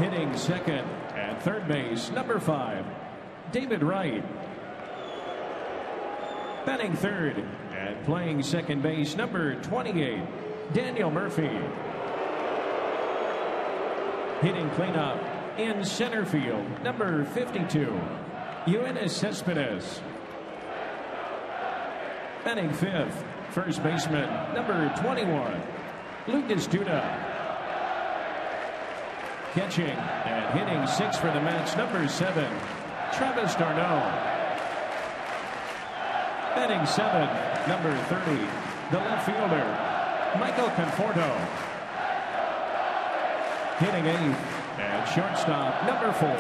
Hitting second and third base, number 5, David Wright. Batting third and playing second base, number 28, Daniel Murphy. Hitting cleanup in center field, number 52, Yoenis Cespedes. Batting fifth, first baseman, number 21, Lucas Duda. Catching and hitting sixth for the Mets, number 7, Travis d'Arnaud. Batting seventh, number 30, the left fielder, Michael Conforto. Hitting eighth and shortstop, number 4,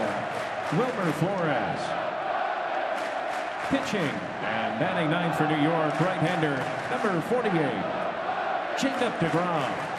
Wilmer Flores. Pitching and batting ninth for New York, right-hander, number 48, Jacob deGrom.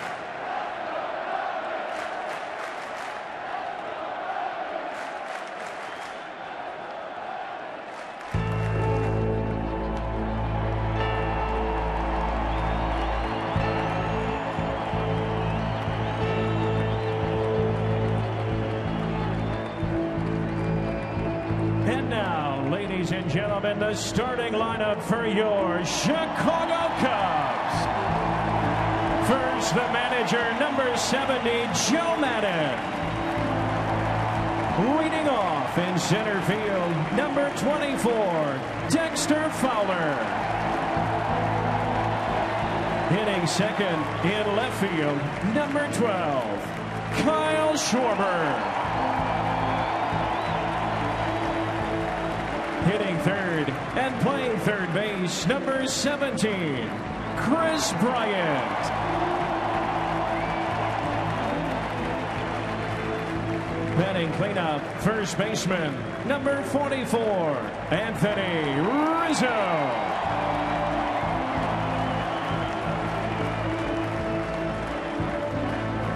Ladies and gentlemen, the starting lineup for your Chicago Cubs. First, the manager, number 70, Joe Maddon. Leading off in center field, number 24, Dexter Fowler. Hitting second in left field, number 12, Kyle Schwarber. Hitting third and playing third base, number 17, Chris Bryant. Batting cleanup, first baseman, number 44, Anthony Rizzo.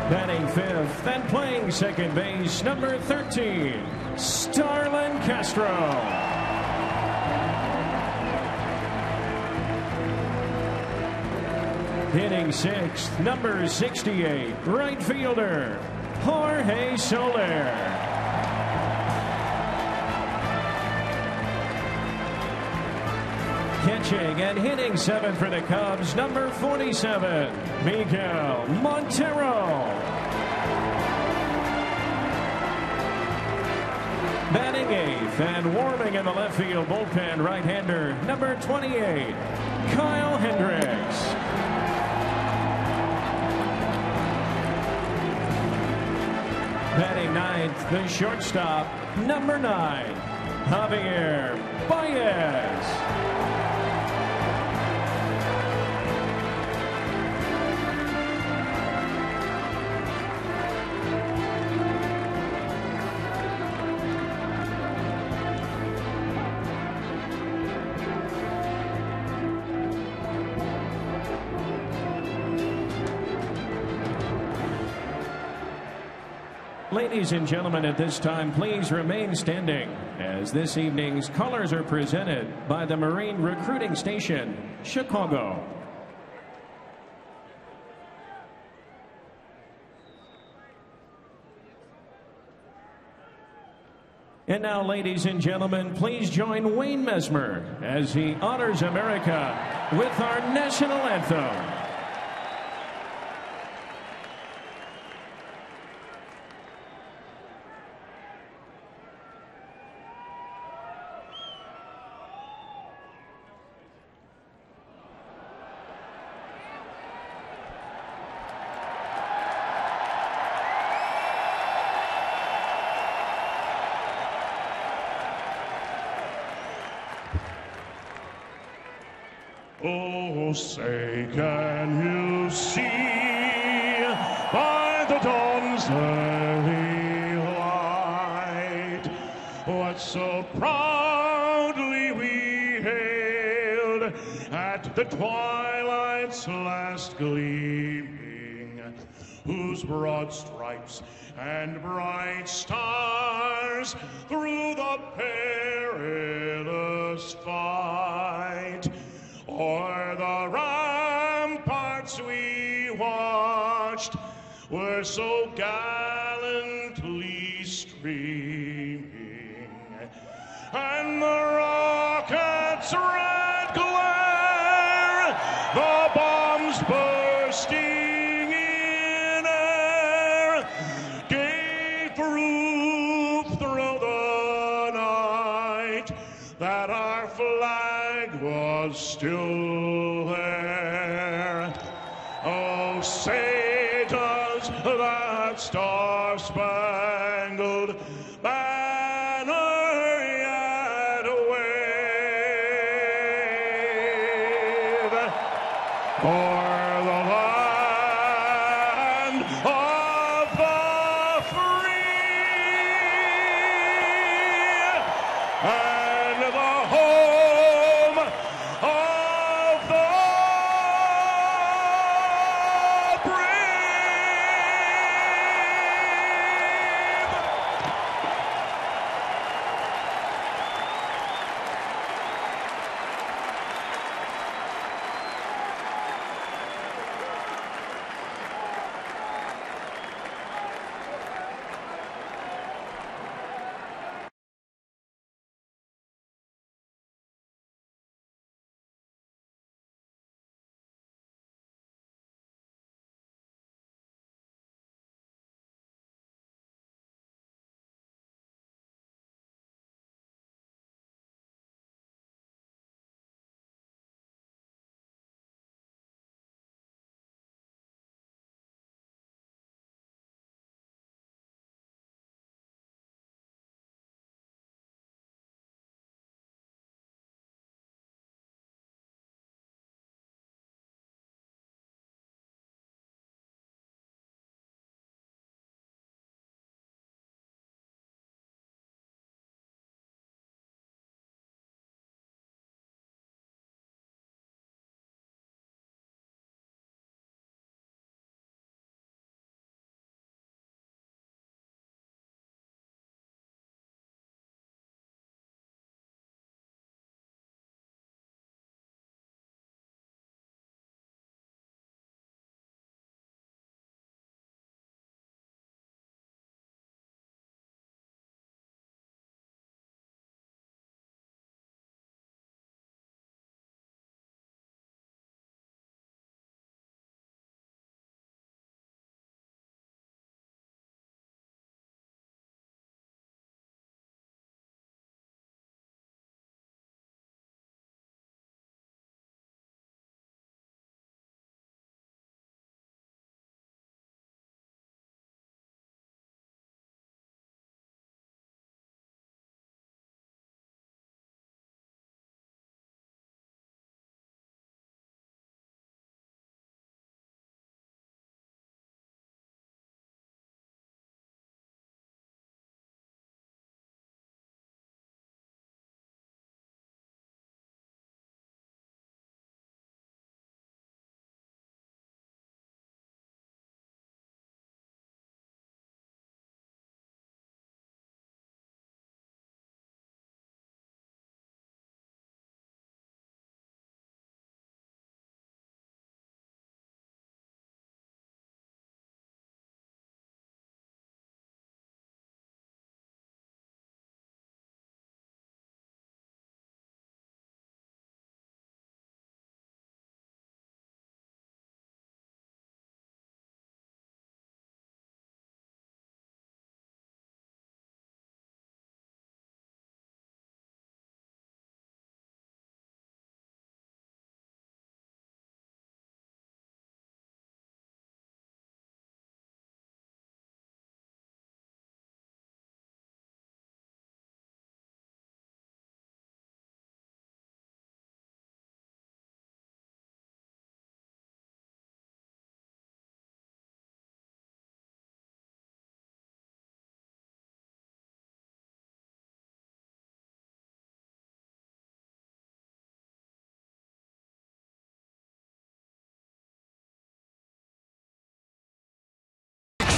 Batting fifth and playing second base, number 13, Starlin Castro. Hitting sixth, number 68, right fielder, Jorge Soler. Catching and hitting seventh for the Cubs, number 47, Miguel Montero. Batting eighth and warming in the left field bullpen, right-hander, number 28, Kyle Hendricks. Batting ninth, the shortstop, number 9, Javier Baez. Ladies and gentlemen, at this time, please remain standing as this evening's colors are presented by the Marine Recruiting Station, Chicago. And now, ladies and gentlemen, please join Wayne Mesmer as he honors America with our national anthem. Oh, say, can you see by the dawn's early light what so proudly we hailed at the twilight's last gleaming, whose broad stripes and bright stars through the perilous fight o'er the ramparts we watched were so gallantly streaming, and the rockets' red glare, the bombs bursting in air, gave proof through the night that our flag was still there. Oh, say does that star-spangled banner yet wave for the land of the free and the home of the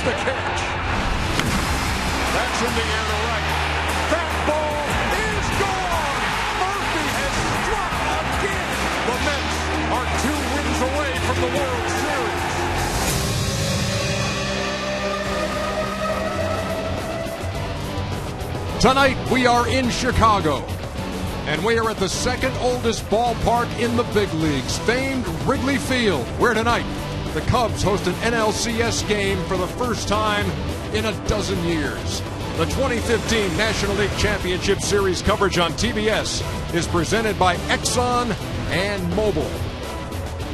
the catch. That's in the air to right. That ball is gone. Murphy has struck again. The Mets are 2 wins away from the World Series. Tonight we are in Chicago, and we are at the second oldest ballpark in the big leagues, famed Wrigley Field, where tonight the Cubs host an NLCS game for the first time in a dozen years. The 2015 National League Championship Series coverage on TBS is presented by Exxon and Mobil.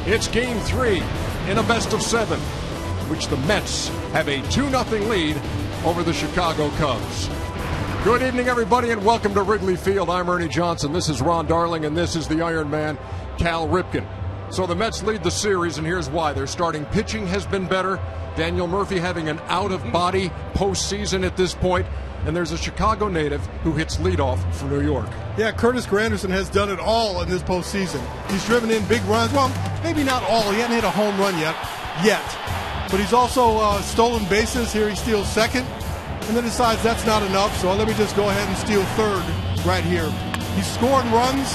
It's Game 3 in a best-of-7, which the Mets have a 2-0 lead over the Chicago Cubs. Good evening, everybody, and welcome to Wrigley Field. I'm Ernie Johnson. This is Ron Darling, and this is the Iron Man, Cal Ripken. So the Mets lead the series, and here's why. Their starting pitching has been better. Daniel Murphy having an out-of-body postseason at this point, and there's a Chicago native who hits leadoff for New York. Yeah, Curtis Granderson has done it all in this postseason. He's driven in big runs. Well, maybe not all. He hasn't hit a home run yet. But he's also stolen bases. Here he steals second, and then decides that's not enough, so let me just go ahead and steal third right here. He's scored runs,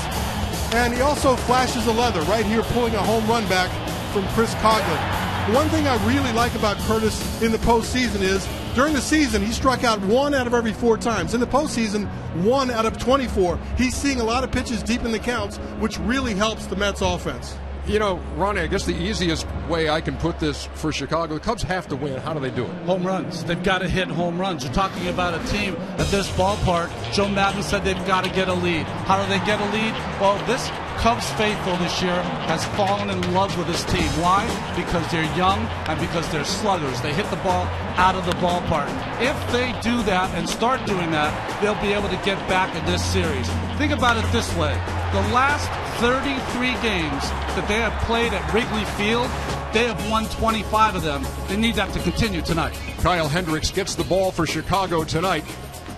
and he also flashes a leather right here, pulling a home run back from Chris Coghlan. One thing I really like about Curtis in the postseason is during the season, he struck out 1 out of every 4 times. In the postseason, 1 out of 24. He's seeing a lot of pitches deep in the counts, which really helps the Mets offense. You know, Ronnie, I guess the easiest way I can put this for Chicago, the Cubs have to win. How do they do it? Home runs. They've got to hit home runs. You're talking about a team at this ballpark. Joe Maddon said they've got to get a lead. How do they get a lead? Well, this Cubs faithful this year has fallen in love with this team. Why? Because they're young and because they're sluggers. They hit the ball out of the ballpark. If they do that and start doing that, they'll be able to get back in this series. Think about it this way. The last 33 games that they have played at Wrigley Field, they have won 25 of them. They need that to continue tonight. Kyle Hendricks gets the ball for Chicago tonight.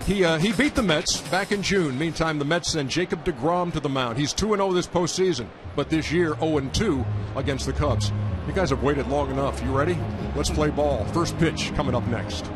He beat the Mets back in June. Meantime, the Mets send Jacob deGrom to the mound. He's 2-0 this postseason, but this year 0-2 against the Cubs. You guys have waited long enough. You ready? Let's play ball. First pitch coming up next.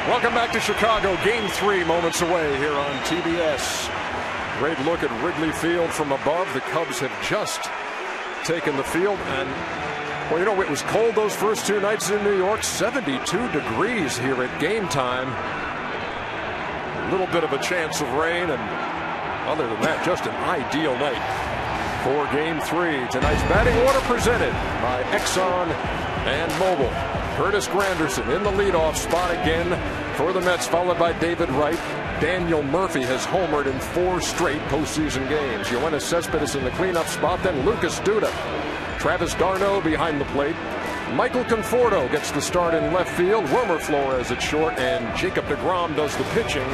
Welcome back to Chicago. Game 3 moments away here on TBS. Great look at Wrigley Field from above. The Cubs have just taken the field, and well, you know, it was cold those first 2 nights in New York. 72 degrees here at game time. A little bit of a chance of rain, and other than that, just an ideal night for Game 3. Tonight's batting order presented by Exxon and Mobil. Curtis Granderson in the leadoff spot again for the Mets, followed by David Wright. Daniel Murphy has homered in 4 straight postseason games. Yoenis Cespedes in the cleanup spot, then Lucas Duda. Travis d'Arnaud behind the plate. Michael Conforto gets the start in left field. Wilmer Flores at short, and Jacob deGrom does the pitching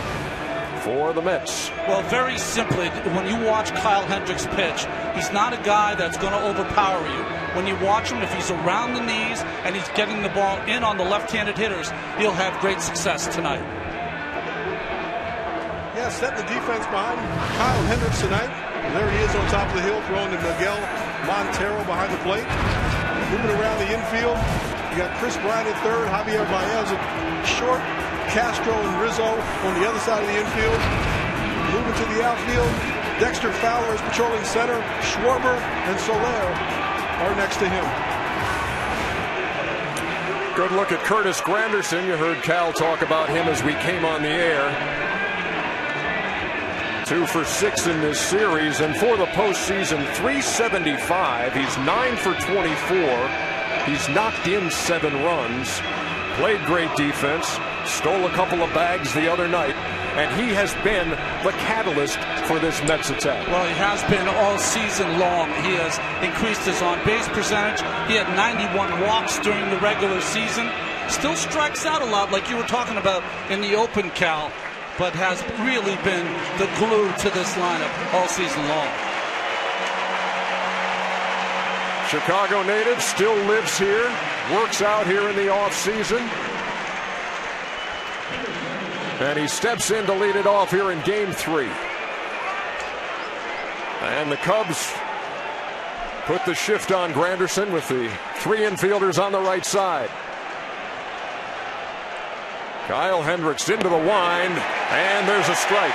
for the Mets. Well, very simply, when you watch Kyle Hendricks pitch, he's not a guy that's going to overpower you. When you watch him, if he's around the knees and he's getting the ball in on the left-handed hitters, he'll have great success tonight. Yeah, setting the defense behind Kyle Hendricks tonight. There he is on top of the hill, throwing to Miguel Montero behind the plate. Moving around the infield, you got Chris Bryant at third, Javier Baez at short, Castro and Rizzo on the other side of the infield. Moving to the outfield, Dexter Fowler is patrolling center. Schwarber and Soler are next to him. Good look at Curtis Granderson. You heard Cal talk about him as we came on the air. 2 for 6 in this series, and for the postseason, 375. He's 9 for 24. He's knocked in 7 runs. Played great defense. Stole a couple of bags the other night, and he has been the catalyst for this Mets attack. Well, he has been all season long. He has increased his on-base percentage. He had 91 walks during the regular season. Still strikes out a lot, like you were talking about in the open, Cal, but has really been the glue to this lineup all season long. Chicago native, still lives here, works out here in the offseason. And he steps in to lead it off here in Game 3. And the Cubs put the shift on Granderson with the 3 infielders on the right side. Kyle Hendricks into the wind, and there's a strike.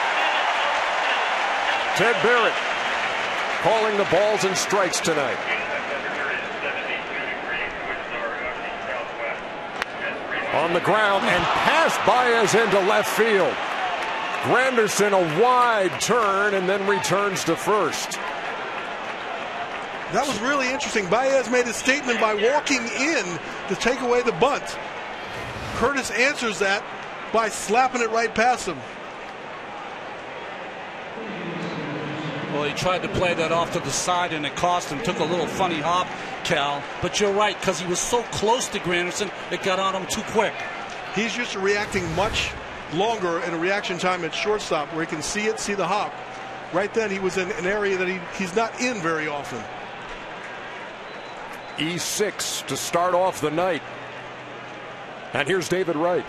Ted Barrett calling the balls and strikes tonight. On the ground and past Baez into left field. Granderson a wide turn and then returns to first. That was really interesting. Baez made a statement by walking in to take away the bunt. Curtis answers that by slapping it right past him. Well, he tried to play that off to the side, and it cost him. Took a little funny hop, Cal. But you're right, because he was so close to Granderson, it got on him too quick. He's used to reacting much longer in a reaction time at shortstop, where he can see it, see the hop. Right then, he was in an area that he's not in very often. E6 to start off the night. And here's David Wright.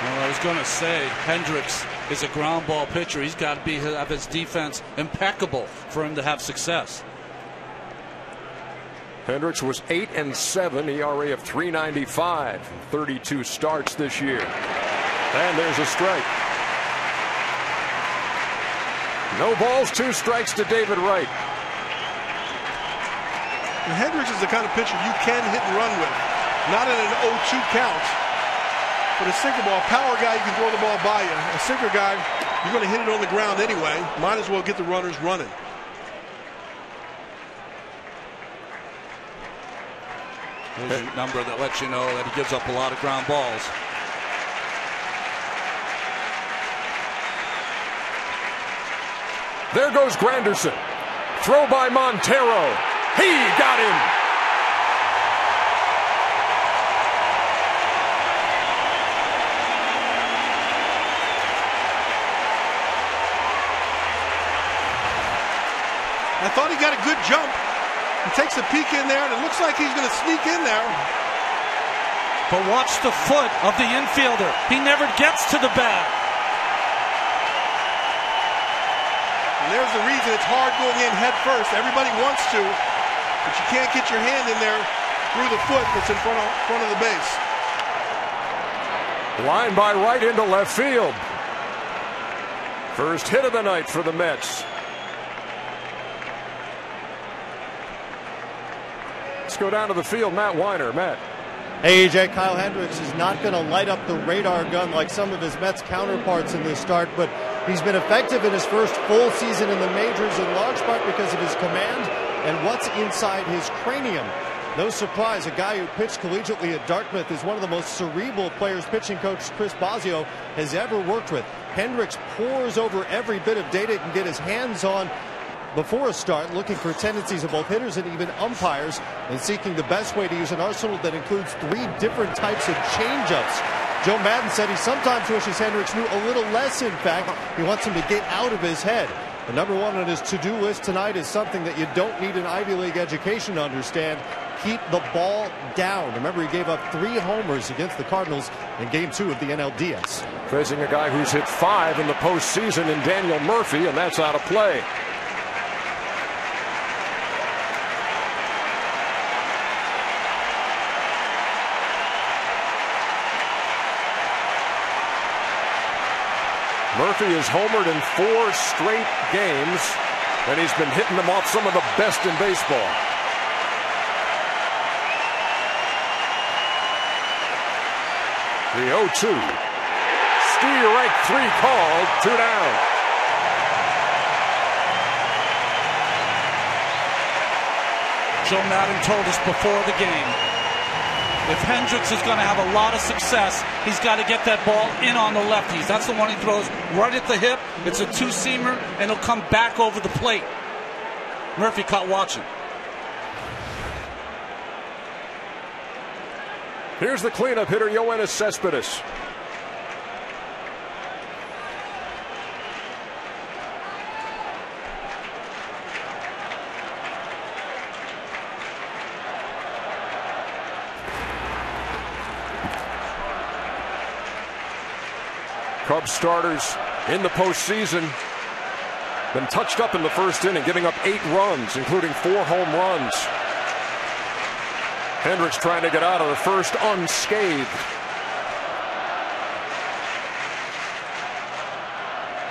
Well, I was going to say, Hendricks is a ground ball pitcher. He's got to have his defense impeccable for him to have success. Hendricks was 8-7, ERA of 3.95, 32 starts this year. And there's a strike. No balls, 2 strikes to David Wright. And Hendricks is the kind of pitcher you can hit and run with. Not in an 0-2 count, but a sinker ball. Power guy, you can throw the ball by you. A sinker guy, you're going to hit it on the ground anyway. Might as well get the runners running. There's a number that lets you know that he gives up a lot of ground balls. There goes Granderson. Throw by Montero. He got him. I thought he got a good jump. He takes a peek in there, and it looks like he's going to sneak in there. But watch the foot of the infielder. He never gets to the bag. And there's the reason it's hard going in head first. Everybody wants to, but you can't get your hand in there through the foot that's in front of the base. Line by right into left field. First hit of the night for the Mets. Let's go down to the field. Matt Weiner. Matt. Hey, AJ, Kyle Hendricks is not going to light up the radar gun like some of his Mets counterparts in this start, but he's been effective in his first full season in the majors in large part because of his command and what's inside his cranium. No surprise, a guy who pitched collegiately at Dartmouth is one of the most cerebral players pitching coach Chris Bosio has ever worked with. Hendricks pores over every bit of data he can get his hands on before a start, looking for tendencies of both hitters and even umpires, and seeking the best way to use an arsenal that includes 3 different types of changeups. Joe Madden said he sometimes wishes Hendricks knew a little less. In fact, he wants him to get out of his head. The number one on his to-do list tonight is something that you don't need an Ivy League education to understand. Keep the ball down. Remember, he gave up 3 homers against the Cardinals in Game 2 of the NLDS. Facing a guy who's hit 5 in the postseason in Daniel Murphy, and that's out of play. Murphy has homered in 4 straight games, and he's been hitting them off some of the best in baseball. The 0-2. Strike 3 called, 2 down. Joe Madden told us before the game, if Hendricks is going to have a lot of success, he's got to get that ball in on the lefties. That's the one he throws right at the hip. It's a 2-seamer, and it'll come back over the plate. Murphy caught watching. Here's the cleanup hitter, Yoenis Cespedes. Cubs starters in the postseason been touched up in the first inning, giving up 8 runs, including 4 home runs. Hendricks trying to get out of the first unscathed.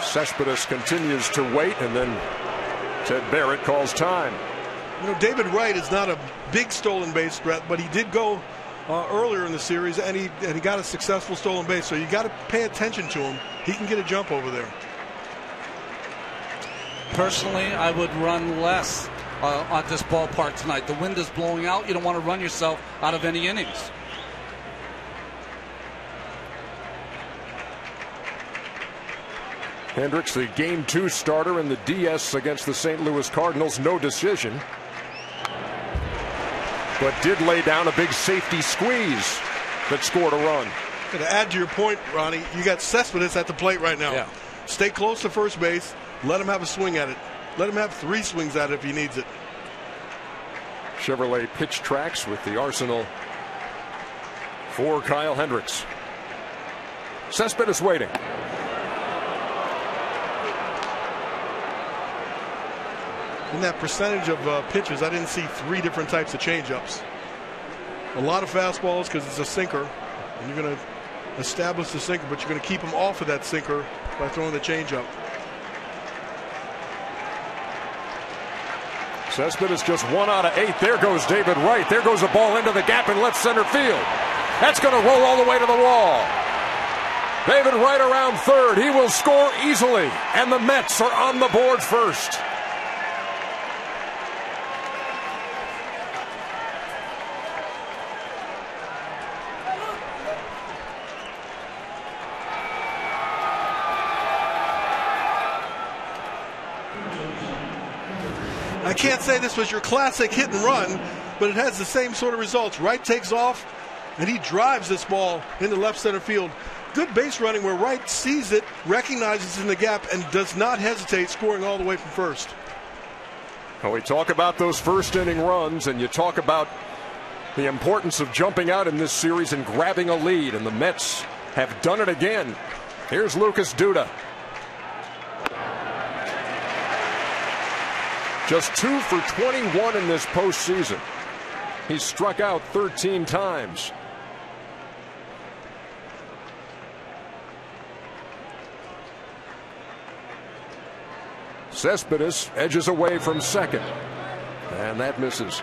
Cespedes continues to wait, and then Ted Barrett calls time. You know, David Wright is not a big stolen base threat, but he did go earlier in the series, and he got a successful stolen base. So you got to pay attention to him. He can get a jump over there. Personally, I would run less at this ballpark tonight. The wind is blowing out. You don't want to run yourself out of any innings. Hendricks, the Game 2 starter in the DS against the St. Louis Cardinals. No decision, but did lay down a big safety squeeze that scored a run. To add to your point, Ronnie, you got Cespedes at the plate right now. Yeah. Stay close to first base. Let him have a swing at it. Let him have 3 swings at it if he needs it. Chevrolet pitch tracks with the arsenal for Kyle Hendricks. Cespedes waiting. In that percentage of pitches, I didn't see 3 different types of changeups. A lot of fastballs because it's a sinker, and you're going to establish the sinker, but you're going to keep him off of that sinker by throwing the changeup. Cespedes just 1 out of 8. There goes David Wright. There goes a ball into the gap in left center field. That's going to roll all the way to the wall. David Wright around third. He will score easily, and the Mets are on the board first. I can't say this was your classic hit and run, but it has the same sort of results. Wright takes off, and he drives this ball into left center field. Good base running where Wright sees it, recognizes it in the gap, and does not hesitate, scoring all the way from first. Well, we talk about those first inning runs, and you talk about the importance of jumping out in this series and grabbing a lead, and the Mets have done it again. Here's Lucas Duda. Just 2 for 21 in this postseason. He's struck out 13 times. Cespedes edges away from second, and that misses.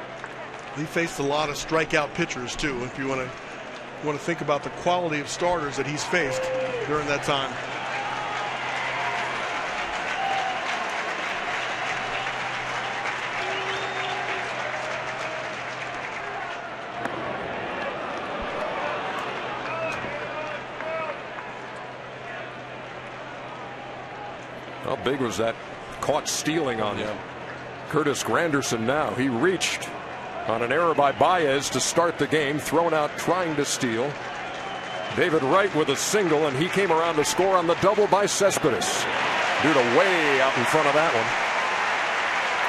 He faced a lot of strikeout pitchers too. If you want to think about the quality of starters that he's faced during that time. How big was that caught stealing on him? Curtis Granderson now. He reached on an error by Baez to start the game, thrown out trying to steal. David Wright with a single, and he came around to score on the double by Cespedes. Duda way out in front of that one.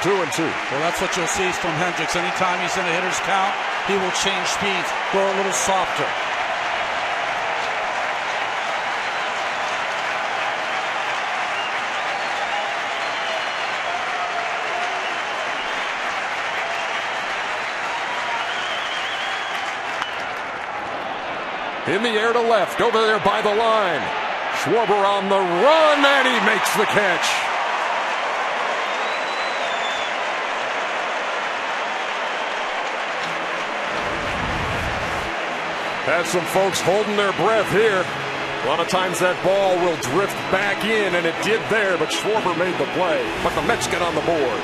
2-2. Well, that's what you'll see from Hendricks. Anytime he's in a hitter's count, he will change speeds, go a little softer. In the air to left, over there by the line. Schwarber on the run, and he makes the catch. Has some folks holding their breath here. A lot of times that ball will drift back in, and it did there, but Schwarber made the play. But the Mets get on the board.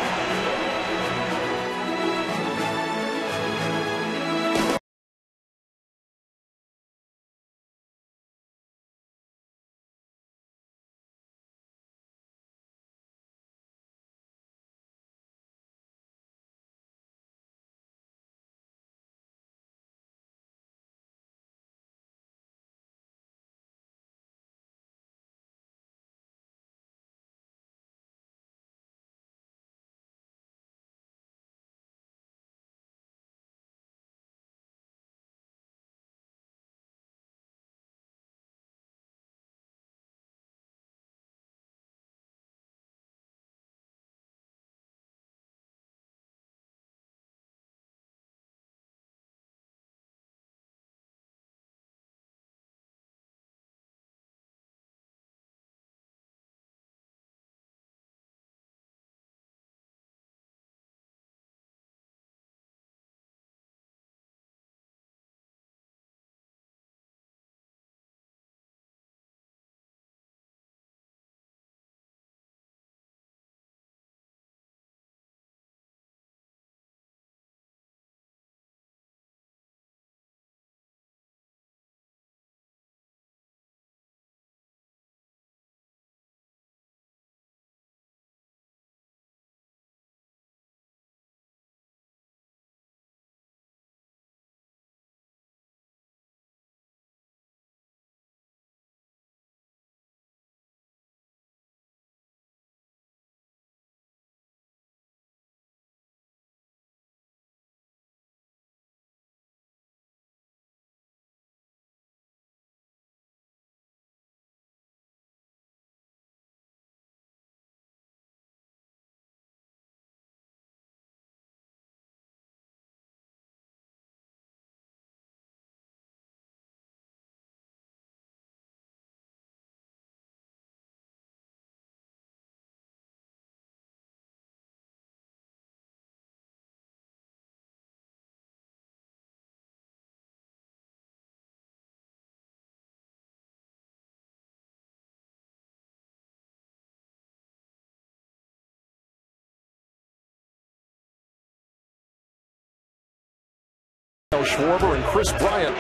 Schwarber and Chris Bryant.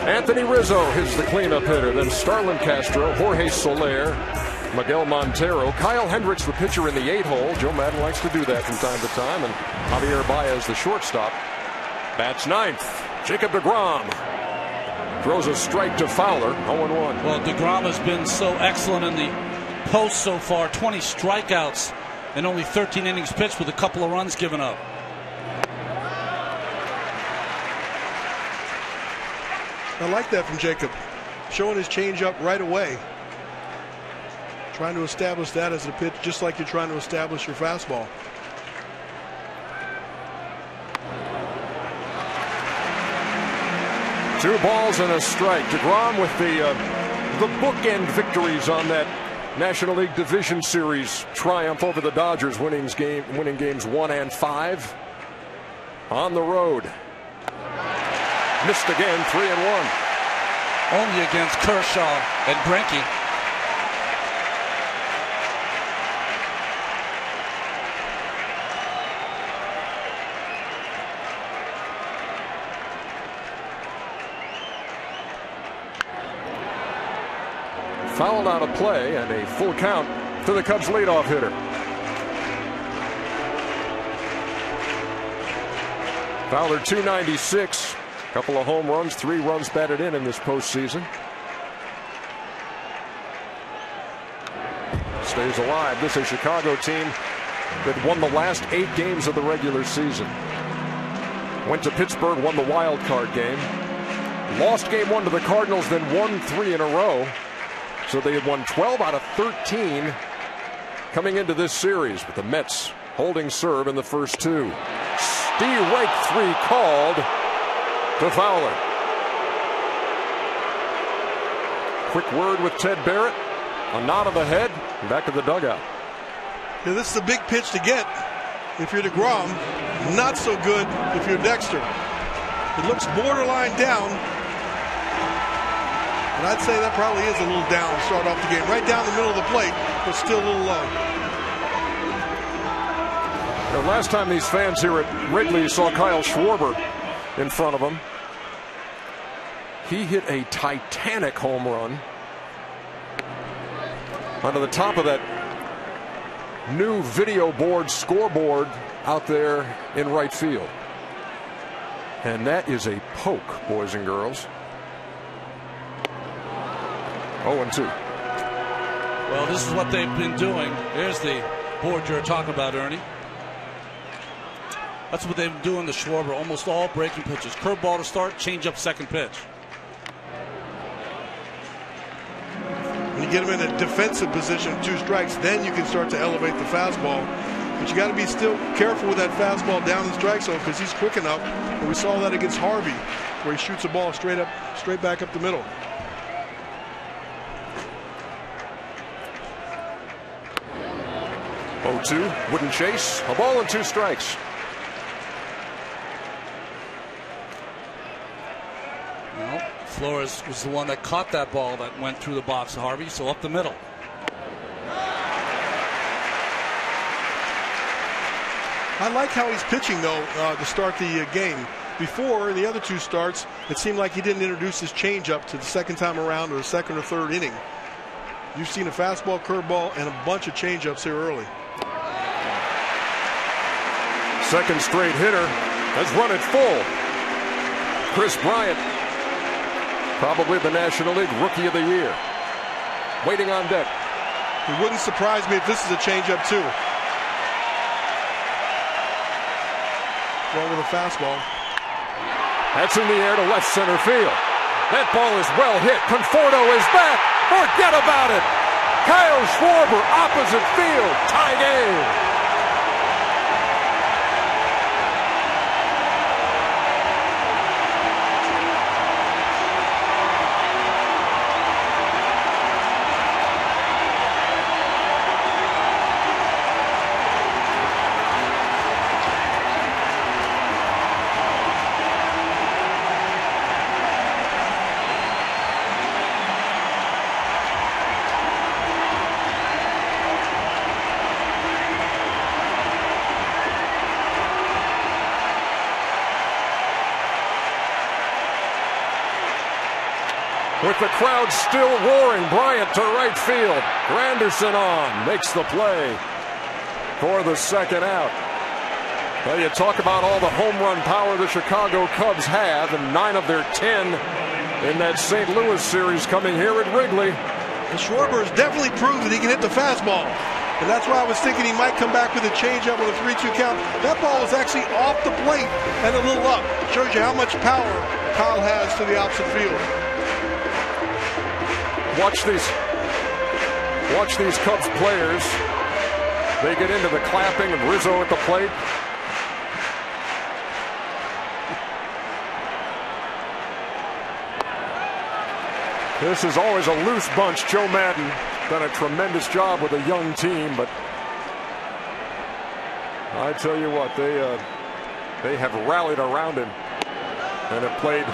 Anthony Rizzo hits the cleanup hitter. Then Starlin Castro, Jorge Soler, Miguel Montero, Kyle Hendricks, the pitcher in the 8-hole. Joe Madden likes to do that from time to time. And Javier Baez, the shortstop, bats ninth. Jacob deGrom throws a strike to Fowler. 0-1. Well, deGrom has been so excellent in the post so far. 20 strikeouts and only 13 innings pitched with a couple of runs given up. I like that from Jacob, showing his changeup right away. Trying to establish that as a pitch, just like you're trying to establish your fastball. 2 balls and a strike. DeGrom with the bookend victories on that National League Division Series triumph over the Dodgers, winning games 1 and 5 on the road. Missed again, 3-1. Only against Kershaw and Greinke. Fouled out of play and a full count to the Cubs leadoff hitter. Fowler 296, a couple of home runs, 3 runs batted in this postseason. Stays alive. This is a Chicago team that won the last 8 games of the regular season. Went to Pittsburgh, won the wild card game. Lost game 1 to the Cardinals, then won 3 in a row. So they had won 12 out of 13 coming into this series, with the Mets holding serve in the first 2. Strike 3 called to Fowler. Quick word with Ted Barrett. A nod of the head. And back to the dugout. Yeah, this is a big pitch to get if you're DeGrom. Not so good if you're Dexter. It looks borderline down. And I'd say that probably is a little down to start off the game. Right down the middle of the plate, but still a little low. The last time these fans here at Wrigley saw Kyle Schwarber in front of them, he hit a titanic home run onto the top of that new video board scoreboard out there in right field. And that is a poke, boys and girls. 0-2. Well, this is what they've been doing. Here's the board you're talking about, Ernie. That's what they've been doing to Schwarber. Almost all breaking pitches. Curveball to start, change up second pitch. When you get him in a defensive position, 2 strikes, then you can start to elevate the fastball. But you got to be still careful with that fastball down the strike zone because he's quick enough. And we saw that against Harvey, where he shoots a ball straight back up the middle. 0-2, wouldn't chase. A ball and 2 strikes. Well, Flores was the one that caught that ball that went through the box of Harvey, so up the middle. I like how he's pitching, though, to start the game. Before, in the other 2 starts, it seemed like he didn't introduce his changeup to the second time around or the second or third inning. You've seen a fastball, curveball, and a bunch of changeups here early. Second straight hitter has run it full. Chris Bryant, probably the National League Rookie of the Year, waiting on deck. It wouldn't surprise me if this is a changeup too. Well, with a fastball. That's in the air to left center field. That ball is well hit. Conforto is back. Forget about it. Kyle Schwarber, opposite field. Tie game. With the crowd still roaring, Bryant to right field. Granderson on, makes the play for the second out. Well, you talk about all the home run power the Chicago Cubs have, and 9 of their 10 in that St. Louis series coming here at Wrigley. And Schwarber has definitely proved that he can hit the fastball. And that's why I was thinking he might come back with a changeup with a 3-2 count. That ball was actually off the plate and a little up. Shows you how much power Kyle has to the opposite field. Watch these Cubs players. They get into the clapping and Rizzo at the plate. This is always a loose bunch. Joe Maddon done a tremendous job with a young team, but I tell you what, they have rallied around him and have played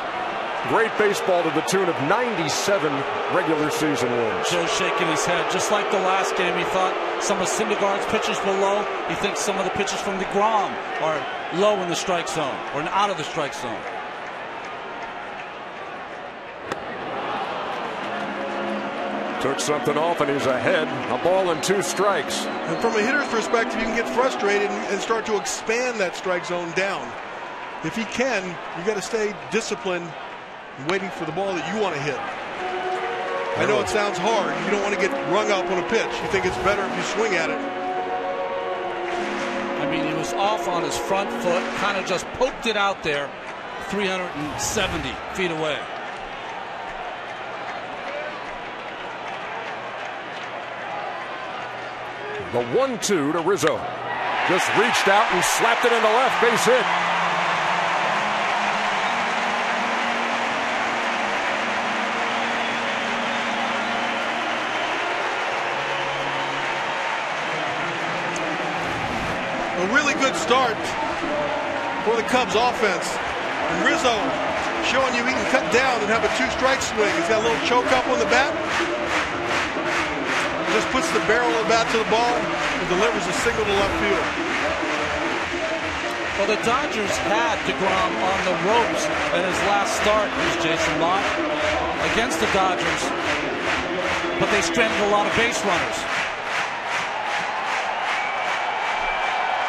great baseball to the tune of 97 regular season wins. Joe's shaking his head. Just like the last game, he thought some of Syndergaard's pitches were low. He thinks some of the pitches from DeGrom are low in the strike zone or out of the strike zone. Took something off and he's ahead. A ball and 2 strikes. And from a hitter's perspective, you can get frustrated and start to expand that strike zone down. If he can, you got to stay disciplined and waiting for the ball that you want to hit. I know it sounds hard. You don't want to get rung up on a pitch. You think it's better if you swing at it. I mean, he was off on his front foot, kind of just poked it out there 370 feet away. The 1-2 to Rizzo. Just reached out and slapped it into left. Base hit. A really good start for the Cubs offense. And Rizzo showing you he can cut down and have a 2-strike swing. He's got a little choke up on the bat. Just puts the barrel of the bat to the ball and delivers a single to left field. Well, the Dodgers had DeGrom on the ropes in his last start. Here's Jason Mott against the Dodgers, but they stranded a lot of base runners.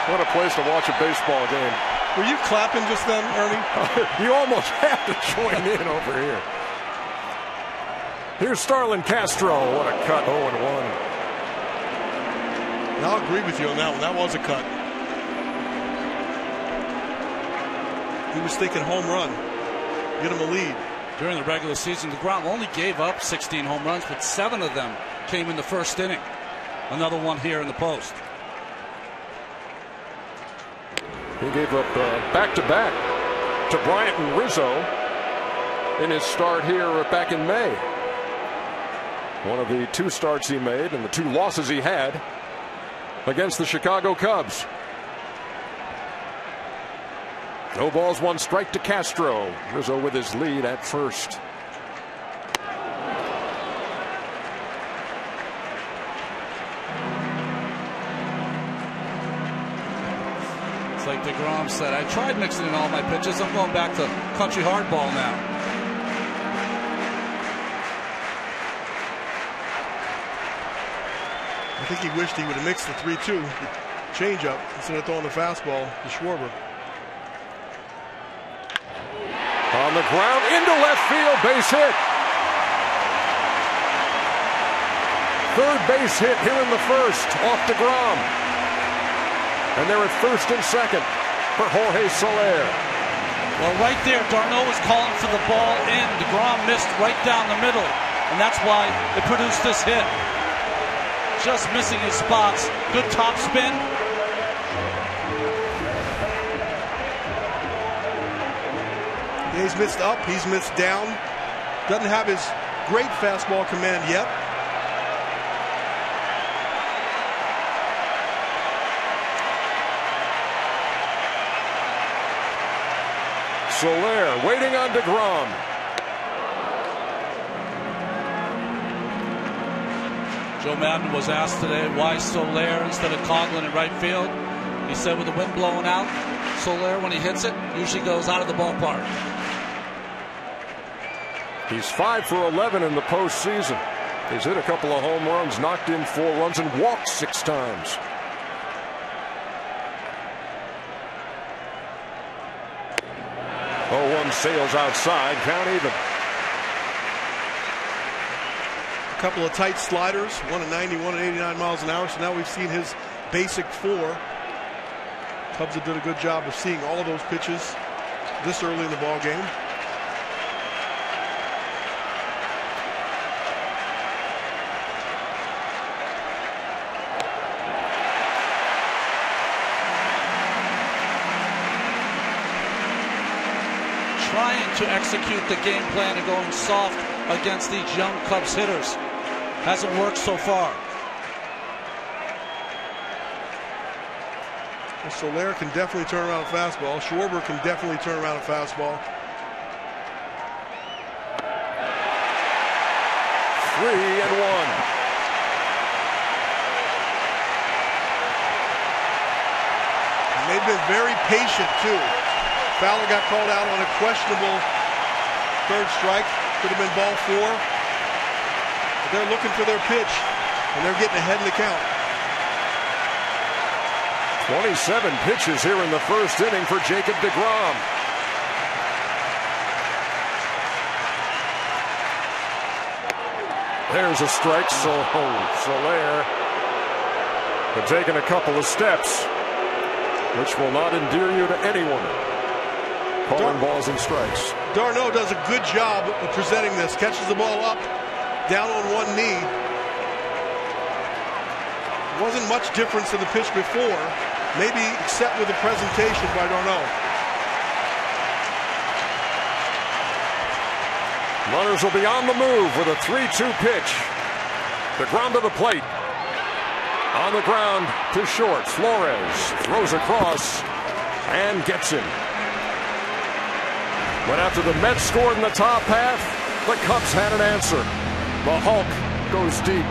What a place to watch a baseball game. Were you clapping just then, Ernie? You almost have to join in over here. Here's Starlin Castro. What a cut, 0-1. And I'll agree with you on that one. That was a cut. He was thinking home run. Get him a lead. During the regular season, DeGrom only gave up 16 home runs, but 7 of them came in the first inning. Another one here in the post. He gave up back-to-back to Bryant and Rizzo in his start here back in May. One of the 2 starts he made and the 2 losses he had against the Chicago Cubs. No balls, 1 strike to Castro. Rizzo with his lead at first. It's like DeGrom said, I tried mixing in all my pitches. I'm going back to country hardball now. I think he wished he would have mixed the 3-2 changeup instead of throwing the fastball to Schwarber. On the ground into left field, base hit. Third base hit here in the first off DeGrom. And they're at first and second for Jorge Soler. Well, right there, Darno was calling for the ball in. DeGrom missed right down the middle, and that's why it produced this hit. Just missing his spots. Good top spin. He's missed up, he's missed down. Doesn't have his great fastball command yet. Soler waiting on DeGrom. Joe Maddon was asked today why Soler instead of Coughlin in right field. He said with the wind blowing out, Soler, when he hits it, usually goes out of the ballpark. He's 5 for 11 in the postseason. He's hit a couple of home runs, knocked in 4 runs, and walked 6 times. One sails outside, count even. A couple of tight sliders, one at 90, one at 89 miles an hour. So now we've seen his basic 4. Cubs have done a good job of seeing all of those pitches this early in the ball game. Trying to execute the game plan of going soft against these young Cubs hitters. Hasn't worked so far. Well, Soler can definitely turn around a fastball. Schwarber can definitely turn around a fastball. 3-1. They've been very patient, too. Fowler got called out on a questionable third strike. Could have been ball 4. But they're looking for their pitch, and they're getting ahead in the count. 27 pitches here in the first inning for Jacob deGrom. There's a strike, so Soler had taken a couple of steps, which will not endear you to anyone. Calling balls and strikes. d'Arnaud does a good job of presenting this. Catches the ball up, down on one knee. Wasn't much difference in the pitch before, maybe except with the presentation by d'Arnaud. Runners will be on the move with a 3-2 pitch. deGrom to the plate. On the ground to short. Flores throws across and gets him. But after the Mets scored in the top half, the Cubs had an answer. The Hulk goes deep.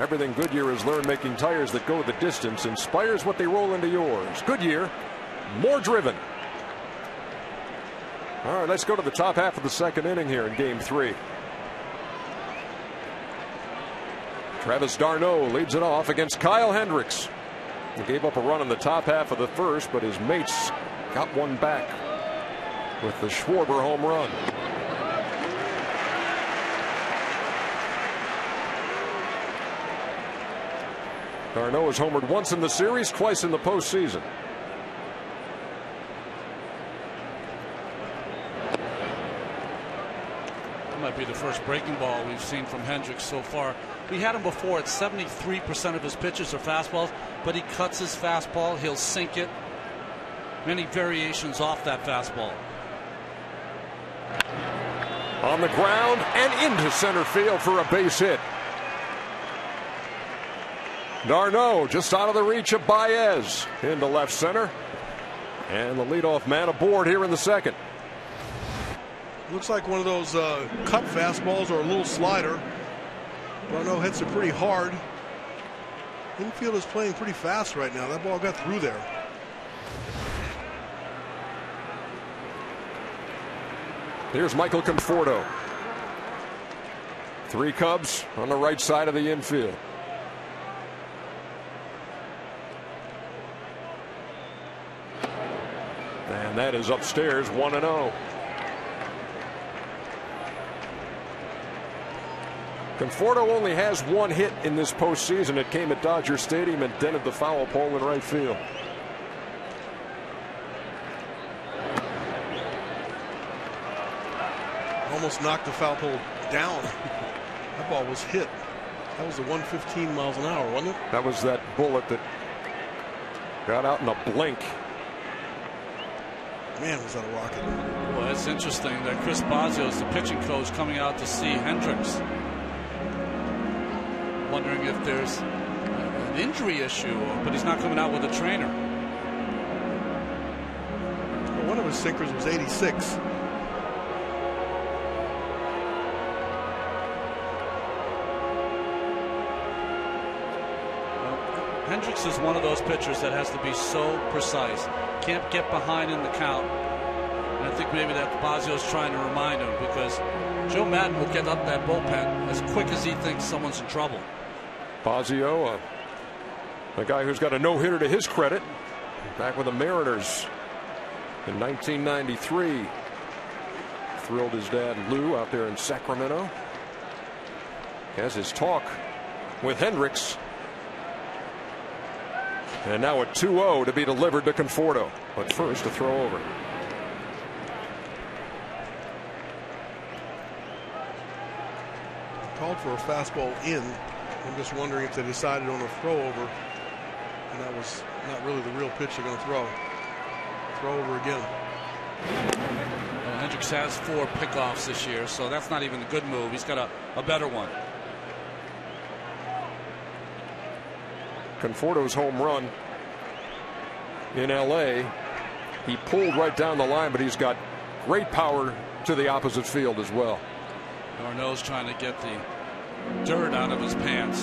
Everything Goodyear has learned making tires that go the distance inspires what they roll into yours. Goodyear, more driven. All right, let's go to the top half of the second inning here in Game 3. Travis d'Arnaud leads it off against Kyle Hendricks. He gave up a run in the top half of the first, but his mates got one back with the Schwarber home run. d'Arnaud has homered once in the series, twice in the postseason. might be the first breaking ball we've seen from Hendricks so far. We had him before at 73% of his pitches are fastballs, but he cuts his fastball. He'll sink it. Many variations off that fastball. On the ground and into center field for a base hit. Darno just out of the reach of Baez into left center. And the leadoff man aboard here in the second. Looks like one of those cut fastballs or a little slider. Darno hits it pretty hard. Infield is playing pretty fast right now. That ball got through there. Here's Michael Conforto. 3 Cubs on the right side of the infield. And that is upstairs, 1-0. Conforto only has 1 hit in this postseason. It came at Dodger Stadium and dented the foul pole in right field. Almost knocked the foul pole down. That ball was hit. That was the 115 miles an hour, wasn't it? That was that bullet that got out in a blink. Man, was that a rocket. Well, it's interesting that Chris Bosio is the pitching coach coming out to see Hendricks. Wondering if there's an injury issue, but he's not coming out with a trainer. Well, one of his sinkers was 86. Hendricks is one of those pitchers that has to be so precise. Can't get behind in the count. And I think maybe that Basio's trying to remind him, because Joe Madden will get up that bullpen as quick as he thinks someone's in trouble. Basio, a guy who's got a no-hitter to his credit, back with the Mariners in 1993. Thrilled his dad Lou out there in Sacramento. Has his talk with Hendricks. And now a 2-0 to be delivered to Conforto. But first, a throw over. Called for a fastball in. I'm just wondering if they decided on a throw over. And that was not really the real pitch they're going to throw. Throw over again. Well, Hendricks has 4 pickoffs this year, so that's not even a good move. He's got a better one. Conforto's home run in LA, he pulled right down the line, but he's got great power to the opposite field as well. Darno's trying to get the dirt out of his pants.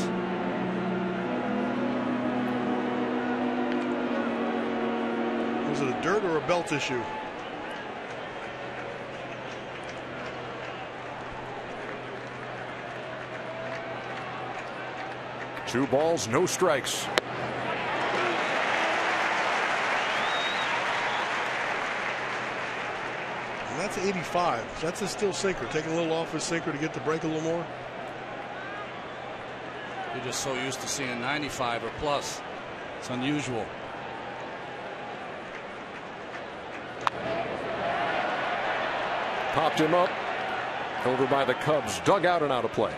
Was it a dirt or a belt issue? Two balls, no strikes. And that's 85. That's a still sinker. Taking a little off his sinker to get the break a little more. You're just so used to seeing 95 or plus. It's unusual. Popped him up over by the Cubs dugout and out of play.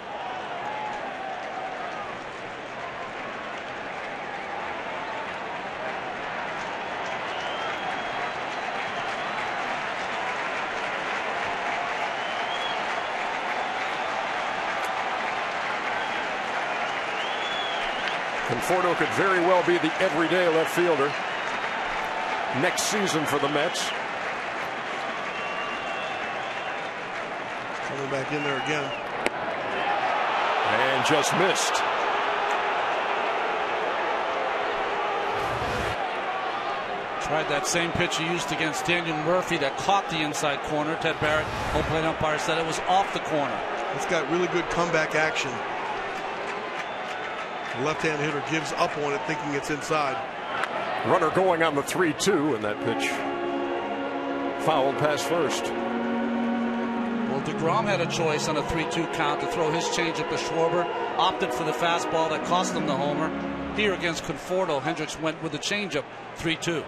Conforto could very well be the everyday left fielder next season for the Mets. Coming back in there again. And just missed. Tried that same pitch he used against Daniel Murphy that caught the inside corner. Ted Barrett, home plate umpire, said it was off the corner. It's got really good comeback action. The left-hand hitter gives up on it, thinking it's inside. Runner going on the 3-2, and that pitch fouled past first. Well, DeGrom had a choice on a 3-2 count to throw his changeup to Schwarber. Opted for the fastball that cost him the homer. Here against Conforto, Hendricks went with the changeup, 3-2.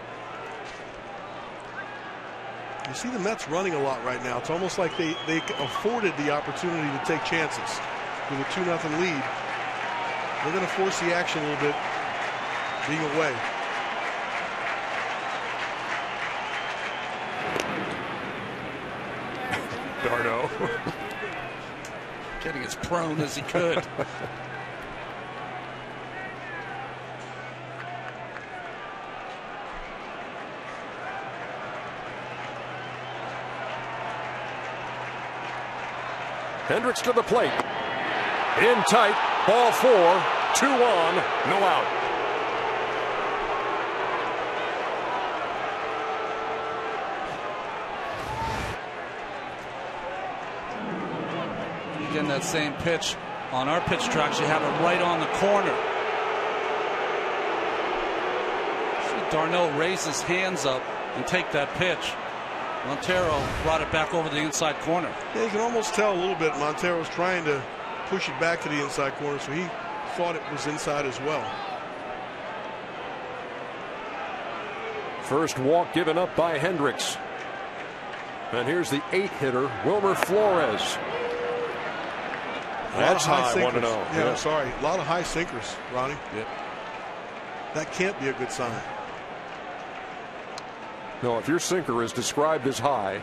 You see the Mets running a lot right now. It's almost like they afforded the opportunity to take chances with a 2-0 lead. They're going to force the action a little bit, being away. Darno. Getting as prone as he could. Hendricks to the plate. In tight. Ball 4. 2 on. No out. Again, that same pitch on our pitch tracks. You have it right on the corner. See Darno raise his hands up and take that pitch. Montero brought it back over the inside corner. Yeah, you can almost tell a little bit Montero's trying to push it back to the inside corner, so he thought it was inside as well. First walk given up by Hendricks. And here's the 8-hitter, Wilmer Flores. That's high, 1-0. Yeah, sorry. A lot of high sinkers, Ronnie. Yep. That can't be a good sign. No, if your sinker is described as high,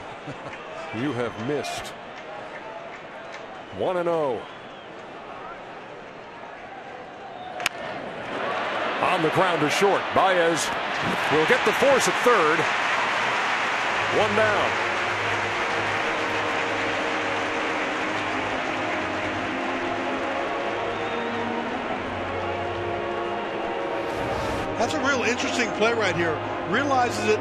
you have missed. 1-0. On the ground to short. Baez will get the force at third. 1 down. That's a real interesting play right here. Realizes it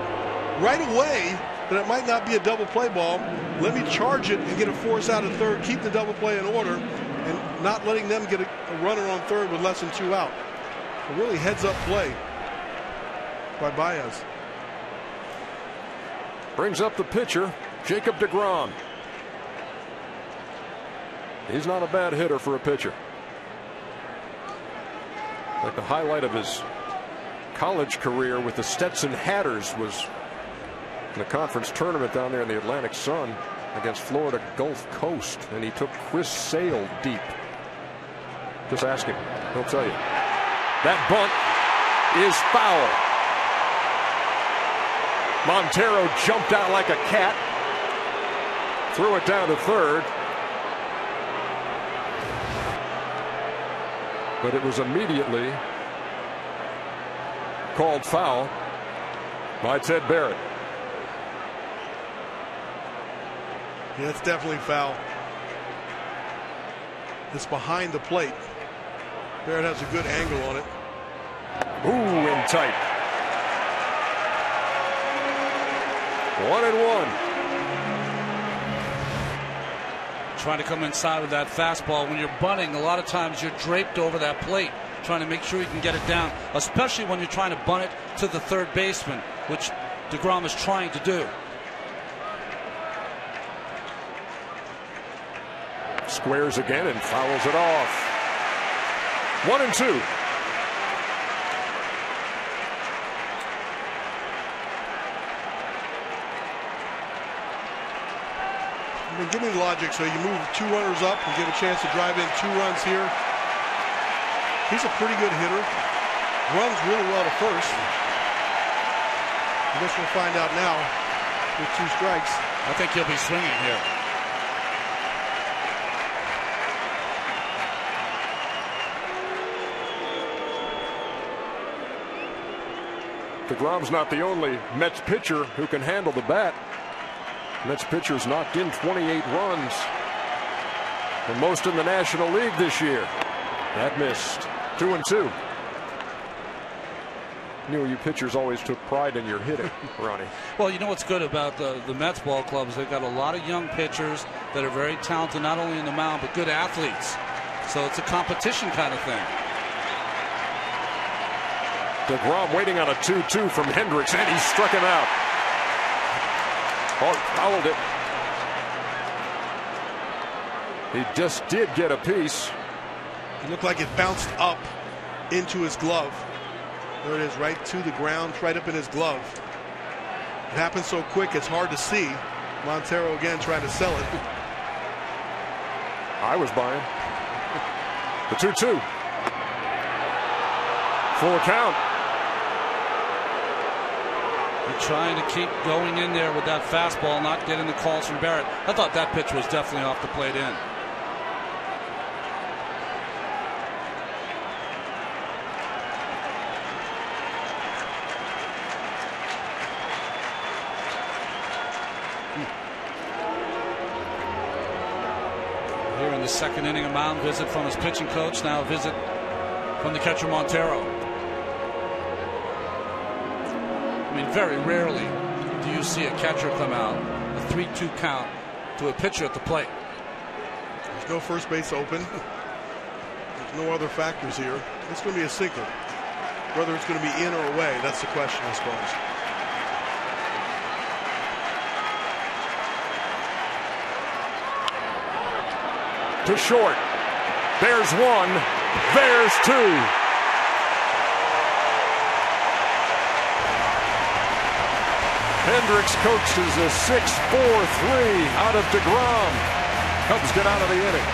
right away that it might not be a double play ball. Let me charge it and get a force out of third, keep the double play in order, and not letting them get a runner on third with less than 2 out. A really heads-up play by Baez. Brings up the pitcher, Jacob deGrom. He's not a bad hitter for a pitcher. Like the highlight of his college career with the Stetson Hatters was in the conference tournament down there in the Atlantic Sun against Florida Gulf Coast, and he took Chris Sale deep. Just ask him, he'll tell you. That bunt is foul. Montero jumped out like a cat, threw it down to third, but it was immediately called foul by Ted Barrett. Yeah, it's definitely foul. It's behind the plate. Barrett has a good angle on it. Ooh, in tight. 1-1. Trying to come inside with that fastball. When you're bunting, a lot of times you're draped over that plate, trying to make sure you can get it down, especially when you're trying to bunt it to the third baseman, which deGrom is trying to do. Squares again and fouls it off. 1-2. I mean, give me the logic. So you move 2 runners up and give a chance to drive in 2 runs here. He's a pretty good hitter. Runs really well to first. I guess we'll find out now with 2 strikes. I think he'll be swinging here. deGrom's not the only Mets pitcher who can handle the bat. Mets pitchers knocked in 28 runs, and most in the National League this year. That missed. 2-2. You pitchers always took pride in your hitting, Ronnie. Well, you know what's good about the Mets ball clubs? They've got a lot of young pitchers that are very talented, not only in the mound, but good athletes. So it's a competition kind of thing. deGrom waiting on a 2-2 from Hendricks, and he struck him out. Oh, fouled it. He just did get a piece. It looked like it bounced up into his glove. There it is, right to the ground, right up in his glove. It happens so quick, it's hard to see. Montero again trying to sell it. I was buying. The 2-2. Full count. You're trying to keep going in there with that fastball, not getting the calls from Barrett. I thought that pitch was definitely off the plate in. Here in the second inning, a mound visit from his pitching coach. Now a visit from the catcher Montero. I mean, very rarely do you see a catcher come out, a 3-2 count, to a pitcher at the plate. There's no first base open. There's no other factors here. It's going to be a sinker. Whether it's going to be in or away, that's the question, I suppose. To short. There's one. There's two. Hendricks coaxes a 6-4-3 out of DeGrom. Cubs get out of the inning.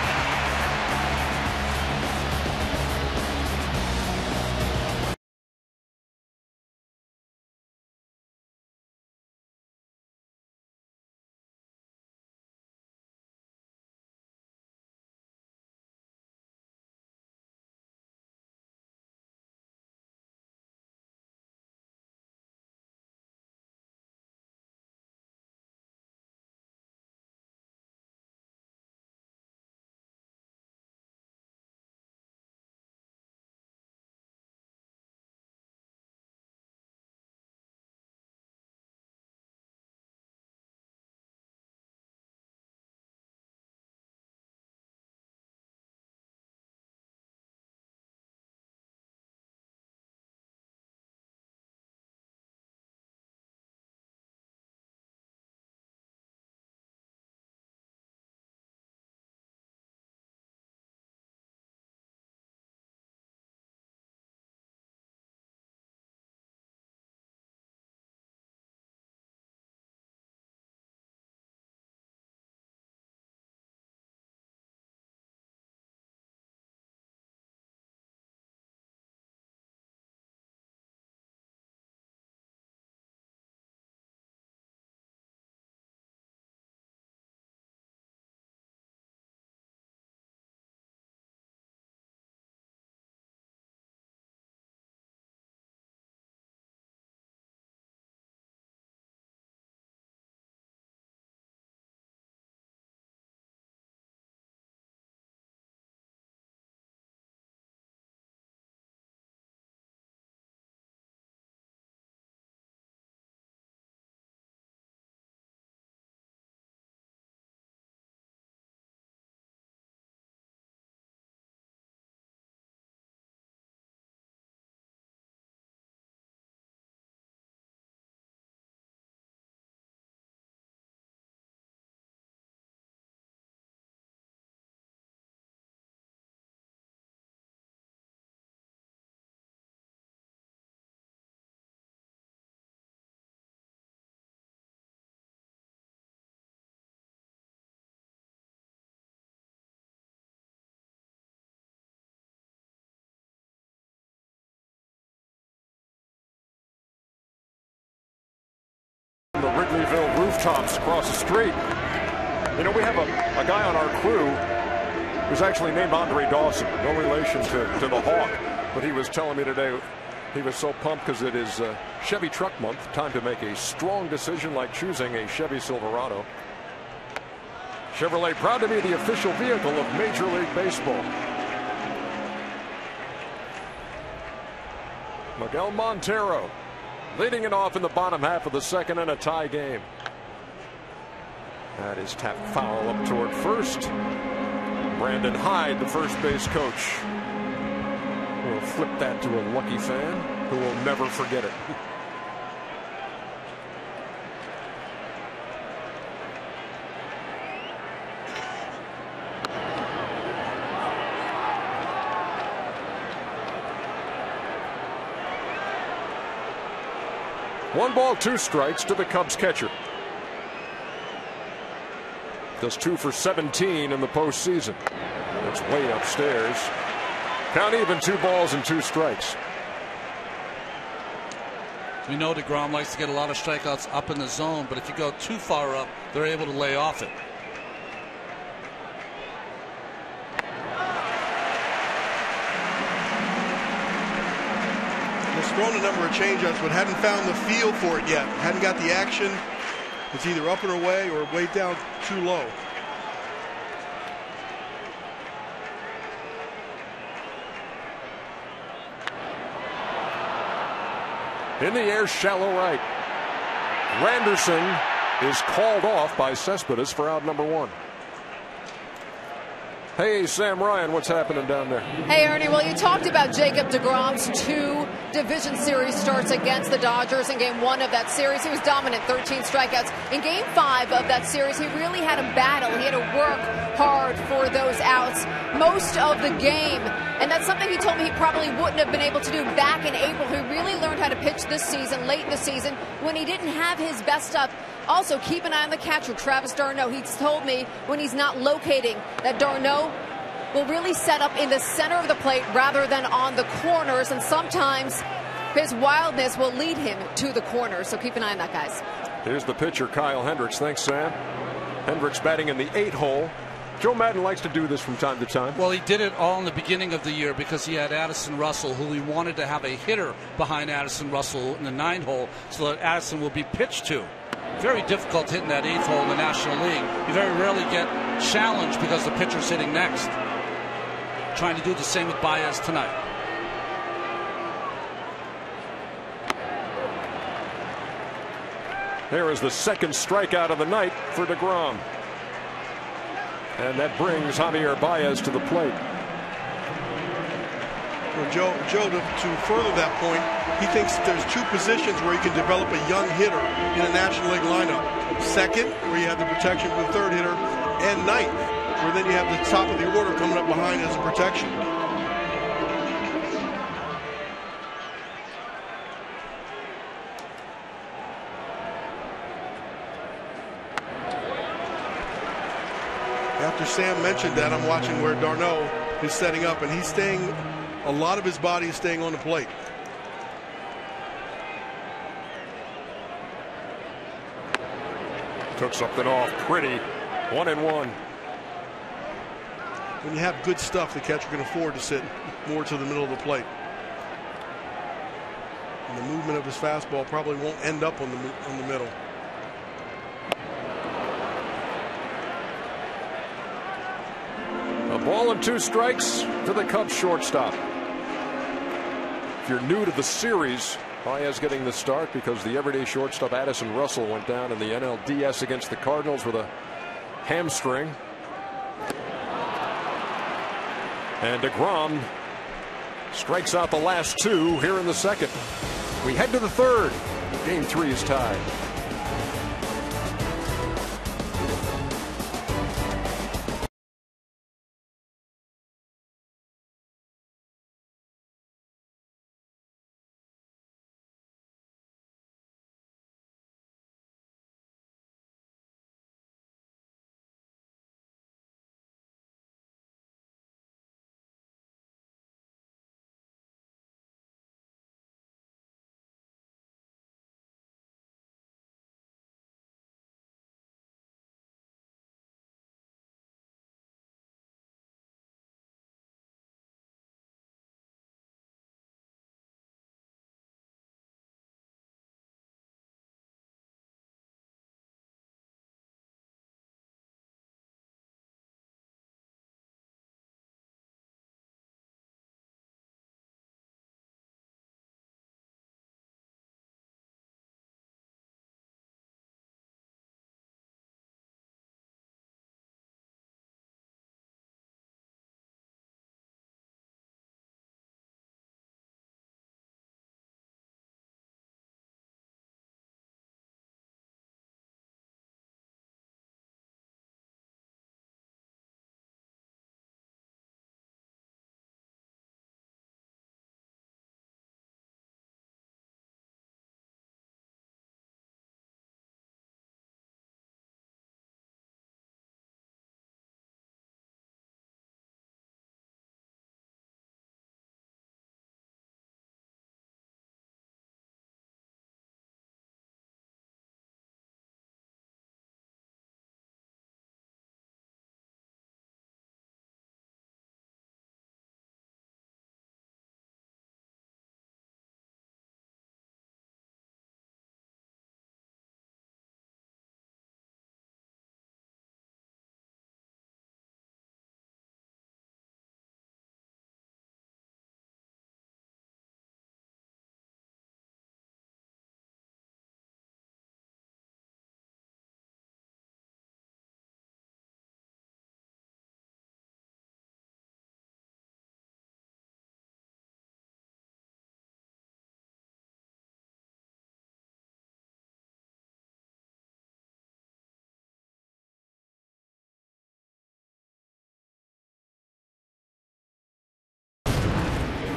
The Wrigleyville rooftops across the street. You know, we have a guy on our crew who's actually named Andre Dawson. No relation to the Hawk. But he was telling me today he was so pumped because it is Chevy Truck Month. Time to make a strong decision like choosing a Chevy Silverado. Chevrolet proud to be the official vehicle of Major League Baseball. Miguel Montero leading it off in the bottom half of the second in a tie game. That is tapped foul up toward first. Brandon Hyde, the first base coach, will flip that to a lucky fan who will never forget it. 1 ball, 2 strikes to the Cubs catcher. Does 2 for 17 in the postseason. That's way upstairs. Count even, 2 balls and 2 strikes. We know DeGrom likes to get a lot of strikeouts up in the zone, but if you go too far up, they're able to lay off it. He's thrown a number of changeups, but hadn't found the feel for it yet. Hadn't got the action. It's either up and away or way down too low. In the air, shallow right. Randerson is called off by Cespedes for out number 1. Hey, Sam Ryan, what's happening down there? Hey, Ernie, well, you talked about Jacob deGrom's 2 division series starts against the Dodgers in Game 1 of that series. He was dominant, 13 strikeouts. In Game 5 of that series, he really had a battle. He had to work hard for those outs most of the game. And that's something he told me he probably wouldn't have been able to do back in April. He really learned how to pitch this season, late in the season, when he didn't have his best stuff. Also, keep an eye on the catcher, Travis d'Arnaud. He's told me when he's not locating that d'Arnaud will really set up in the center of the plate rather than on the corners, and sometimes his wildness will lead him to the corners. So keep an eye on that, guys. Here's the pitcher, Kyle Hendricks. Thanks, Sam. Hendricks batting in the 8 hole. Joe Madden likes to do this from time to time. Well, he did it all in the beginning of the year because he had Addison Russell, who he wanted to have a hitter behind Addison Russell in the 9 hole so that Addison will be pitched to. Very difficult hitting that 8th hole in the National League. You very rarely get challenged because the pitcher's hitting next. Trying to do the same with Baez tonight. There is the 2nd strikeout of the night for DeGrom. And that brings Javier Baez to the plate. Well, Joe, to further that point, he thinks there's 2 positions where you can develop a young hitter in a National League lineup. 2nd, where you have the protection for the 3rd hitter, and 9th, where then you have the top of the order coming up behind as a protection. After Sam mentioned that, I'm watching where d'Arnaud is setting up, and he's staying, a lot of his body is staying on the plate. Took something off pretty. 1-1. When you have good stuff, the catcher can afford to sit more to the middle of the plate. And the movement of his fastball probably won't end up on the middle. A ball and 2 strikes to the Cubs shortstop. If you're new to the series, Baez getting the start because the everyday shortstop Addison Russell went down in the NLDS against the Cardinals with a hamstring. And DeGrom strikes out the last 2 here in the 2nd. We head to the 3rd. Game 3 is tied.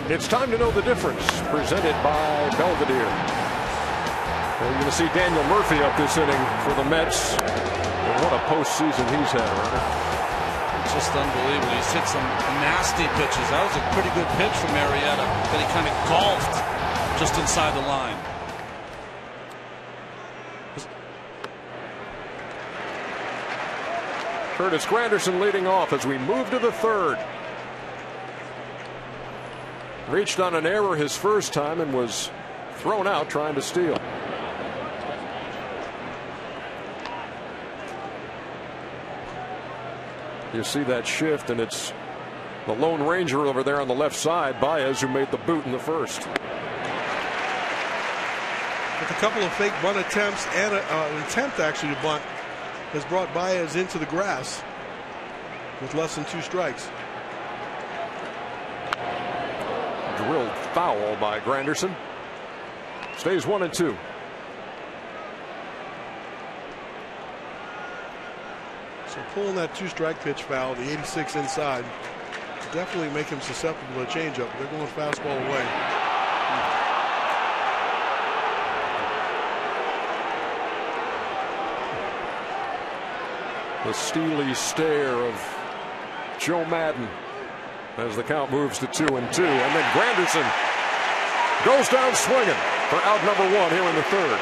It's time to know the difference, presented by Belvedere. We're going to see Daniel Murphy up this inning for the Mets. And what a postseason he's had, right? It's just unbelievable. He's hit some nasty pitches. That was a pretty good pitch from Marietta that he kind of golfed just inside the line. Curtis Granderson leading off as we move to the third. Reached on an error his first time and was thrown out trying to steal. You see that shift, and it's the Lone Ranger over there on the left side, Baez, who made the boot in the first. With a couple of fake bunt attempts and an attempt actually to bunt, has brought Baez into the grass with less than 2 strikes. Drilled foul by Granderson. Stays 1-2. So pulling that 2-strike pitch foul, the 86 inside, definitely make him susceptible to a changeup. They're going fastball away. The steely stare of Joe Madden as the count moves to 2-2, and then Granderson goes down swinging for out number 1 here in the third.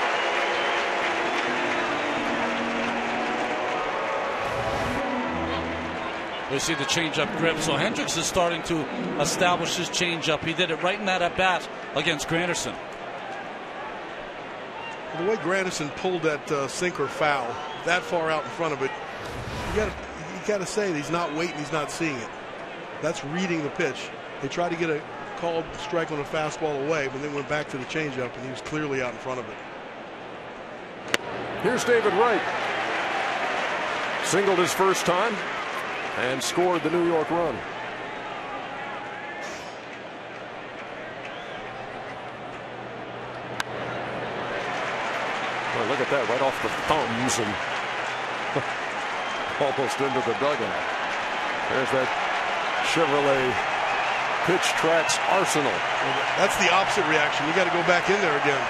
We see the changeup grip. So Hendricks is starting to establish his changeup. He did it right in that at bat against Granderson. The way Granderson pulled that sinker foul that far out in front of it, you got to say that he's not waiting, he's not seeing it. That's reading the pitch. They tried to get a called strike on a fastball away, but then went back to the changeup, and he was clearly out in front of it. Here's David Wright. Singled his first time and scored the New York run. Well, look at that, right off the thumbs and almost into the dugout. There's that Chevrolet Pitch Tracks Arsenal. That's the opposite reaction. You got to go back in there again.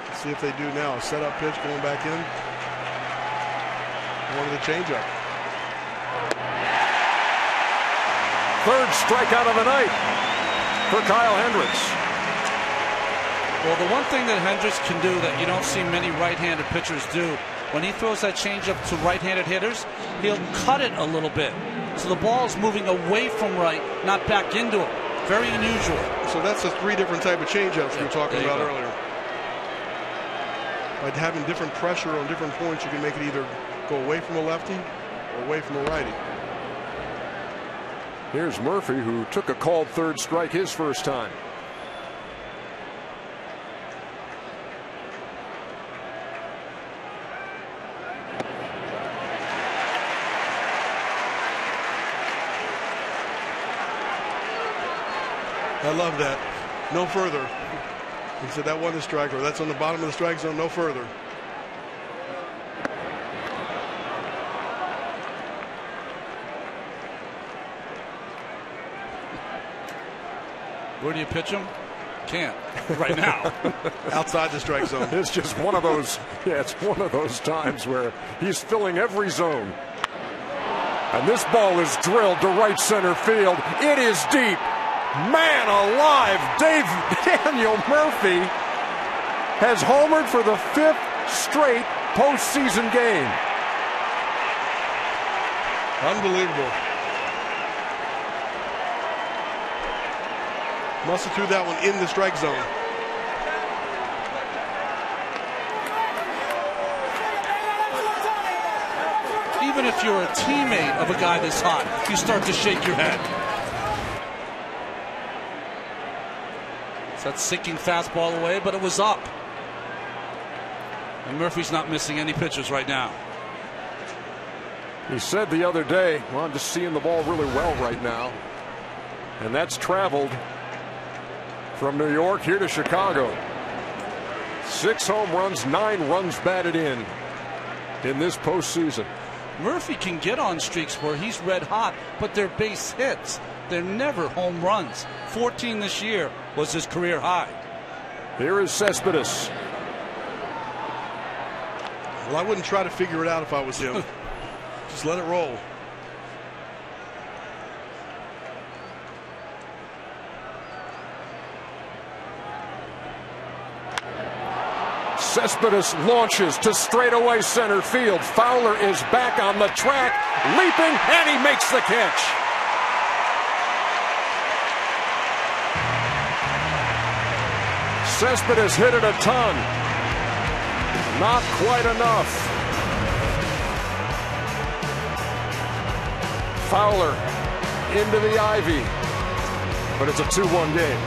Let's see if they do now. A setup pitch going back in. One of the changeup. Third strikeout of the night for Kyle Hendricks. Well, the one thing that Hendricks can do that you don't see many right-handed pitchers do, when he throws that changeup to right-handed hitters, he'll cut it a little bit. So the ball is moving away from right, not back into it. Very unusual. So that's the 3 different type of changeups we were talking about earlier. By having different pressure on different points, you can make it either go away from a lefty or away from a righty. Here's Murphy, who took a called third strike his first time. I love that. No further. He said that wasn't a strike, or that's on the bottom of the strike zone, no further. Where do you pitch him? Can't right now. Outside the strike zone. It's just one of those, it's one of those times where he's filling every zone. And this ball is drilled to right center field. It is deep. Man alive, Daniel Murphy has homered for the 5th straight postseason game. Unbelievable. Must have threw that one in the strike zone. Even if you're a teammate of a guy this hot, you start to shake your head. So that sinking fastball away, but it was up. And Murphy's not missing any pitches right now. He said the other day, well, I'm just seeing the ball really well right now. And that's traveled from New York here to Chicago. 6 home runs, 9 runs batted in. in this postseason. Murphy can get on streaks where he's red hot, but they're base hits. They're never home runs. 14 this year was his career high. Here is Cespedes. Well, I wouldn't try to figure it out if I was him. Just let it roll. Cespedes launches to straightaway center field. Fowler is back on the track, leaping, and he makes the catch. Cespedes hit it a ton. Not quite enough. Fowler into the ivy, but it's a 2-1 game.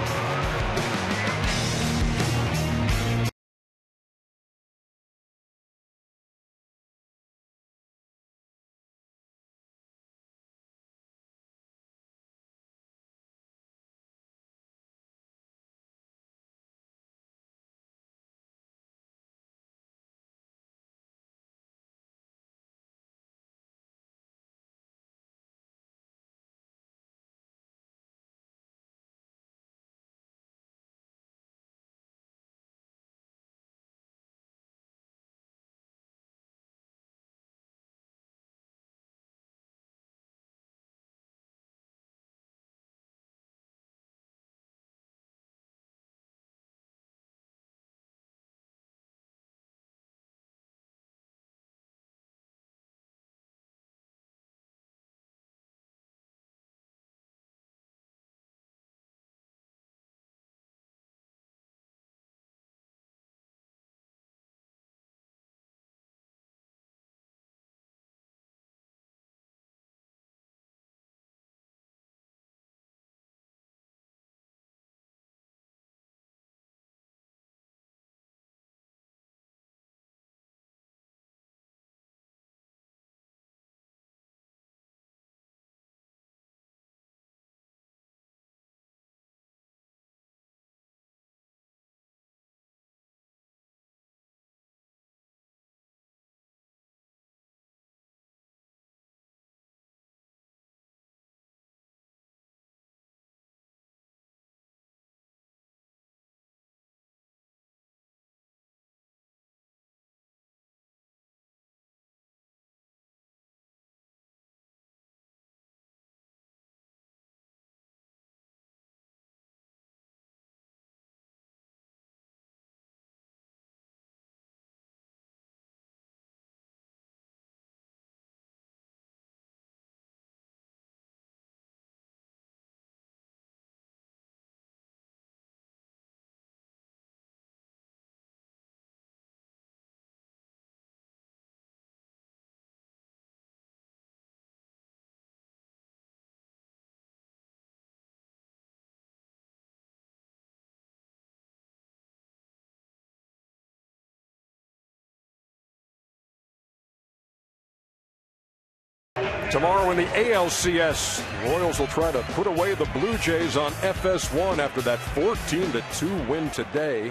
Tomorrow in the ALCS, the Royals will try to put away the Blue Jays on FS1 after that 14-2 win today.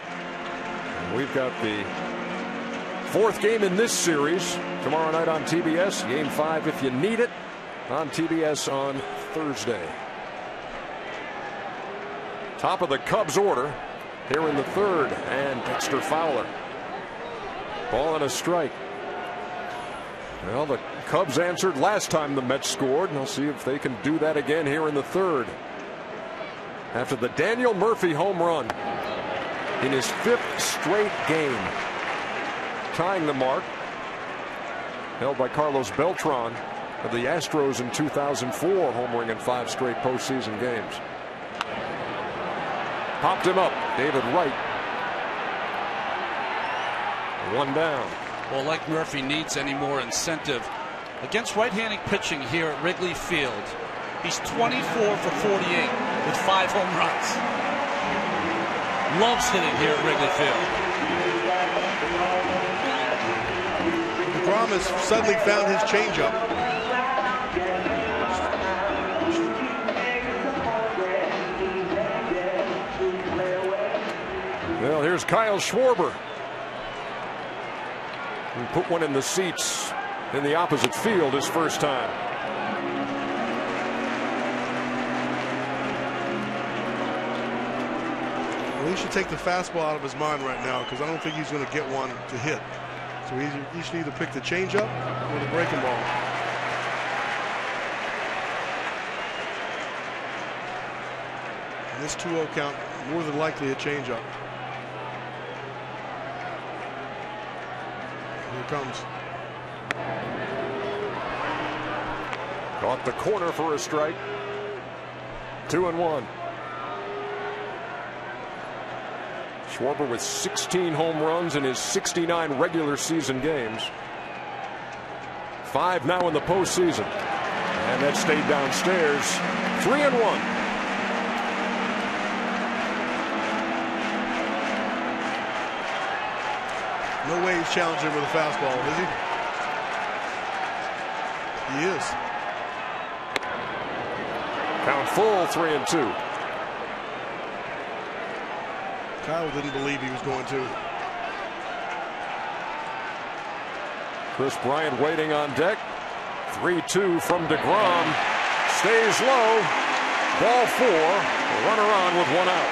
And we've got the fourth game in this series tomorrow night on TBS. Game 5, if you need it, on TBS on Thursday. Top of the Cubs order here in the third, and Dexter Fowler. Ball and a strike. Well, the Cubs answered last time the Mets scored, and I'll see if they can do that again here in the third. After the Daniel Murphy home run in his 5th straight game, tying the mark held by Carlos Beltran of the Astros in 2004, homering in 5 straight postseason games. Popped him up, David Wright. 1 down. Well, like Murphy needs any more incentive against right-handed pitching here at Wrigley Field. He's 24 for 48 with 5 home runs. Loves hitting here at Wrigley Field. DeGrom has suddenly found his changeup. Well, here's Kyle Schwarber. and put one in the seats in the opposite field his first time. Well, he should take the fastball out of his mind right now because I don't think he's going to get one to hit. So he should either pick the changeup or the breaking ball. And this 2-0 count, more than likely a changeup. Here it comes. Caught the corner for a strike. 2-1. Schwarber with 16 home runs in his 69 regular season games. 5 now in the postseason. And that stayed downstairs. 3-1. No way he's challenging with a fastball, is he? He is. Count full, 3-2. Kyle didn't believe he was going to. Chris Bryant waiting on deck. 3-2 from DeGrom. Stays low. Ball 4. Runner on with 1 out.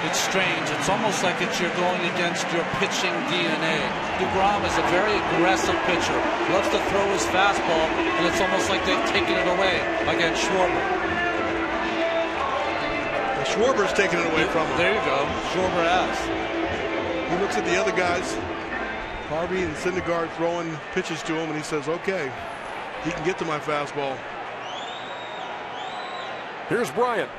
It's strange. It's almost like you're going against your pitching DNA. DeGrom is a very aggressive pitcher. Loves to throw his fastball, and it's almost like they've taken it away against Schwarber. Schwarber's taking it away from him. There you go. Schwarber has. He looks at the other guys, Harvey and Syndergaard, throwing pitches to him, and he says, okay, he can get to my fastball. Here's Bryant.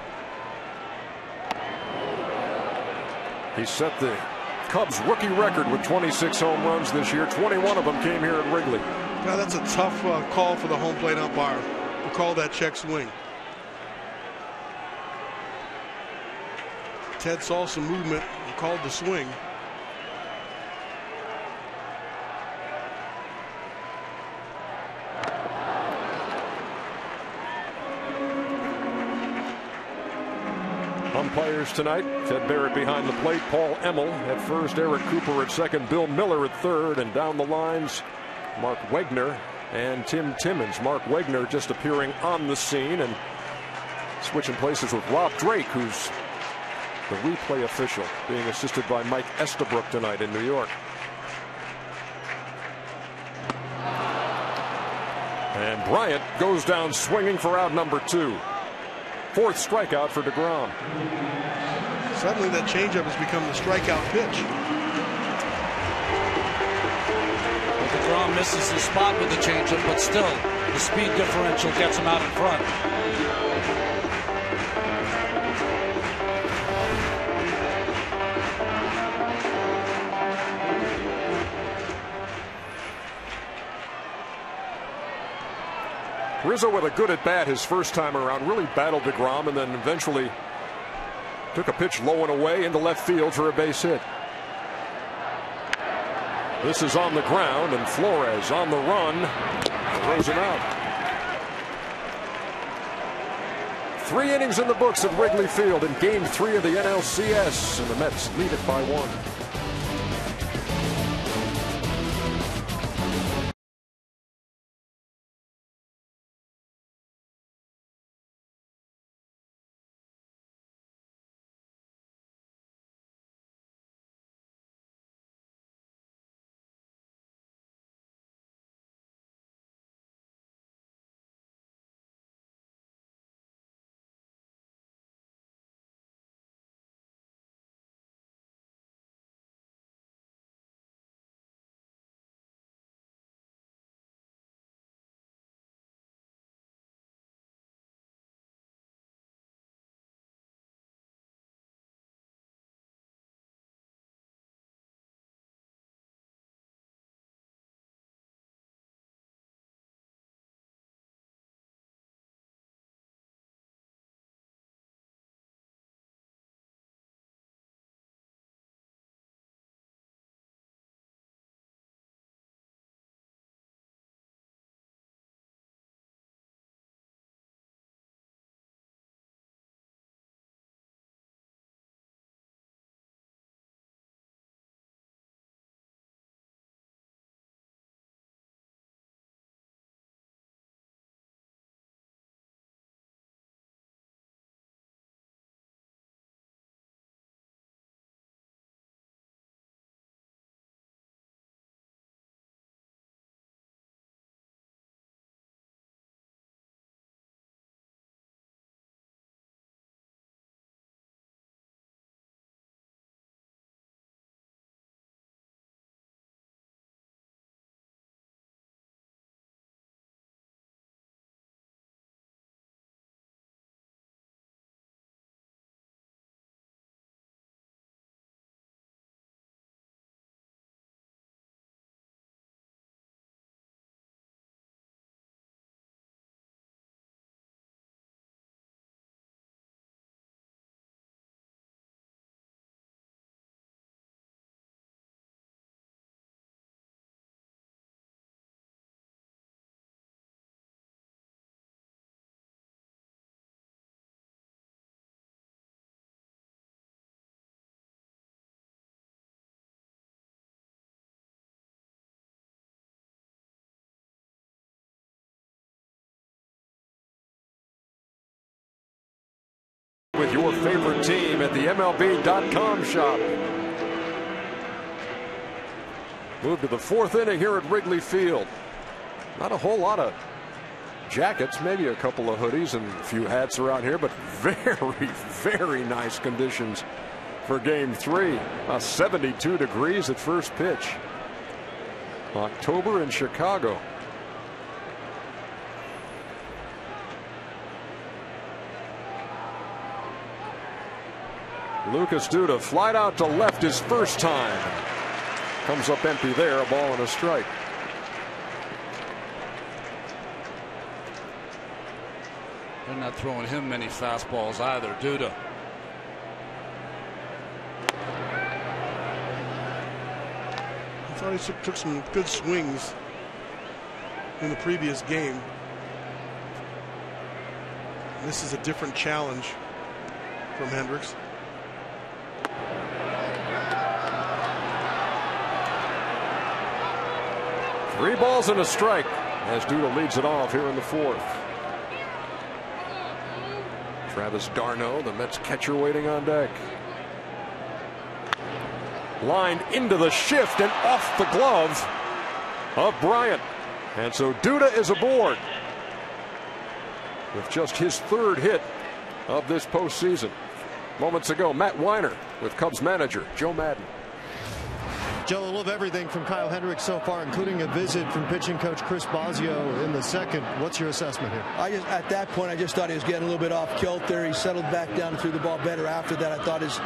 He set the Cubs rookie record with 26 home runs this year. 21 of them came here at Wrigley. Now that's a tough call for the home plate umpire to call that check swing. Ted saw some movement and called the swing. Umpires tonight: Ted Barrett behind the plate, Paul Emmel at first, Eric Cooper at second, Bill Miller at third, and down the lines, Mark Wegner and Tim Timmons. Mark Wegner just appearing on the scene and switching places with Rob Drake, who's the replay official, being assisted by Mike Estabrook tonight in New York. And Bryant goes down swinging for out number 2. 4th strikeout for DeGrom. Suddenly that changeup has become the strikeout pitch. Well, DeGrom misses the spot with the changeup, but still, the speed differential gets him out in front. Rizzo with a good at bat his first time around, really battled DeGrom, and then eventually took a pitch low and away into left field for a base hit. This is on the ground, and Flores on the run throws him out. 3 innings in the books at Wrigley Field in Game 3 of the NLCS, and the Mets lead it by 1. with your favorite team at the MLB.com shop. Move to the 4th inning here at Wrigley Field. Not a whole lot of jackets, maybe a couple of hoodies and a few hats around here, but very, very nice conditions for Game 3. 72 degrees at first pitch. October in Chicago. Lucas Duda flied out to left his first time. Comes up empty there, a ball and a strike. They're not throwing him many fastballs either, Duda. I thought he took some good swings in the previous game. This is a different challenge from Hendricks. Three balls and a strike as Duda leads it off here in the 4th. Travis d'Arnaud, the Mets catcher, waiting on deck. Lined into the shift and off the glove of Bryant. And so Duda is aboard with just his 3rd hit of this postseason. Moments ago, Matt Weiner with Cubs manager Joe Maddon. Joe, a little of everything from Kyle Hendricks so far, including a visit from pitching coach Chris Bosio in the 2nd. What's your assessment here? At that point, I just thought he was getting a little bit off kilter. He settled back down and threw the ball better after that. I thought his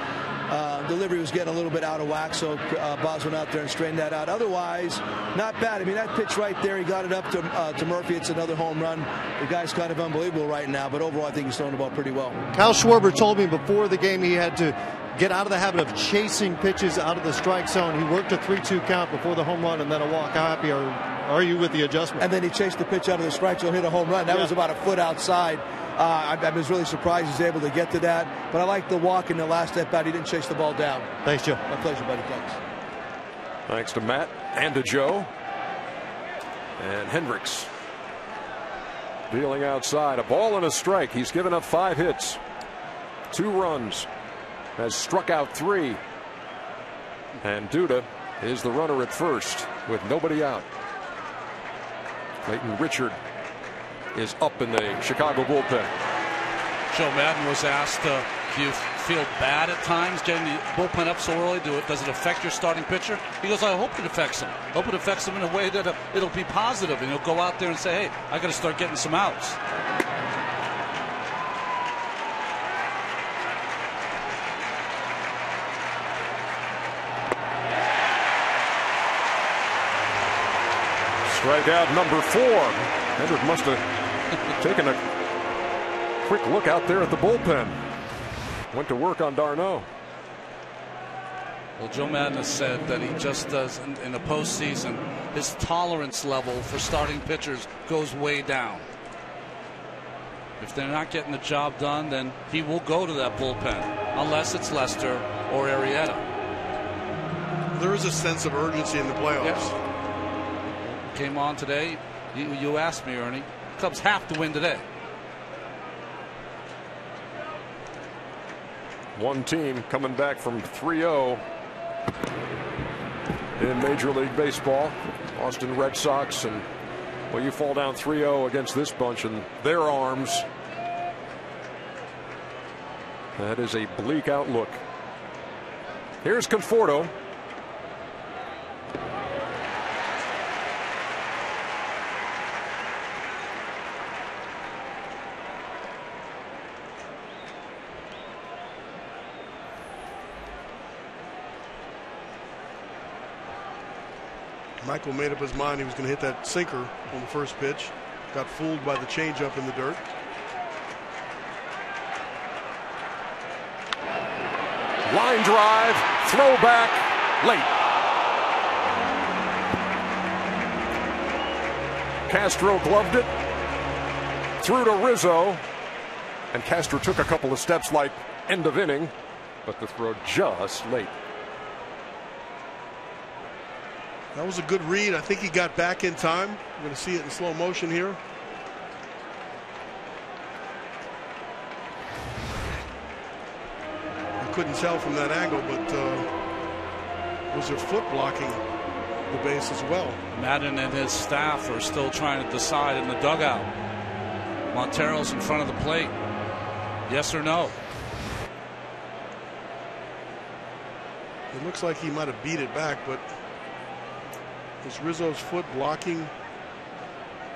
delivery was getting a little bit out of whack, so Bos went out there and straightened that out. Otherwise, not bad. I mean, that pitch right there, he got it up to Murphy. It's another home run. The guy's kind of unbelievable right now, but overall, I think he's throwing the ball pretty well. Kyle Schwarber told me before the game he had to get out of the habit of chasing pitches out of the strike zone. He worked a 3-2 count before the home run and then a walk. How happy are you with the adjustment? And then he chased the pitch out of the strike zone, hit a home run. That was about a foot outside. I was really surprised he's able to get to that. But I like the walk in the last at bat. He didn't chase the ball down. Thanks, Joe. My pleasure, buddy. Thanks. Thanks to Matt and to Joe. And Hendricks dealing outside. A ball and a strike. He's given up 5 hits. 2 runs. Has struck out 3. And Duda is the runner at first with nobody out. Clayton Richard is up in the Chicago bullpen. Joe Maddon was asked, do you feel bad at times getting the bullpen up so early? Does it affect your starting pitcher? He goes, I hope it affects him. I hope it affects him in a way that it'll be positive, and he'll go out there and say, hey, I got to start getting some outs. Strikeout number 4. Hendrick must have taken a quick look out there at the bullpen. Went to work on d'Arnaud. Well, Joe Maddon has said that he just does in the postseason. His tolerance level for starting pitchers goes way down. If they're not getting the job done, then he will go to that bullpen, unless it's Lester or Arrieta. There is a sense of urgency in the playoffs. Yes. Came on today. You asked me, Ernie. Cubs have to win today. One team coming back from 3-0 in Major League Baseball. Boston Red Sox. And well, you fall down 3-0 against this bunch in their arms. That is a bleak outlook. Here's Conforto. Michael made up his mind he was going to hit that sinker on the first pitch. Got fooled by the changeup in the dirt. Line drive, throwback, late. Castro gloved it, threw to Rizzo, and Castro took a couple of steps like end of inning, but the throw just late. That was a good read. I think he got back in time. We're going to see it in slow motion here. couldn't tell from that angle, but was their foot blocking the base as well? Madden and his staff are still trying to decide in the dugout. Montero's in front of the plate. Yes or no? It looks like he might have beat it back, but is Rizzo's foot blocking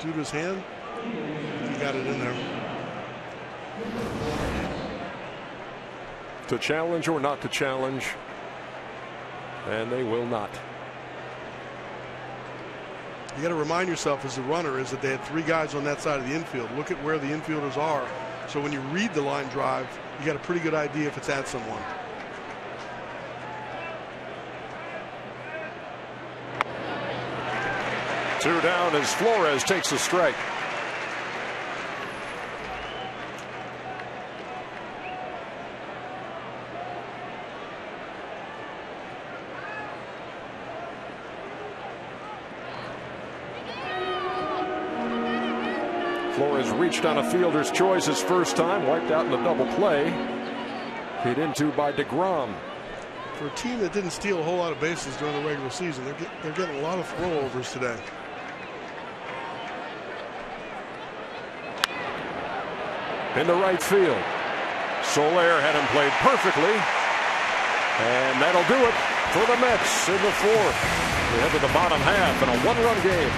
due to his hand? He got it in there. To challenge or not to challenge, and they will not. You got to remind yourself as a runner is that they had 3 guys on that side of the infield. Look at where the infielders are. So when you read the line drive, you got a pretty good idea if it's at someone. Two down as Flores takes a strike. Flores reached on a fielder's choice his first time, wiped out in the double play. Hit into by DeGrom. For a team that didn't steal a whole lot of bases during the regular season, they're getting a lot of throwovers today. Into right field. Soler had him played perfectly. And that'll do it for the Mets in the 4th. We head to the bottom half in a 1-run game.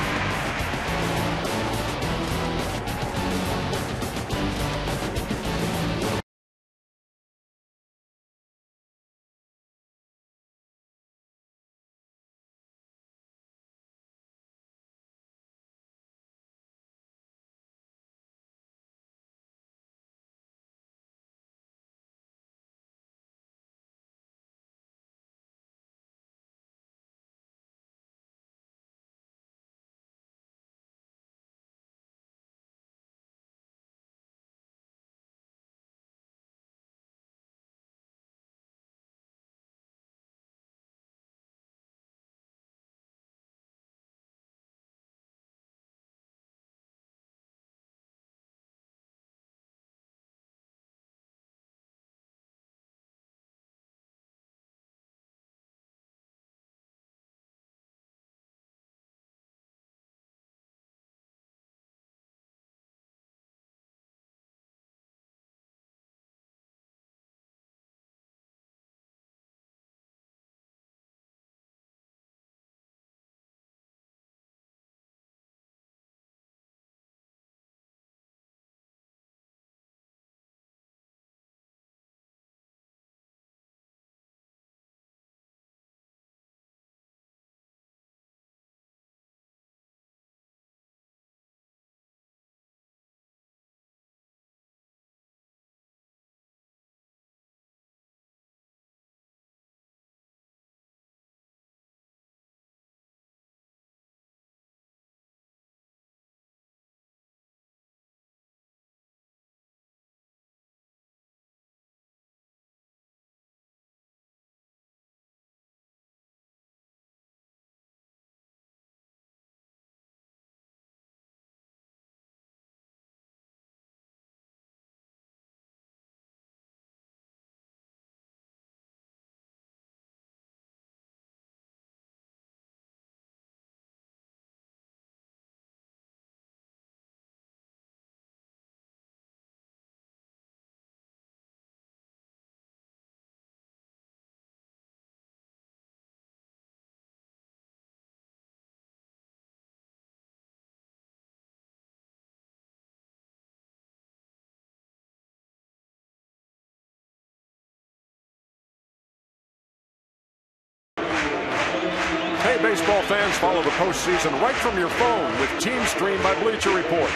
Hey, baseball fans, follow the postseason right from your phone with Team Stream by Bleacher Report.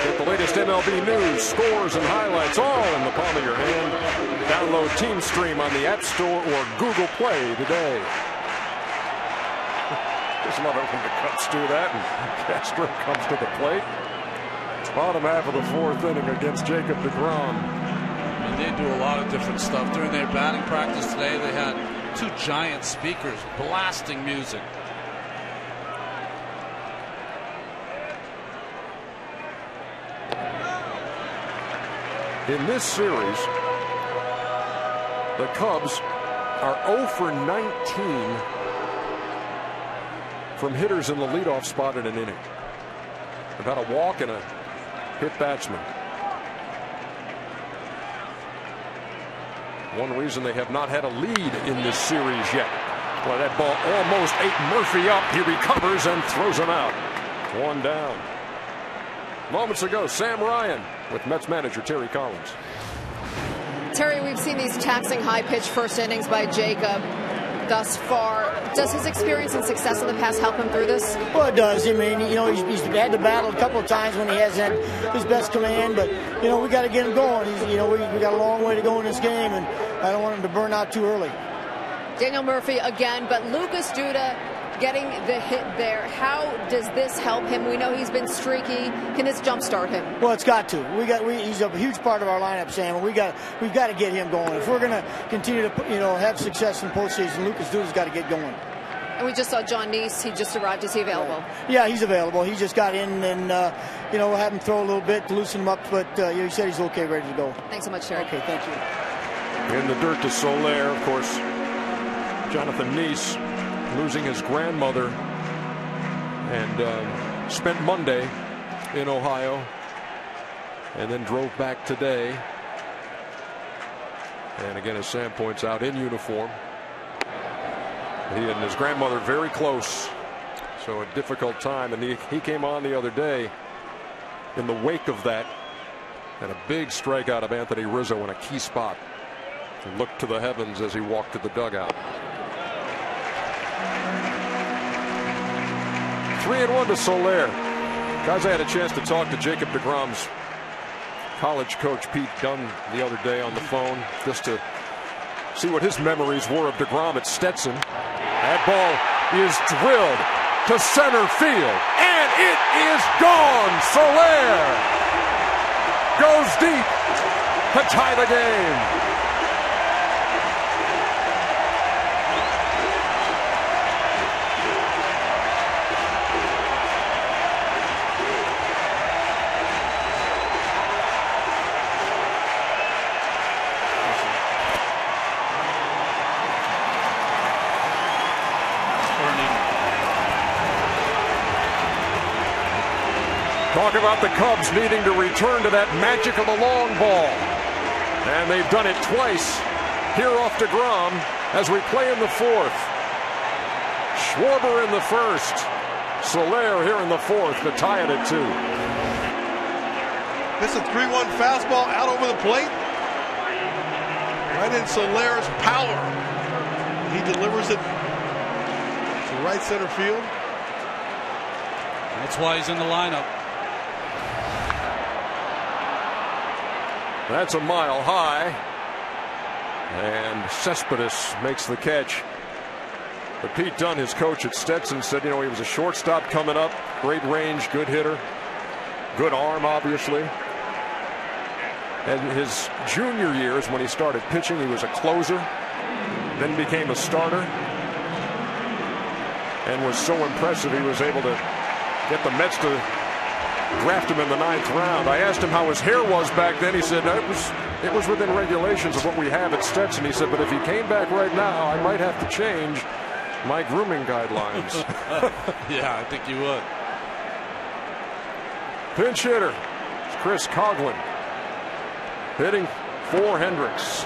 Get the latest MLB news, scores, and highlights all in the palm of your hand. Download Team Stream on the App Store or Google Play today. Just love it when the Cubs do that and Castro comes to the plate. Bottom half of the 4th inning against Jacob DeGrom. And they do a lot of different stuff. During their batting practice today, they had 2 giant speakers blasting music. In this series, The Cubs are 0 for 19 from hitters in the leadoff spot in an inning. They've had a walk and a hit batsman. One reason they have not had a lead in this series yet. Well, that ball almost ate Murphy up. He recovers and throws him out. One down. Moments ago, Sam Ryan with Mets manager Terry Collins. Terry, we've seen these taxing high-pitched first innings by Jacob thus far. Does his experience and success in the past help him through this? Well, it does. I mean, you know, he's had to battle a couple of times when he hasn't had his best command, but, you know, we got to get him going. We got a long way to go in this game, and I don't want him to burn out too early. Daniel Murphy again, but Lucas Duda getting the hit there. How does this help him? We know he's been streaky. Can this jumpstart him? Well, it's got to. He's a huge part of our lineup, Sam, and we've got to get him going. If we're going to continue to, you know, have success in postseason, Lucas Duda's got to get going. And we just saw John Neese. He just arrived. Is he available? Yeah, he's available. He just got in, and you know, we'll have him throw a little bit to loosen him up. But he said he's okay, ready to go. Thanks so much, Terry. Okay, thank you. In the dirt to Soler, of course. Jonathan Neese losing his grandmother, and spent Monday in Ohio, and then drove back today. And again, as Sam points out, in uniform. He and his grandmother very close, so a difficult time. And he came on the other day in the wake of that, and a big strikeout of Anthony Rizzo in a key spot. He looked to the heavens as he walked to the dugout. 3-1 to Soler. Guys, I had a chance to talk to Jacob deGrom's college coach Pete Dunn the other day on the phone, just to see what his memories were of deGrom at Stetson. That ball is drilled to center field, and it is gone. Soler goes deep to tie the game. Talk about the Cubs needing to return to that magic of the long ball. And they've done it twice here off deGrom as we play in the fourth. Schwarber in the first. Soler here in the fourth to tie it at 2. It's a 3-1 fastball out over the plate. Right in Soler's power. He delivers it to right center field. That's why he's in the lineup. That's a mile high, and Cespedes makes the catch. But Pete Dunn, his coach at Stetson, said, you know, he was a shortstop coming up, great range, good hitter, good arm, obviously. And his junior years, when he started pitching, he was a closer, then became a starter, and was so impressive he was able to get the Mets to draft him in the 9th round. I asked him how his hair was back then. He said, no, it was within regulations of what we have at Stetson. He said, but if he came back right now, I might have to change my grooming guidelines. Yeah, I think you would. Pinch hitter, Chris Coghlan, hitting for Hendricks.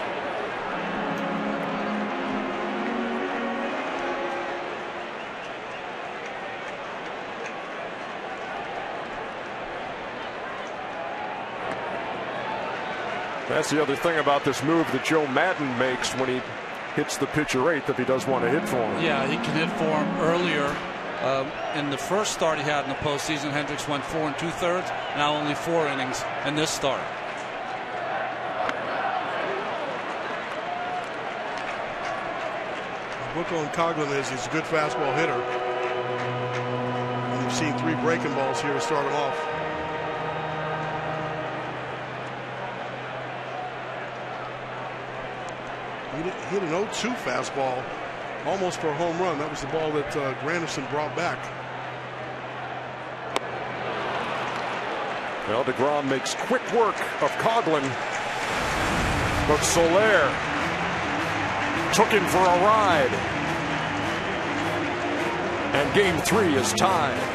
That's the other thing about this move that Joe Madden makes when he hits the pitcher eighth, if he does want to hit for him. Yeah, he can hit for him earlier. In the first start he had in the postseason, Hendricks went 4 2/3. Now only 4 innings in this start. Book on Coghlan is he's a good fastball hitter. And you've seen 3 breaking balls here to start him off. He hit an 0-2 fastball almost for a home run. That was the ball that Granderson brought back. Well, deGrom makes quick work of Coghlan, but Soler took him for a ride. And game 3 is tied.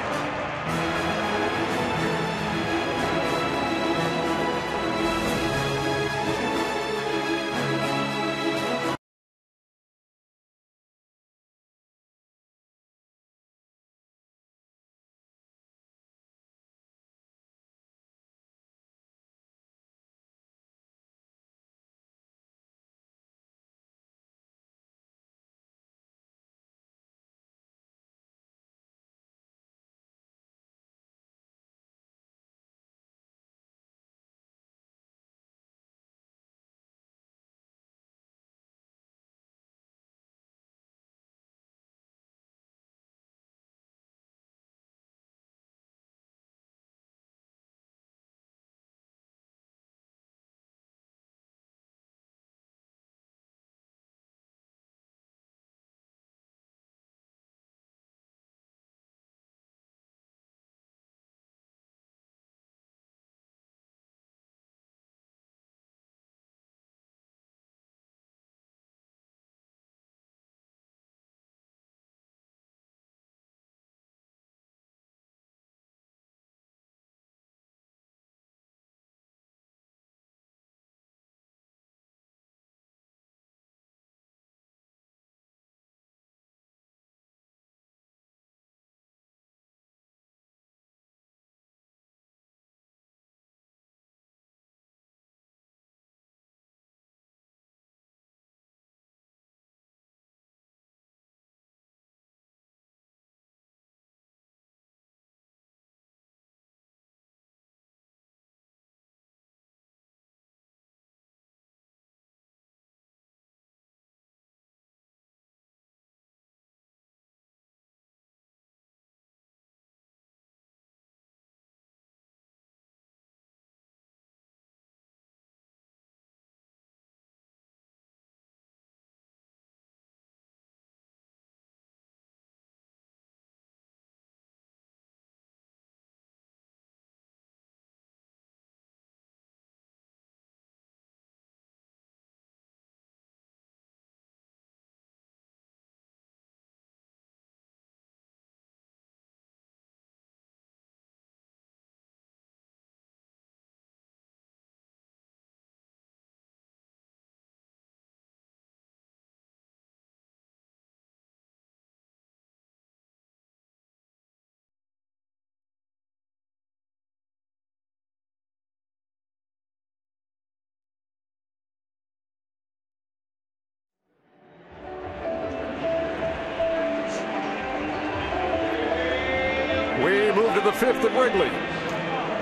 We move to the 5th at Wrigley.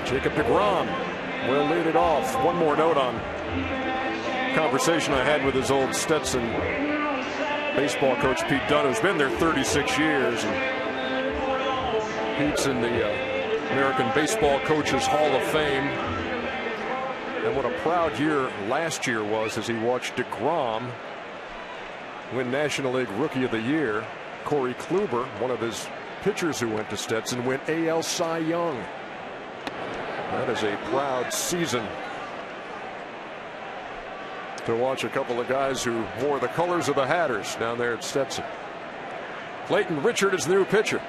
Jacob deGrom will lead it off. One more note on a conversation I had with his old Stetson baseball coach, Pete Dunn, who's been there 36 years. And Pete's in the American Baseball Coaches Hall of Fame. And what a proud year last year was as he watched deGrom win National League Rookie of the Year. Corey Kluber, one of his pitchers who went to Stetson, went AL Cy Young. That is a proud season to watch a couple of guys who wore the colors of the Hatters down there at Stetson. Clayton Richard is the new pitcher.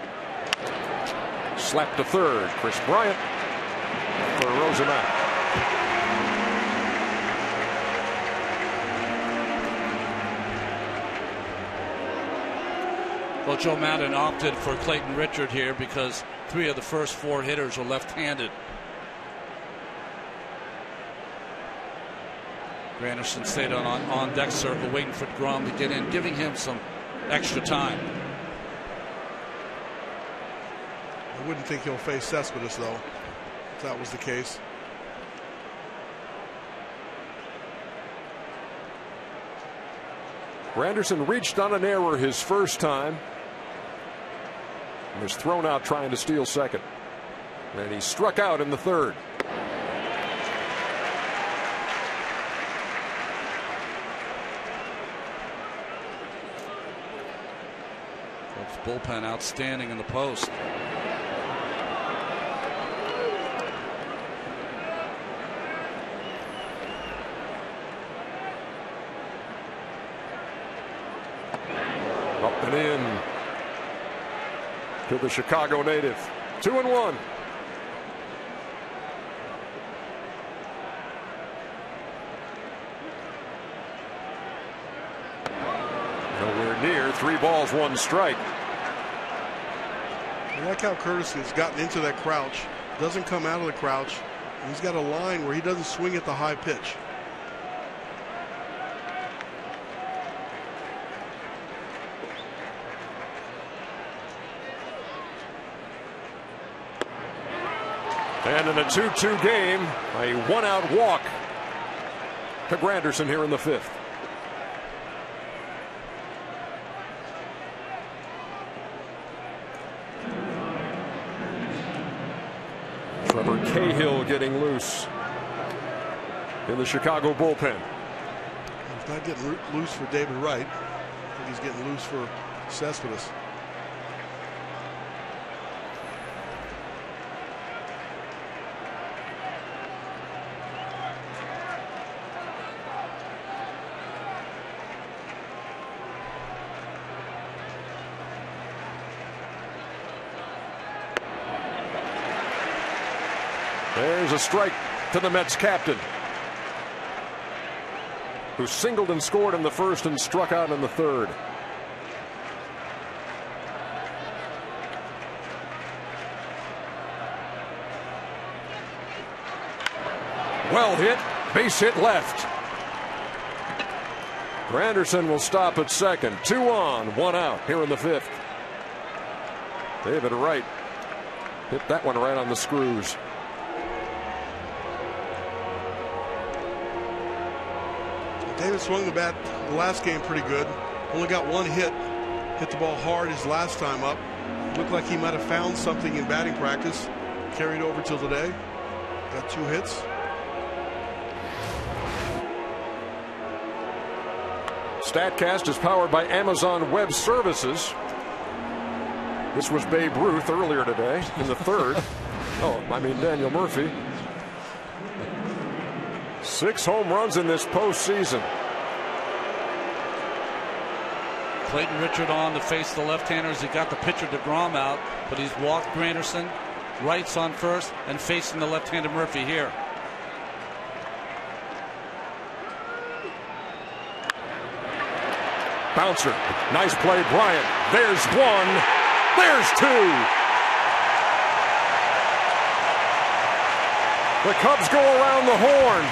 Slapped to third. Chris Bryant for Rosenau. Well, Joe Madden opted for Clayton Richard here because 3 of the first 4 hitters are left-handed. Granderson stayed on deck circle waiting for deGrom to get in, giving him some extra time. I wouldn't think he'll face Cespedes, though, if that was the case. Granderson reached on an error his first time. And was thrown out trying to steal second. And he struck out in the 3rd. Cubs bullpen outstanding in the post. Up and in to the Chicago native. 2-1. Nowhere near. 3 balls, 1 strike. I like how Curtis has gotten into that crouch. Doesn't come out of the crouch. He's got a line where he doesn't swing at the high pitch. And in a 2-2 game, a 1-out walk to Granderson here in the 5th. Trevor Cahill getting loose in the Chicago bullpen. He's not getting loose for David Wright. I think he's getting loose for Cespedes. There's a strike to the Mets captain, who singled and scored in the 1st and struck out in the 3rd. Well hit, base hit left. Granderson will stop at 2nd. 2 on, 1 out here in the 5th. David Wright hit that one right on the screws. David swung the bat the last game pretty good. Only got 1 hit. Hit the ball hard his last time up. Looked like he might have found something in batting practice. Carried over till today. Got 2 hits. StatCast is powered by Amazon Web Services. This was Babe Ruth earlier today in the 3rd. Daniel Murphy. 6 home runs in this postseason. Clayton Richard on to face the left-handers. He got the pitcher DeGrom out, but he's walked Granderson. Wright's on first and facing the left-handed Murphy here. Bouncer. Nice play, Bryant. There's 1. There's 2. The Cubs go around the horn.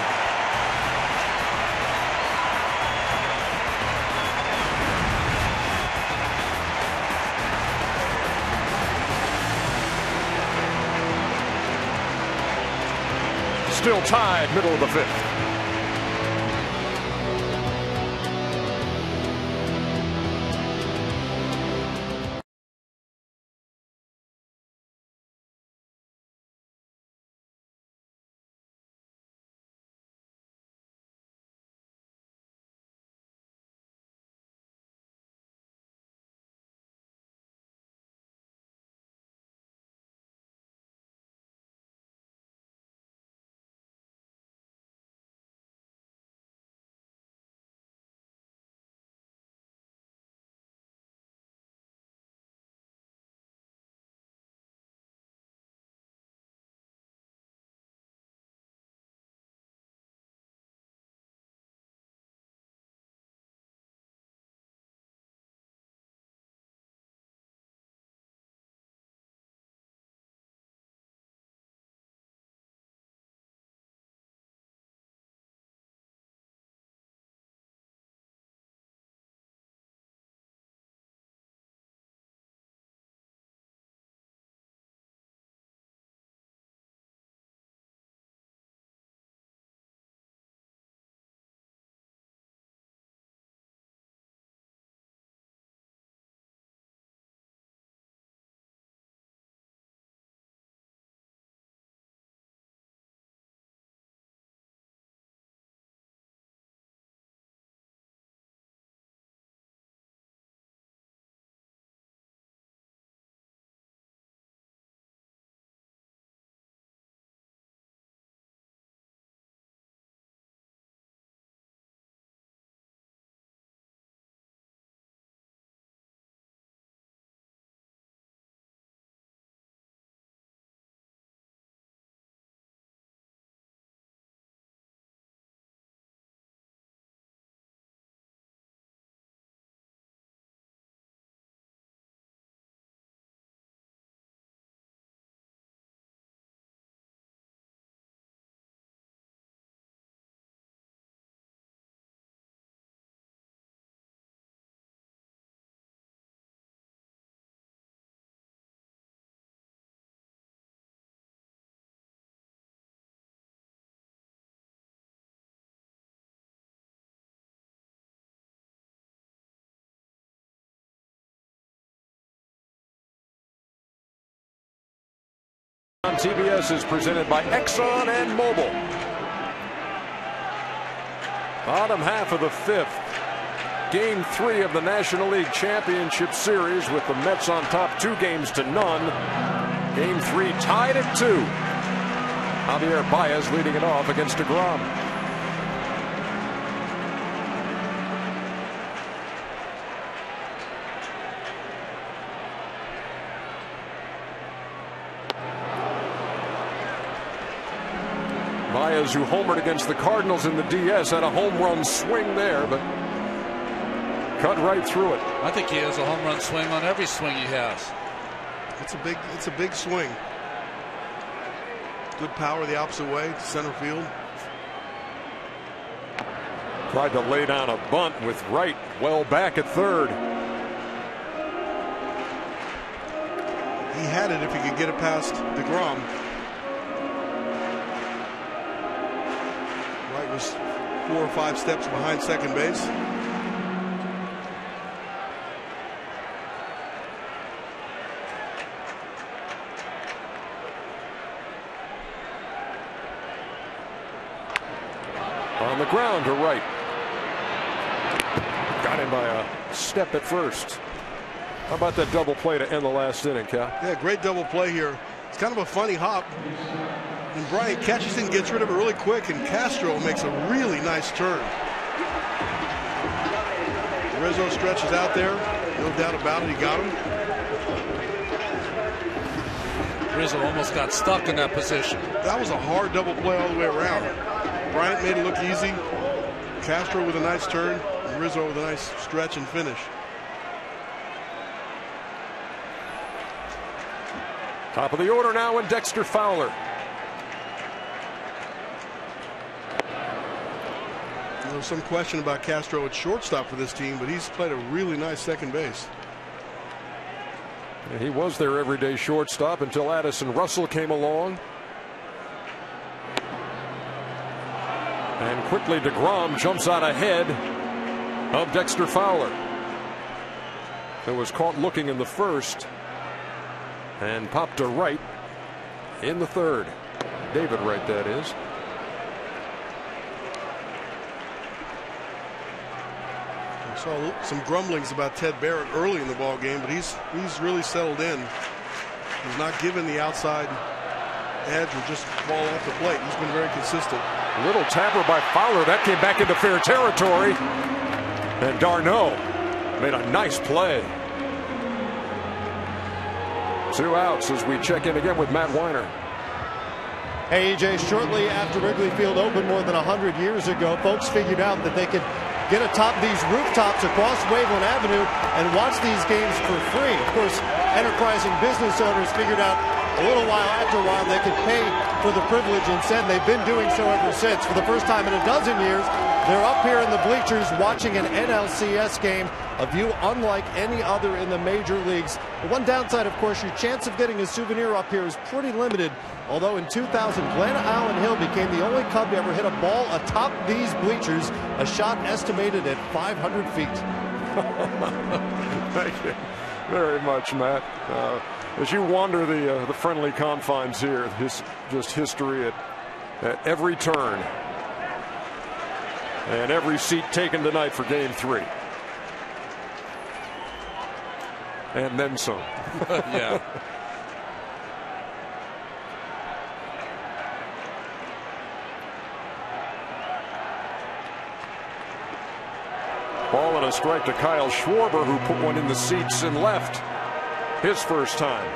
Still tied, middle of the 5th. TBS is presented by Exxon and Mobil. Bottom half of the fifth. Game 3 of the National League Championship Series with the Mets on top 2-0. Game 3 tied at 2. Javier Baez leading it off against DeGrom. Baez, who homered against the Cardinals in the DS, had a home run swing there, but cut right through it. I think he has a home run swing on every swing he has. It's a big swing. Good power the opposite way to center field. Tried to lay down a bunt with Wright well back at third. He had it if he could get it past DeGrom. Wright was 4 or 5 steps behind second base. On the ground to Wright. Got him by a step at first. How about that double play to end the last inning, Cal? Yeah, great double play here. It's kind of a funny hop. And Bryant catches it and gets rid of it really quick, and Castro makes a really nice turn. Rizzo stretches out there. No doubt about it, he got him. Rizzo almost got stuck in that position. That was a hard double play all the way around. Bryant made it look easy. Castro with a nice turn, and Rizzo with a nice stretch and finish. Top of the order now, and Dexter Fowler. There's some question about Castro at shortstop for this team, but he's played a really nice second base. He was their everyday shortstop until Addison Russell came along. And quickly DeGrom jumps out ahead of Dexter Fowler, who was caught looking in the first and popped to right in the third. David Wright, that is. I saw some grumblings about Ted Barrett early in the ball game, but he's really settled in. He's not given the outside edge or just ball off the plate. He's been very consistent. A little tapper by Fowler. That came back into fair territory. And d'Arnaud made a nice play. 2 outs as we check in again with Matt Weiner. Hey, EJ, shortly after Wrigley Field opened more than 100 years ago, folks figured out that they could get atop these rooftops across Waveland Avenue and watch these games for free. Of course, enterprising business owners figured out a little while after a while they could pay for the privilege, and said they've been doing so ever since. For the first time in a dozen years, they're up here in the bleachers watching an NLCS game, a view unlike any other in the major leagues. The one downside, of course, your chance of getting a souvenir up here is pretty limited. Although in 2000, Glenn Allen Hill became the only Cub to ever hit a ball atop these bleachers, a shot estimated at 500 feet. Thank you very much, Matt. As you wander the friendly confines here, just history at every turn. And every seat taken tonight for Game 3. And then some. Yeah. Ball and a strike to Kyle Schwarber, who put one in the seats and left his first time.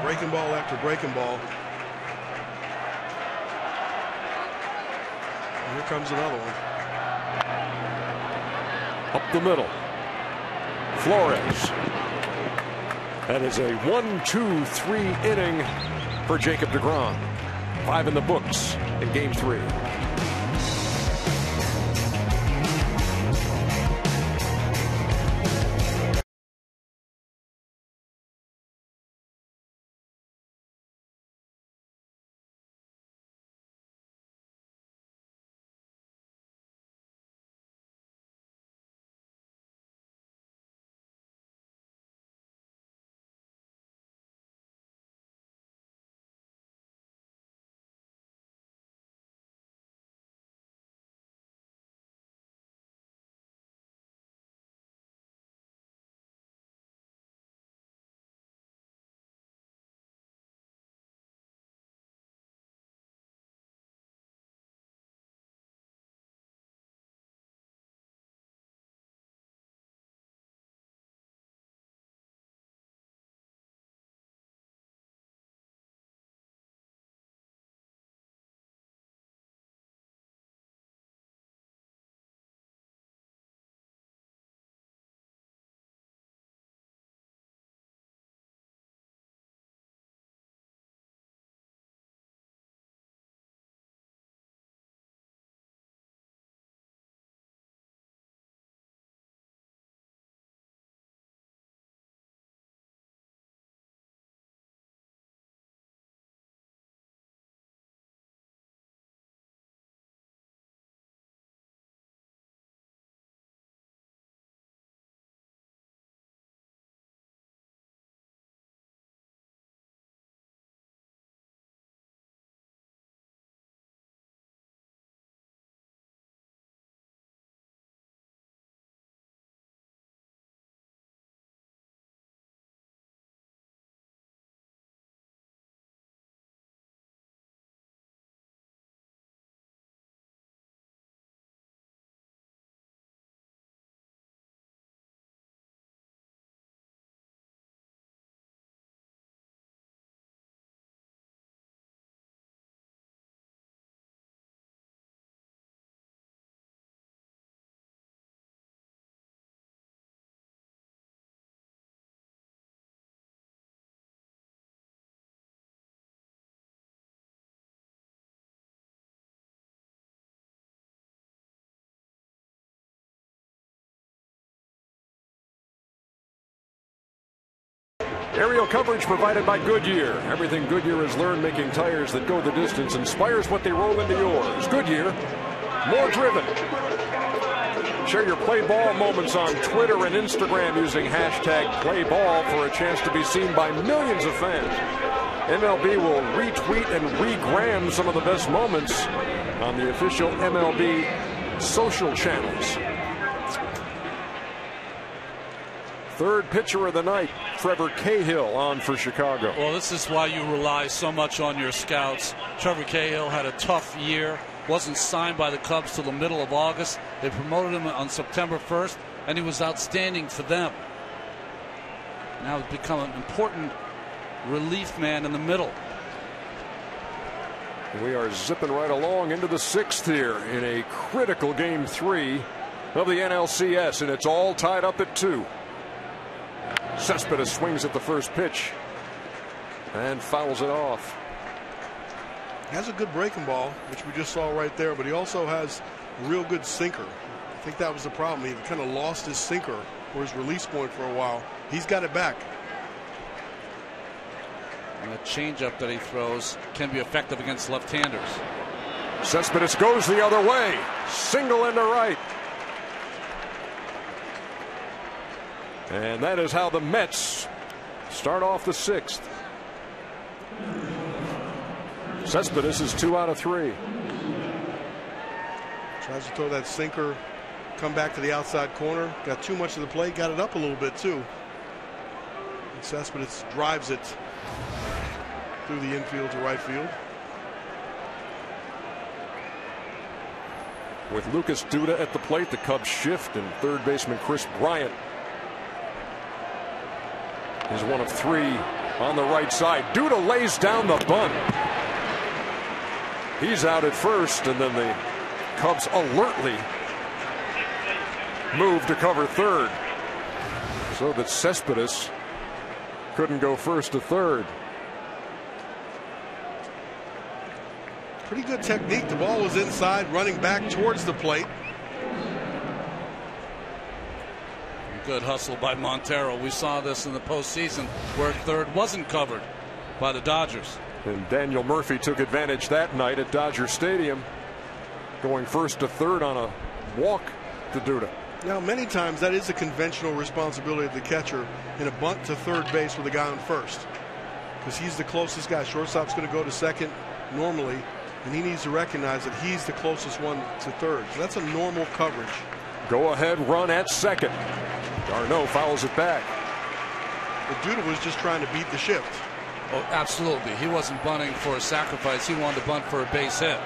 Breaking ball after breaking ball. And here comes another one. Up the middle. Flores. That is a 1-2-3 inning for Jacob DeGrom. 5 in the books in Game 3. Aerial coverage provided by Goodyear. Everything Goodyear has learned making tires that go the distance inspires what they roll into yours. Goodyear, more driven. Share your play ball moments on Twitter and Instagram using hashtag PlayBall for a chance to be seen by millions of fans. MLB will retweet and regram some of the best moments on the official MLB social channels. Third pitcher of the night, Trevor Cahill, on for Chicago. Well, this is why you rely so much on your scouts. Trevor Cahill had a tough year, wasn't signed by the Cubs till the middle of August. They promoted him on September 1st, and he was outstanding for them. Now he's become an important relief man in the middle. We are zipping right along into the 6th here in a critical game 3 of the NLCS, and it's all tied up at 2. Cespedes swings at the first pitch and fouls it off. He has a good breaking ball, which we just saw right there, but he also has a real good sinker. I think that was the problem. He kind of lost his sinker or his release point for a while. He's got it back. And the changeup that he throws can be effective against left-handers. Cespedes goes the other way. Single into right. And that is how the Mets start off the 6th. Cespedes is 2 out of 3. Tries to throw that sinker, come back to the outside corner. Got too much of the play, got it up a little bit too. And Cespedes drives it through the infield to right field. With Lucas Duda at the plate, the Cubs shift, and third baseman Chris Bryant is 1 of 3 on the right side. Duda lays down the bunt. He's out at first, and then the Cubs alertly move to cover third, so that Cespedes couldn't go first to third. Pretty good technique. The ball was inside, running back towards the plate. Good hustle by Montero. We saw this in the postseason where third wasn't covered by the Dodgers. And Daniel Murphy took advantage that night at Dodger Stadium, going first to third on a walk to Duda. Now, many times that is a conventional responsibility of the catcher in a bunt to third base with a guy on first, because he's the closest guy. Shortstop's going to go to second normally, and he needs to recognize that he's the closest one to third. So that's a normal coverage. Go ahead run at second. Darno fouls it back. But Duda was just trying to beat the shift. Oh, absolutely. He wasn't bunting for a sacrifice. He wanted to bunt for a base hit.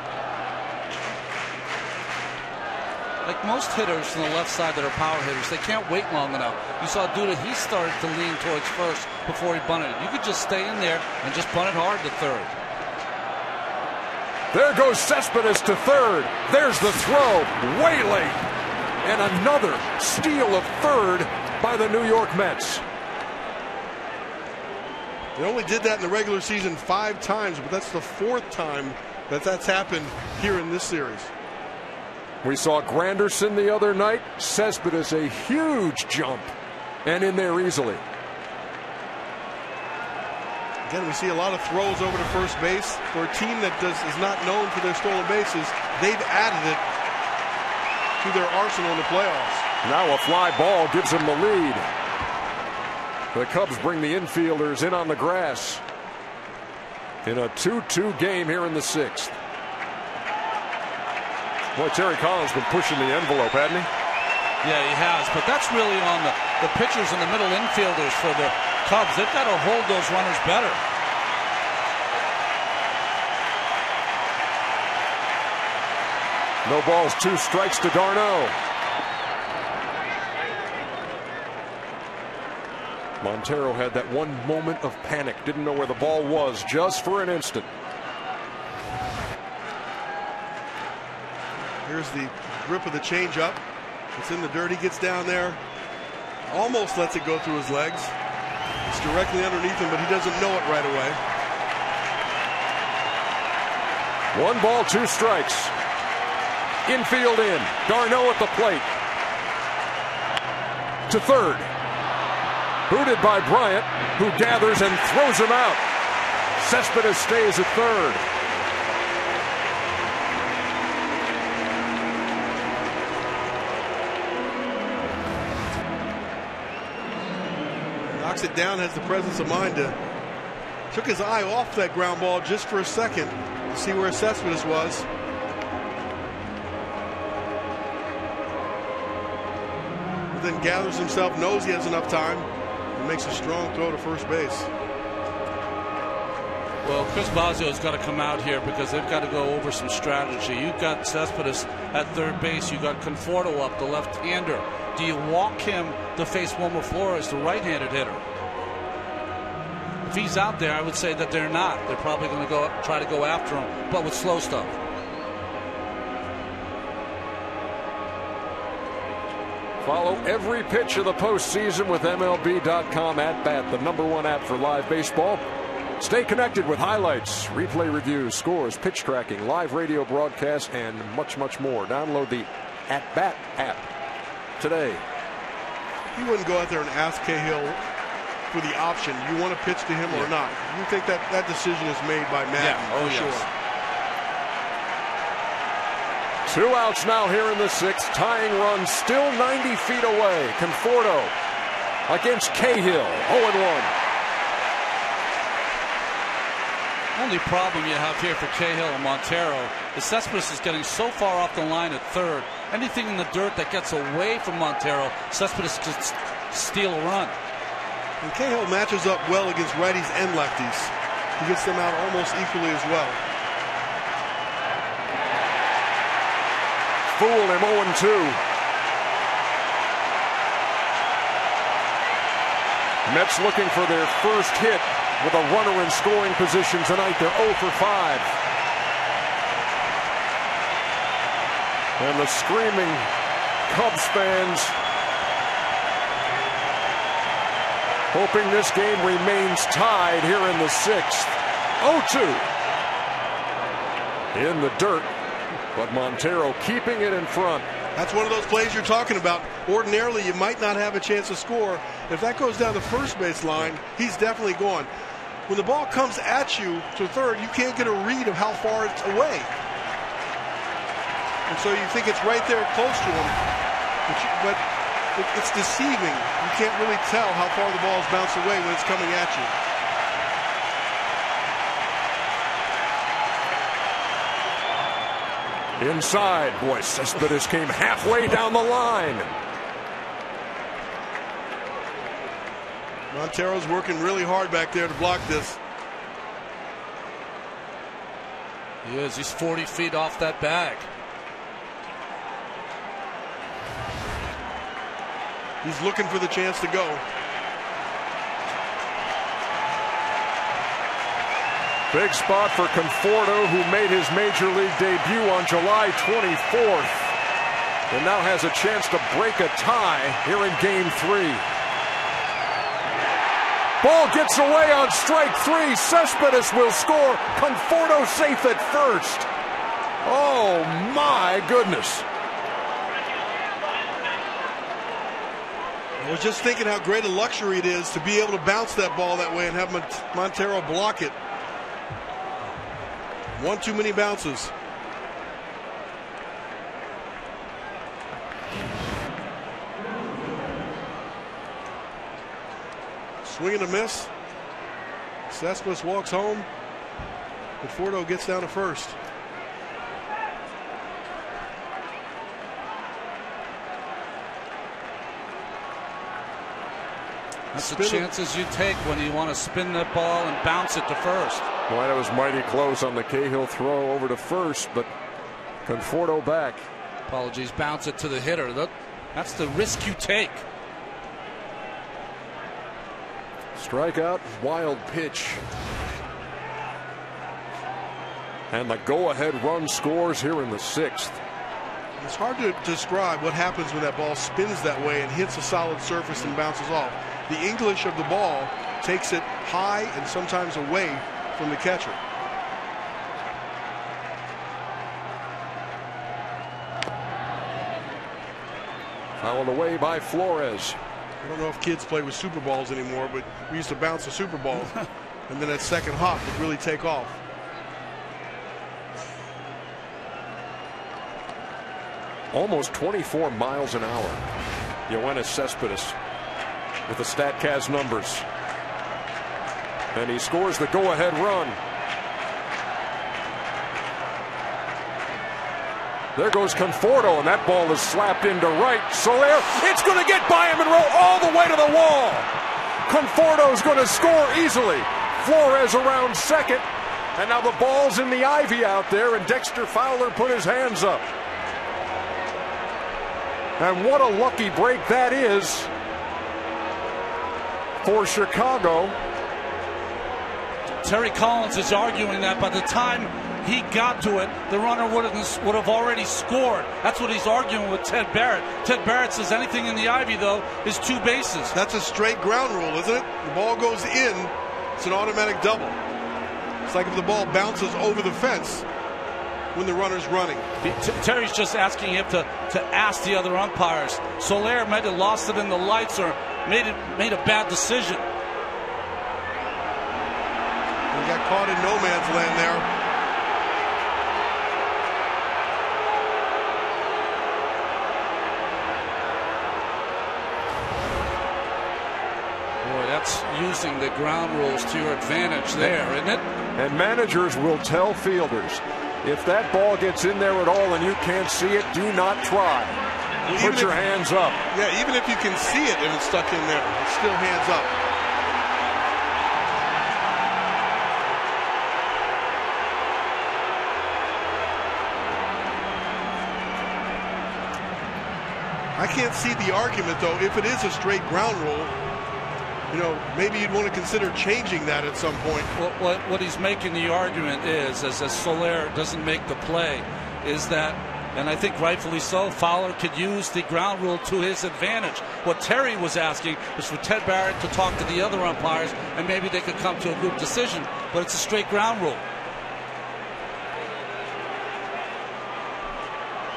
Like most hitters from the left side that are power hitters, they can't wait long enough. You saw Duda, he started to lean towards first before he bunted it. You could just stay in there and just bunt it hard to third. There goes Cespedes to third. There's the throw, way late. And another steal of third by the New York Mets. They only did that in the regular season 5 times, but that's the 4th time that that's happened here in this series. We saw Granderson the other night. Cespedes a huge jump and in there easily. Again, we see a lot of throws over to first base. For a team that is not known for their stolen bases, they've added it to their arsenal in the playoffs. Now a fly ball gives them the lead. The Cubs bring the infielders in on the grass in a 2-2 game here in the 6th. Boy, Terry Collins been pushing the envelope, hasn't he? Yeah, he has, but that's really on the pitchers and the middle infielders for the Cubs. They've got to hold those runners better. No balls, 2 strikes to Darno. Montero had that one moment of panic, didn't know where the ball was just for an instant. Here's the grip of the changeup. It's in the dirt. He gets down there, almost lets it go through his legs. It's directly underneath him, but he doesn't know it right away. 1 ball, 2 strikes. Infield in. Darno at the plate. To third. Booted by Bryant, who gathers and throws him out. Cespedes stays at third. Knocks it down, has the presence of mind to. Took his eye off that ground ball just for a second to see where Cespedes was. But then gathers himself, knows he has enough time, and makes a strong throw to first base. Well, Chris Bosio's got to come out here because they've got to go over some strategy. You've got Cespedes at third base. You've got Conforto up, the left-hander. Do you walk him to face Wilmer Flores, the right-handed hitter? If he's out there, I would say that they're not. They're probably going to try to go after him, but with slow stuff. Follow every pitch of the postseason with MLB.com At Bat, the #1 app for live baseball. Stay connected with highlights, replay reviews, scores, pitch tracking, live radio broadcasts, and much, much more. Download the At Bat app today. You wouldn't go out there and ask Cahill for the option. You want to pitch to him or not? You think that decision is made by Madden? Yeah. Sure. 2 outs now here in the 6th. Tying run still 90 feet away. Conforto against Cahill. 0-1. Only problem you have here for Cahill and Montero is Cespedes is getting so far off the line at third. Anything in the dirt that gets away from Montero, Cespedes could steal a run. And Cahill matches up well against righties and lefties. He gets them out almost equally as well. Fooled him 0-2. Mets looking for their first hit with a runner in scoring position tonight. They're 0 for 5. And the screaming Cubs fans hoping this game remains tied here in the 6th. 0-2 in the dirt, but Montero keeping it in front. That's one of those plays you're talking about. Ordinarily, you might not have a chance to score. If that goes down the first base line, he's definitely gone. When the ball comes at you to third, you can't get a read of how far it's away. And so you think it's right there close to him, but it's deceiving. You can't really tell how far the ball is bounced away when it's coming at you. Inside, boy, Cespedes came halfway down the line. Montero's working really hard back there to block this. He is. He's 40 feet off that bag. He's looking for the chance to go. Big spot for Conforto, who made his major league debut on July 24th. And now has a chance to break a tie here in Game 3. Ball gets away on strike 3. Cespedes will score. Conforto safe at first. Oh, my goodness. I was just thinking how great a luxury it is to be able to bounce that ball that way and have Montero block it. One too many bounces. Swing and a miss. Cespedes walks home. Conforto gets down to first. That's the chances you take when you want to spin that ball and bounce it to first. Boy, that was mighty close on the Cahill throw over to first, but Conforto back. Apologies, bounce it to the hitter. That's the risk you take. Strikeout, wild pitch. And the go-ahead run scores here in the 6th. It's hard to describe what happens when that ball spins that way and hits a solid surface and bounces off. The English of the ball takes it high and sometimes away from the catcher. Fouled away by Flores. I don't know if kids play with Super Balls anymore, but we used to bounce a Super Ball, and then that second hop would really take off. Almost 24 miles an hour. Yoenis Cespedes with the StatCast numbers. And he scores the go-ahead run. There goes Conforto, and that ball is slapped into right. Soler, it's going to get by him and roll all the way to the wall. Conforto's going to score easily. Flores around second, and now the ball's in the ivy out there, and Dexter Fowler put his hands up. And what a lucky break that is for Chicago. Terry Collins is arguing that by the time he got to it, the runner would have already scored. That's what he's arguing with Ted Barrett. Ted Barrett says anything in the ivy, though, is 2 bases. That's a straight ground rule, isn't it? The ball goes in, it's an automatic double. It's like if the ball bounces over the fence when the runner's running. Terry's just asking him to ask the other umpires. Soler might have lost it in the lights or made a bad decision. He got caught in no man's land there. That's using the ground rules to your advantage there, isn't it? And managers will tell fielders, if that ball gets in there at all and you can't see it, do not try. Put your hands up. Yeah, even if you can see it and it's stuck in there, it's still hands up. I can't see the argument, though, if it is a straight ground rule. You know, maybe you'd want to consider changing that at some point. What he's making the argument is, as Soler doesn't make the play, is that, and I think rightfully so, Fowler could use the ground rule to his advantage. What Terry was asking was for Ted Barrett to talk to the other umpires, and maybe they could come to a group decision, but it's a straight ground rule.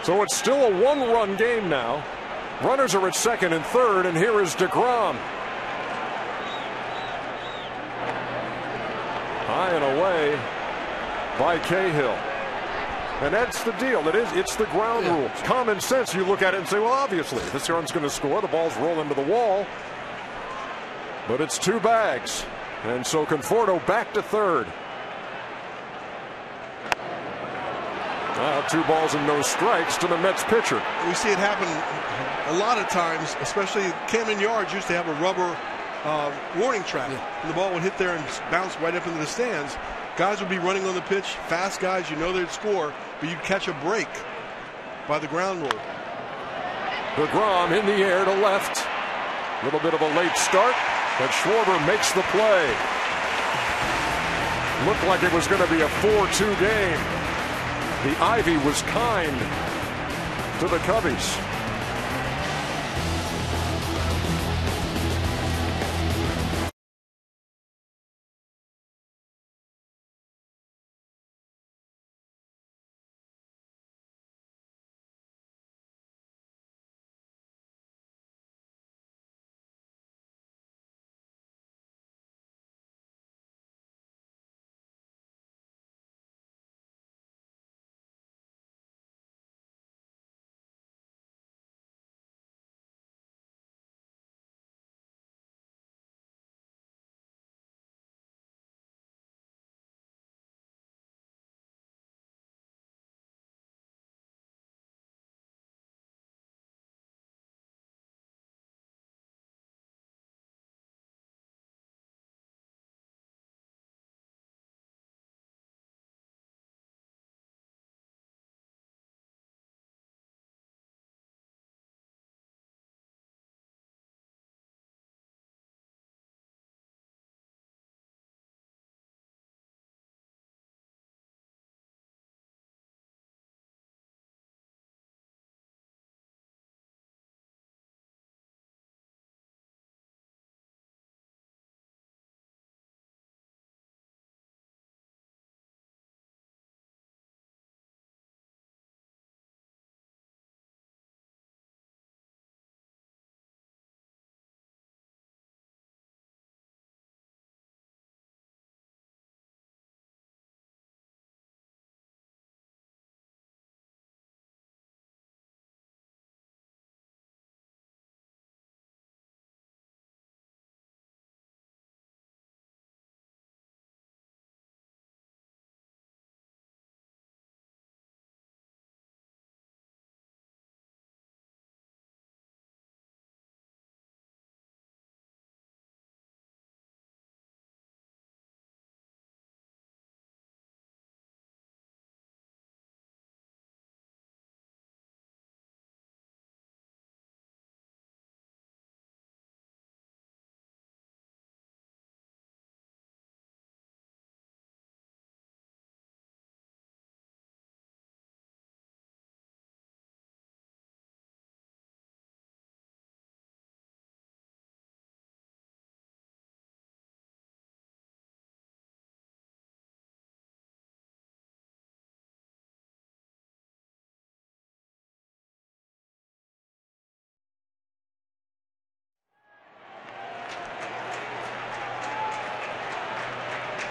So it's still a 1-run game now. Runners are at second and third, and here is DeGrom. High and away by Cahill. And that's the deal. It's the ground rule. Common sense, you look at it and say, well, obviously, this run's going to score. The ball's rolling to the wall. But it's 2 bags. And so Conforto back to third. 2 balls and no strikes to the Mets pitcher. We see it happen a lot of times, especially Camden Yards used to have a rubber warning track. And the ball would hit there and bounce right up into the stands. Guys would be running on the pitch, fast guys, you know they'd score, but you'd catch a break by the ground rule. DeGrom in the air to left. A little bit of a late start, but Schwarber makes the play. Looked like it was going to be a 4-2 game. The ivy was kind to the Cubbies.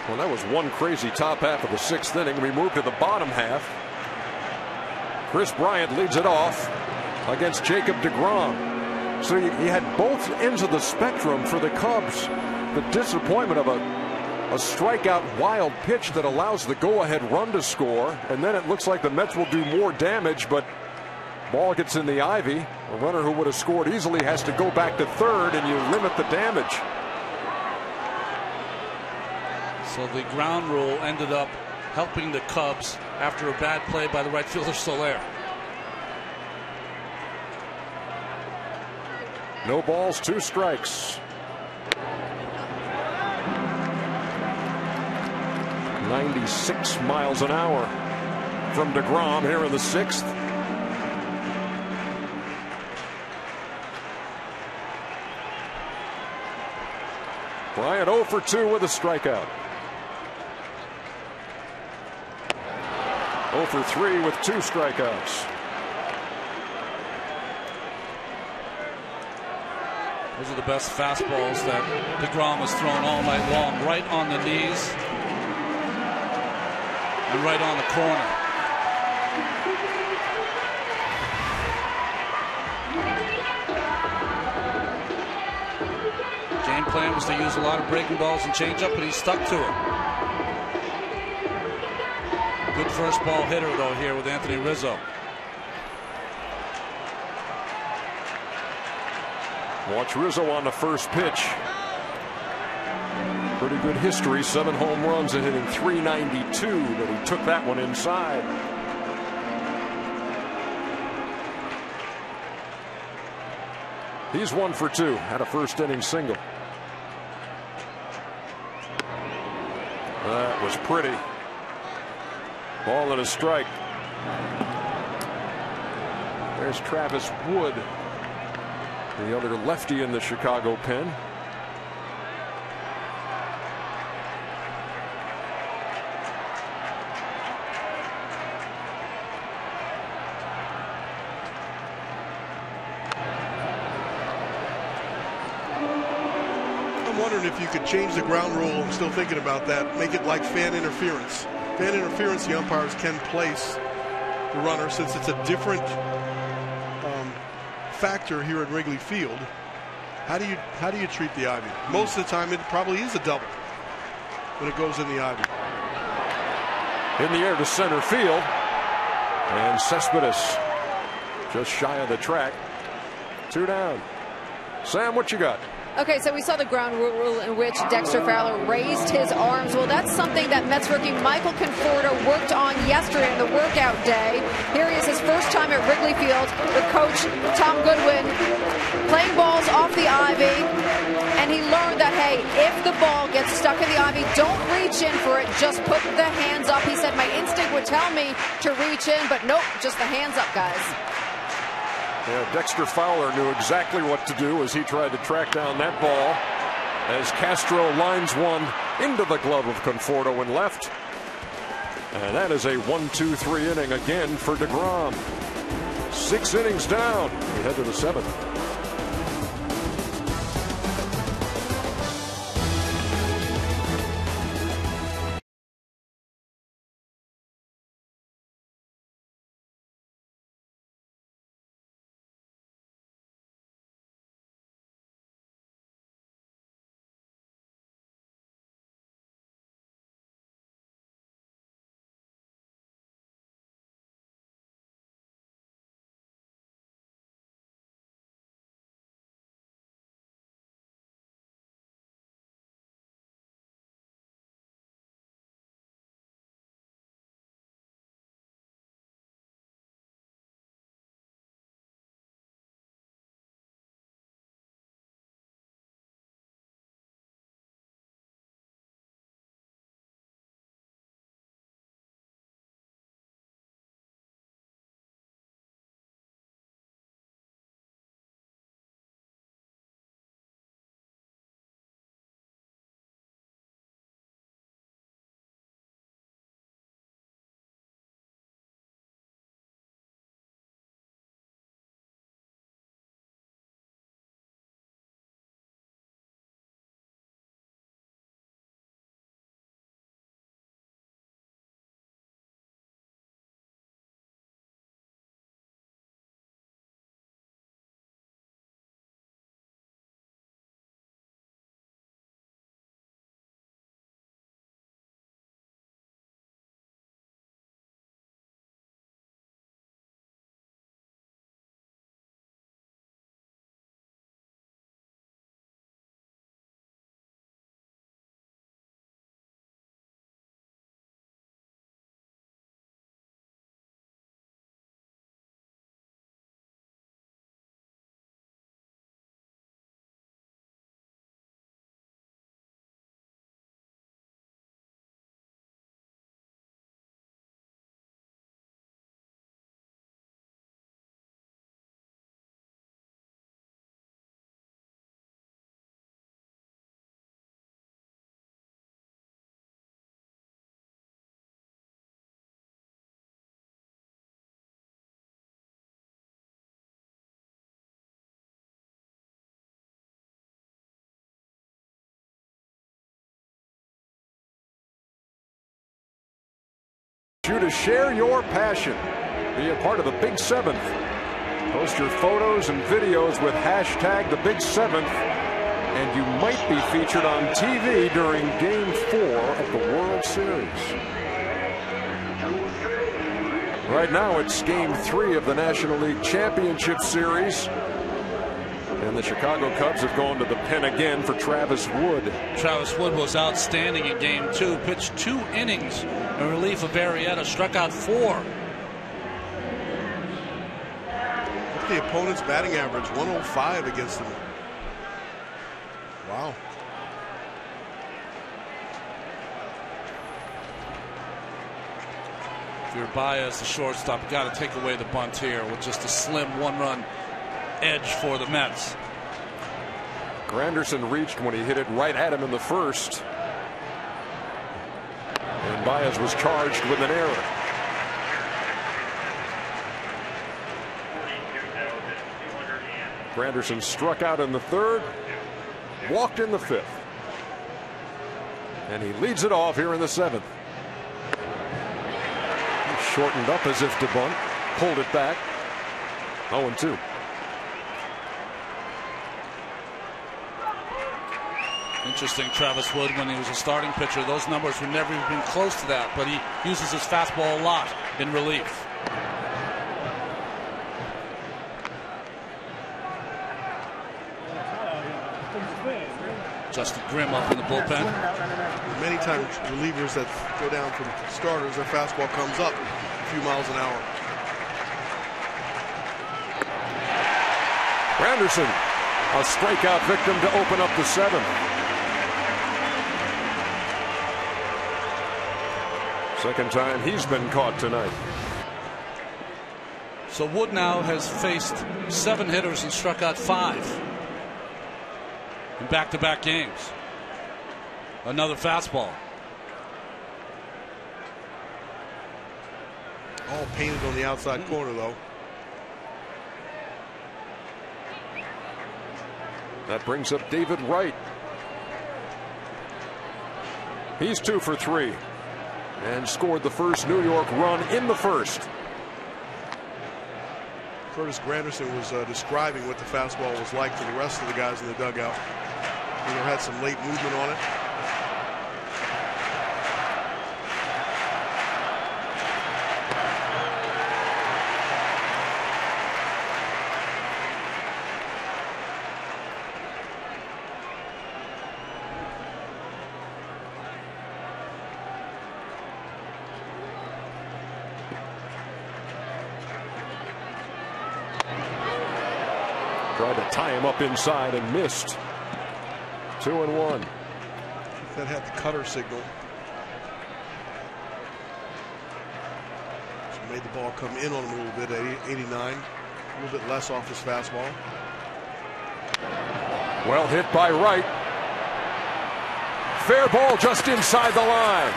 Well, that was one crazy top half of the 6th inning. We move to the bottom half. Chris Bryant leads it off against Jacob deGrom. So you had both ends of the spectrum for the Cubs. The disappointment of a strikeout wild pitch that allows the go-ahead run to score, and then it looks like the Mets will do more damage, but ball gets in the ivy. A runner who would have scored easily has to go back to third, and you limit the damage. So the ground rule ended up helping the Cubs after a bad play by the right fielder Soler. No balls, 2 strikes. 96 miles an hour from deGrom here in the 6th. Bryant 0 for 2 with a strikeout. 0 for 3 with 2 strikeouts. Those are the best fastballs that deGrom has thrown all night long. Right on the knees and right on the corner. Game plan was to use a lot of breaking balls and changeup, but he stuck to it. Good first ball hitter though here with Anthony Rizzo. Watch Rizzo on the first pitch. Pretty good history, 7 home runs and hitting .392, but he took that one inside. He's 1 for 2, had a first inning single. That was pretty. Ball and a strike. There's Travis Wood, the other lefty in the Chicago pen. I'm wondering if you could change the ground rule. I'm still thinking about that. Make it like fan interference. Fan interference, the umpires can place the runner since it's a different factor here at Wrigley Field. How do you treat the ivy? Most of the time, it probably is a double when it goes in the ivy. In the air to center field, and Cespedes just shy of the track. 2 down. Sam, what you got? Okay, so we saw the ground rule in which Dexter Fowler raised his arms. Well, that's something that Mets rookie Michael Conforto worked on yesterday in the workout day. Here he is, his first time at Wrigley Field with coach Tom Goodwin, playing balls off the ivy. And he learned that, hey, if the ball gets stuck in the ivy, don't reach in for it. Just put the hands up. He said, my instinct would tell me to reach in, but nope, just the hands up, guys. Yeah, Dexter Fowler knew exactly what to do as he tried to track down that ball as Castro lines one into the glove of Conforto and left. And that is a 1-2-3 inning again for deGrom. 6 innings down. We head to the 7th. You to share your passion. Be a part of the Big Seventh. Post your photos and videos with hashtag the Big Seventh, and you might be featured on TV during Game 4 of the World Series. Right now it's Game 3 of the National League Championship Series. And the Chicago Cubs have gone to the pen again for Travis Wood. Travis Wood was outstanding in Game 2. Pitched 2 innings in relief of Arrieta. Struck out 4. Look at the opponent's batting average, 105 against them. Wow. If you're Baez, the shortstop, you got to take away the bunt here with just a slim 1-run edge for the Mets. Granderson reached when he hit it right at him in the first. And Baez was charged with an error. Granderson struck out in the third, walked in the fifth. And he leads it off here in the seventh. He shortened up as if to bunt, pulled it back. 0-2. Interesting, Travis Wood, when he was a starting pitcher, those numbers were never even close to that, but he uses his fastball a lot in relief. Justin Grimm up in the bullpen. Many times relievers that go down from starters, their fastball comes up a few miles an hour. Granderson, a strikeout victim to open up the seventh. Second time he's been caught tonight. So Wood now has faced 7 hitters and struck out 5 in back-to-back games. Another fastball. All painted on the outside corner, though. That brings up David Wright. He's 2 for 3 and scored the first New York run in the first. Curtis Granderson was describing what the fastball was like to the rest of the guys in the dugout. Had some late movement on it. Tried to tie him up inside and missed. 2-1. That had the cutter signal. So made the ball come in on him a little bit at 89. A little bit less off his fastball. Well hit by Wright. Fair ball just inside the line.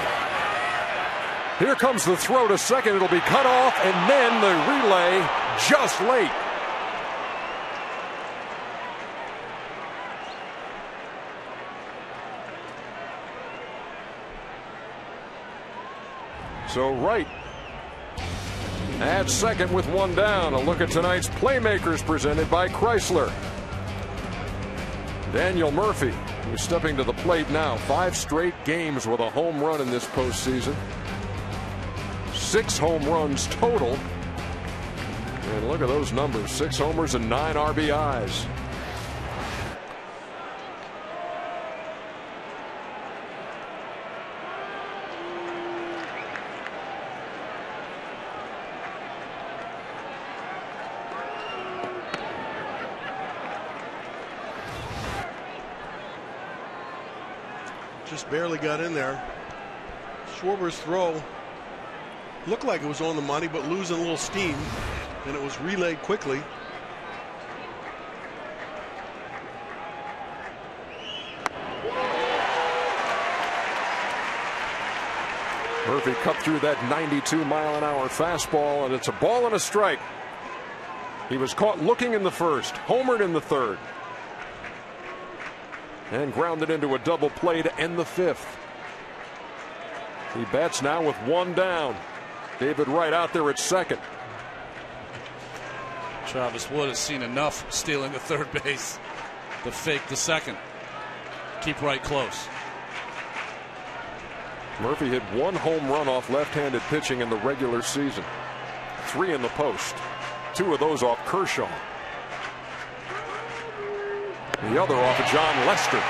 Here comes the throw to second. It'll be cut off, and then the relay just late. So Wright at second with 1 down. A look at tonight's playmakers presented by Chrysler. Daniel Murphy, who's stepping to the plate now. 5 straight games with a home run in this postseason. 6 home runs total. And look at those numbers. 6 homers and 9 RBIs. Just barely got in there. Schwarber's throw looked like it was on the money, but losing a little steam, and it was relayed quickly. Murphy cut through that 92-mile-an-hour fastball, and it's a ball and a strike. He was caught looking in the first, homered in the third, and grounded into a double play to end the fifth. He bats now with 1 down. David Wright out there at second. Travis Wood has seen enough stealing the third base to fake the second. Keep Wright close. Murphy hit 1 home run off left-handed pitching in the regular season. 3 in the post. 2 of those off Kershaw. The other off of John Lester.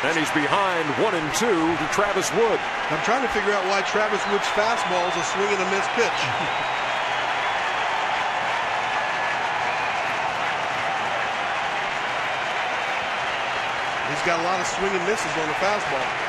And he's behind 1-2 to Travis Wood. I'm trying to figure out why Travis Wood's fastball is a swing and a miss pitch. He's got a lot of swing and misses on the fastball.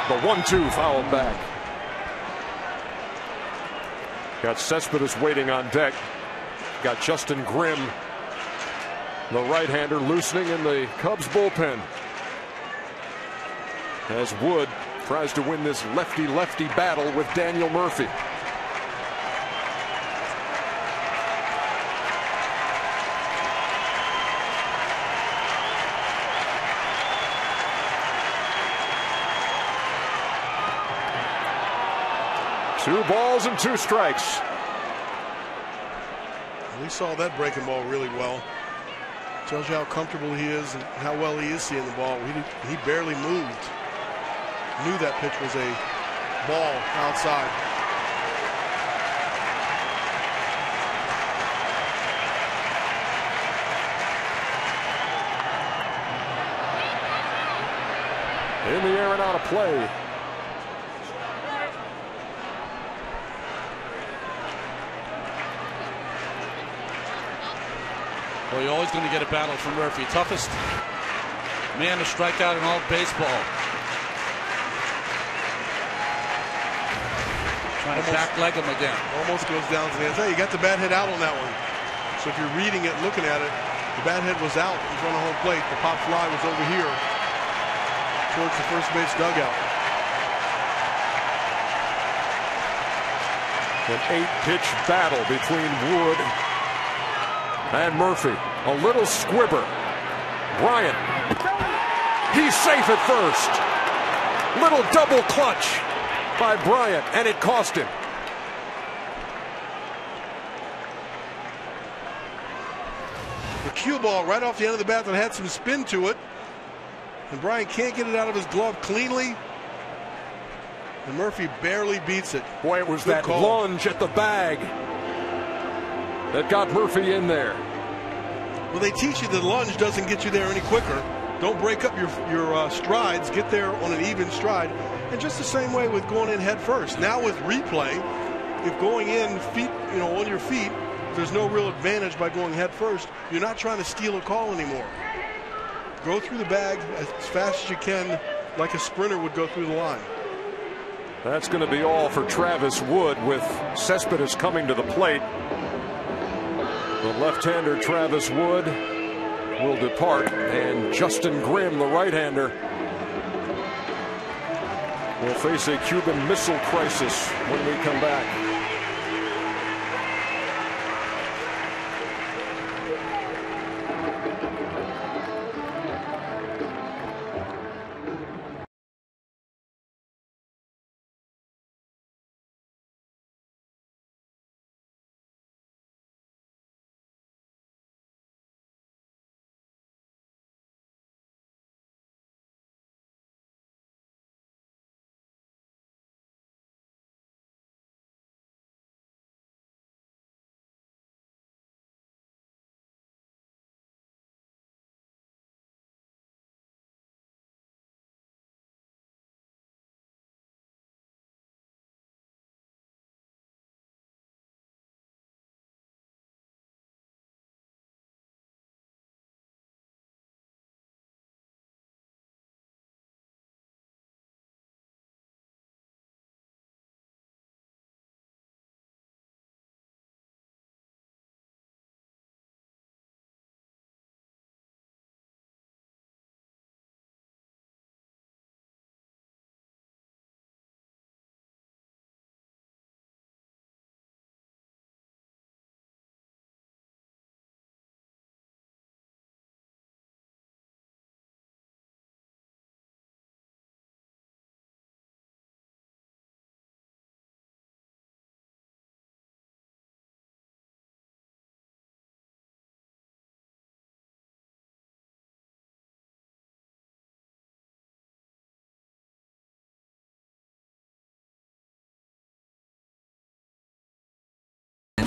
The 1-2 fouled back. Got Cespedes waiting on deck. Got Justin Grimm, the right-hander, loosening in the Cubs bullpen. As Wood tries to win this lefty-lefty battle with Daniel Murphy. Two balls and 2 strikes. We saw that breaking ball really well. Tells you how comfortable he is and how well he is seeing the ball. He barely moved. Knew that pitch was a ball outside. In the air and out of play. Well, you're always going to get a battle from Murphy. Toughest man to strike out in all baseball. Trying to back leg him again. Almost goes down to the end. Hey, you got the bat head out on that one. So if you're reading it, looking at it, the bat head was out in front of home plate. The pop fly was over here towards the first base dugout. An 8-pitch battle between Wood and Murphy. A little squibber. Bryant. He's safe at first. Little double clutch by Bryant, and it cost him. The cue ball right off the end of the bat that had some spin to it. And Bryant can't get it out of his glove cleanly. And Murphy barely beats it. Boy, it was Good that call. lunge at the bag that got Murphy in there. Well, they teach you that lunge doesn't get you there any quicker. Don't break up your strides. Get there on an even stride. And just the same way with going in head first. Now with replay, if going in feet, on your feet, there's no real advantage by going head first. You're not trying to steal a call anymore. Go through the bag as fast as you can, like a sprinter would go through the line. That's going to be all for Travis Wood, with Cespedes coming to the plate. The left-hander Travis Wood will depart, and Justin Grimm, the right-hander, will face a Cuban Missile Crisis when we come back.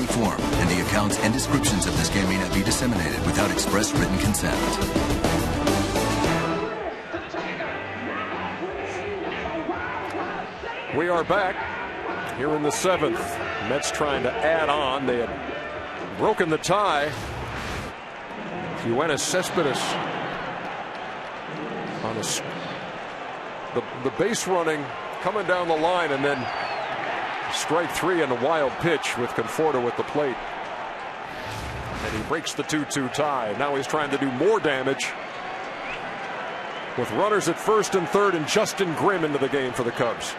form, and the accounts and descriptions of this game may not be disseminated without express written consent. We are back here in the 7th. Mets trying to add on. They had broken the tie. Yoenis Cespedes on the base running, coming down the line, and then strike 3 and a wild pitch with Conforto at the plate. And he breaks the 2-2 tie. Now he's trying to do more damage with runners at first and third, and Justin Grimm into the game for the Cubs.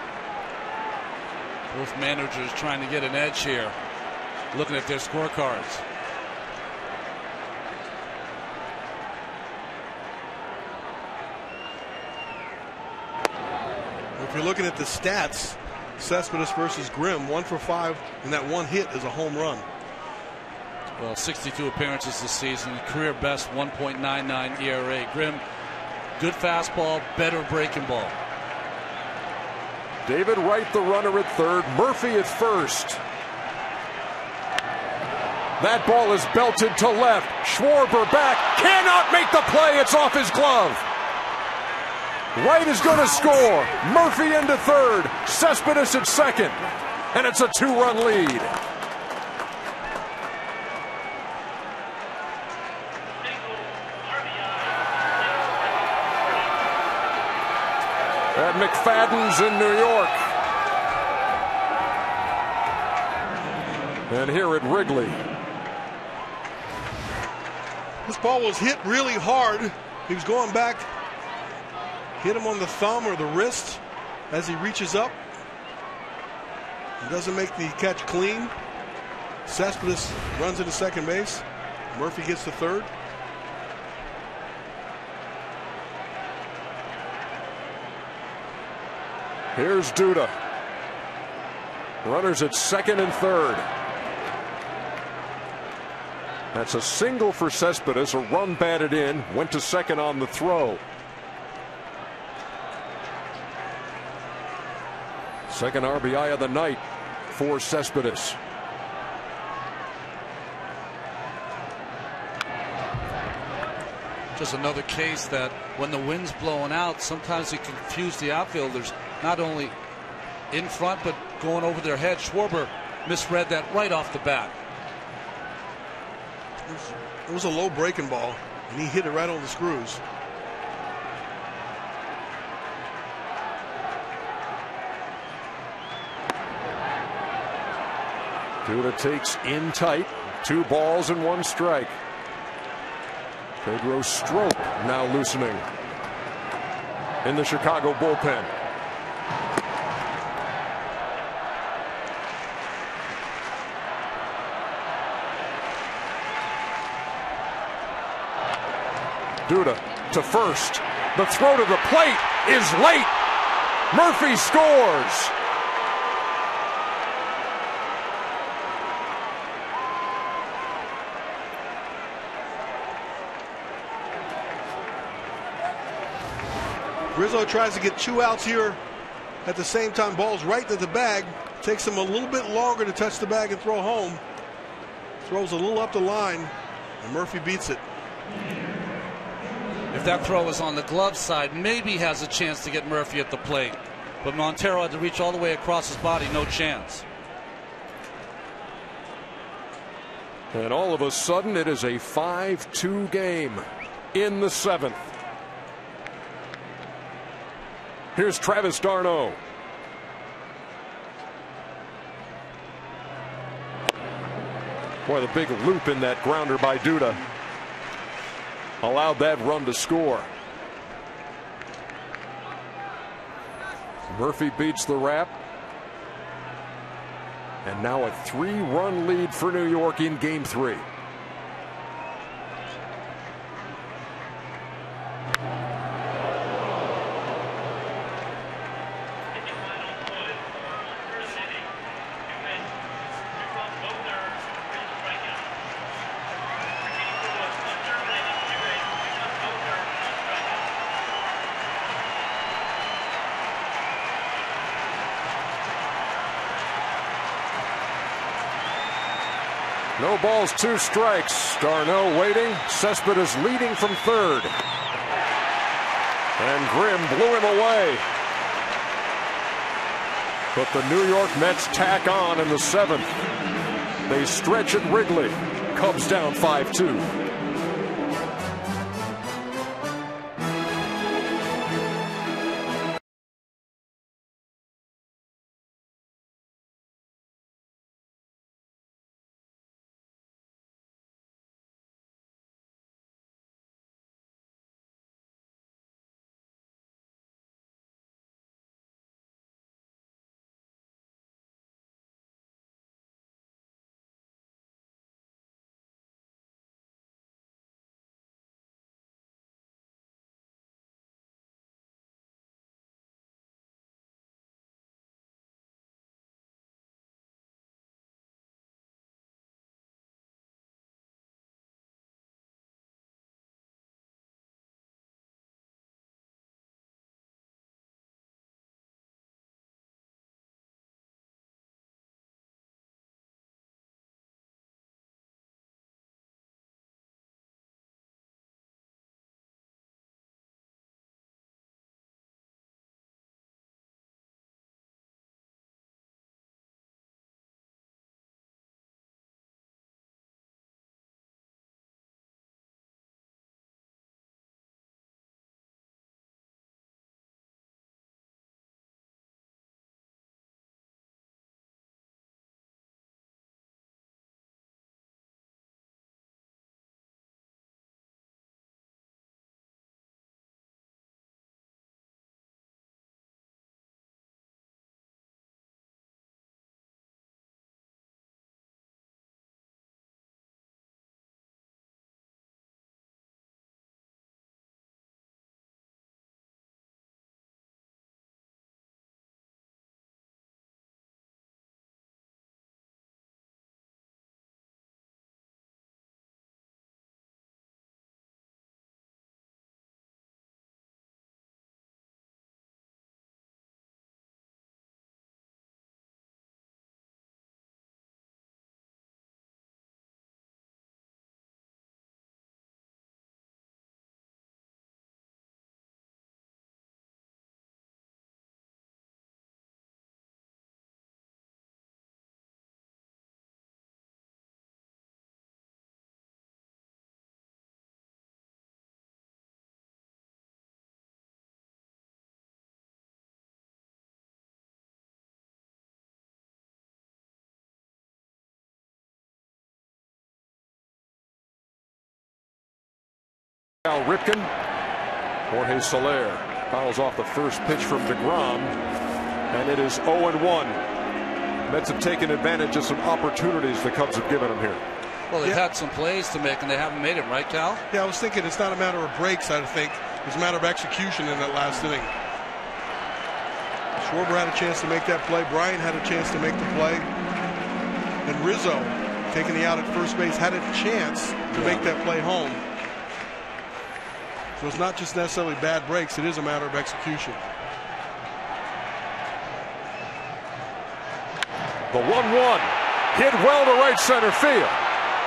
Both managers trying to get an edge here, looking at their scorecards. If you're looking at the stats, Cespedes versus Grimm, 1 for 5, and that one hit is a home run. Well, 62 appearances this season, career best 1.99 ERA. Grimm, good fastball, better breaking ball. David Wright, the runner at third, Murphy at first. That ball is belted to left. Schwarber back, cannot make the play. It's off his glove. Wright is going to score. Murphy into third. Cespedes at second. And it's a 2-run lead. At McFadden's in New York. And here at Wrigley. This ball was hit really hard. He was going back. Hit him on the thumb or the wrist as he reaches up. He doesn't make the catch clean. Cespedes runs into second base. Murphy gets to third. Here's Duda. Runners at second and third. That's a single for Cespedes. A run batted in. Went to second on the throw. Second RBI of the night for Cespedes. Just another case that when the wind's blowing out, sometimes it confuse the outfielders, not only in front but going over their head. Schwarber misread that right off the bat. It was a low breaking ball, and he hit it right on the screws. Duda takes in tight. 2 balls and 1 strike. Pedro Strop now loosening in the Chicago bullpen. Duda to first. The throw to the plate is late. Murphy scores. Rizzo tries to get 2 outs here at the same time. Ball's right to the bag. Takes him a little bit longer to touch the bag and throw home. Throws a little up the line, and Murphy beats it. If that throw was on the glove side, maybe has a chance to get Murphy at the plate. But Montero had to reach all the way across his body. No chance. And all of a sudden, it is a 5-2 game in the 7th. Here's Travis d'Arnaud. Boy, the big loop in that grounder by Duda allowed that run to score. Murphy beats the wrap. And now a 3-run lead for New York in Game 3. No balls, 2 strikes. Darno waiting. Cespedes leading from third. And Grimm blew him away. But the New York Mets tack on in the 7th. They stretch at Wrigley. Cubs down 5-2. Cal Ripken. Jorge Soler fouls off the first pitch from DeGrom, and it is 0-1. Mets have taken advantage of some opportunities the Cubs have given them here. Well, they've had some plays to make, and they haven't made them, right, Cal? Yeah, I was thinking it's not a matter of breaks, I think. It's a matter of execution in that last inning. Schwarber had a chance to make that play. Bryant had a chance to make the play. And Rizzo, taking the out at first base, had a chance to make that play home. So it's not just necessarily bad breaks. It is a matter of execution. The 1-1 hit well to right center field.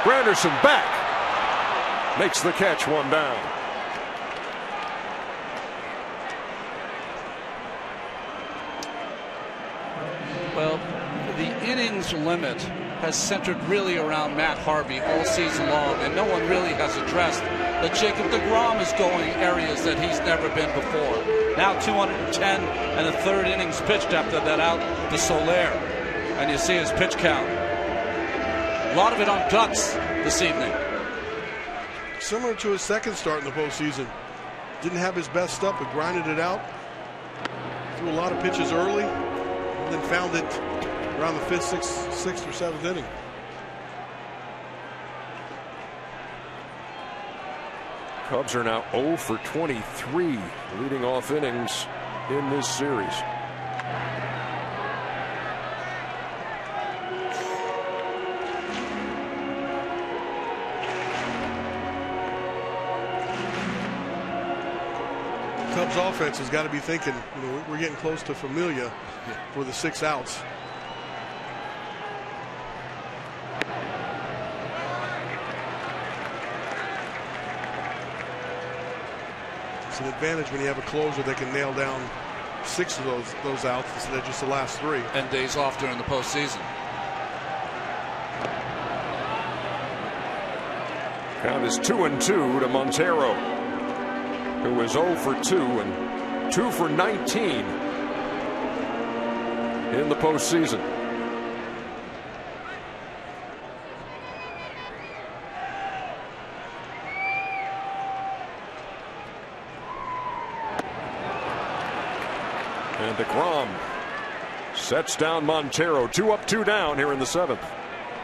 Granderson back. Makes the catch, 1 down. Well, the innings limit has centered really around Matt Harvey all season long, and no one really has addressed that Jacob deGrom is going areas that he's never been before. Now 210 and a third innings pitched after that out to Soler. And you see his pitch count. A lot of it on ducks this evening. Similar to his second start in the postseason. Didn't have his best stuff, but grinded it out. Threw a lot of pitches early, and then found it around the 5th, 6th, or 7th inning. Cubs are now 0 for 23 leading off innings in this series. Cubs offense has got to be thinking, you know, we're getting close to Familia for the 6 outs. an advantage when you have a closer that can nail down 6 of those outs instead of just the last 3. And days off during the postseason. Count is 2-2 to Montero, who is 0 for 2 and 2 for 19 in the postseason. And DeGrom sets down Montero. 2 up, 2 down here in the 7th.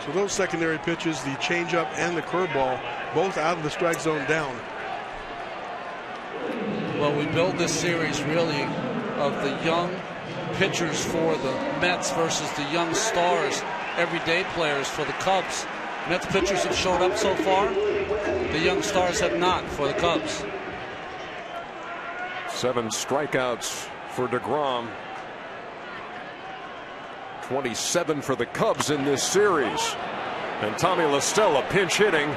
So those secondary pitches, the changeup and the curveball, both out of the strike zone down. Well, we build this series really of the young pitchers for the Mets versus the young stars, everyday players for the Cubs. Mets pitchers have showed up so far. The young stars have not for the Cubs. 7 strikeouts for DeGrom. 27 for the Cubs in this series. And Tommy La Stella pinch hitting.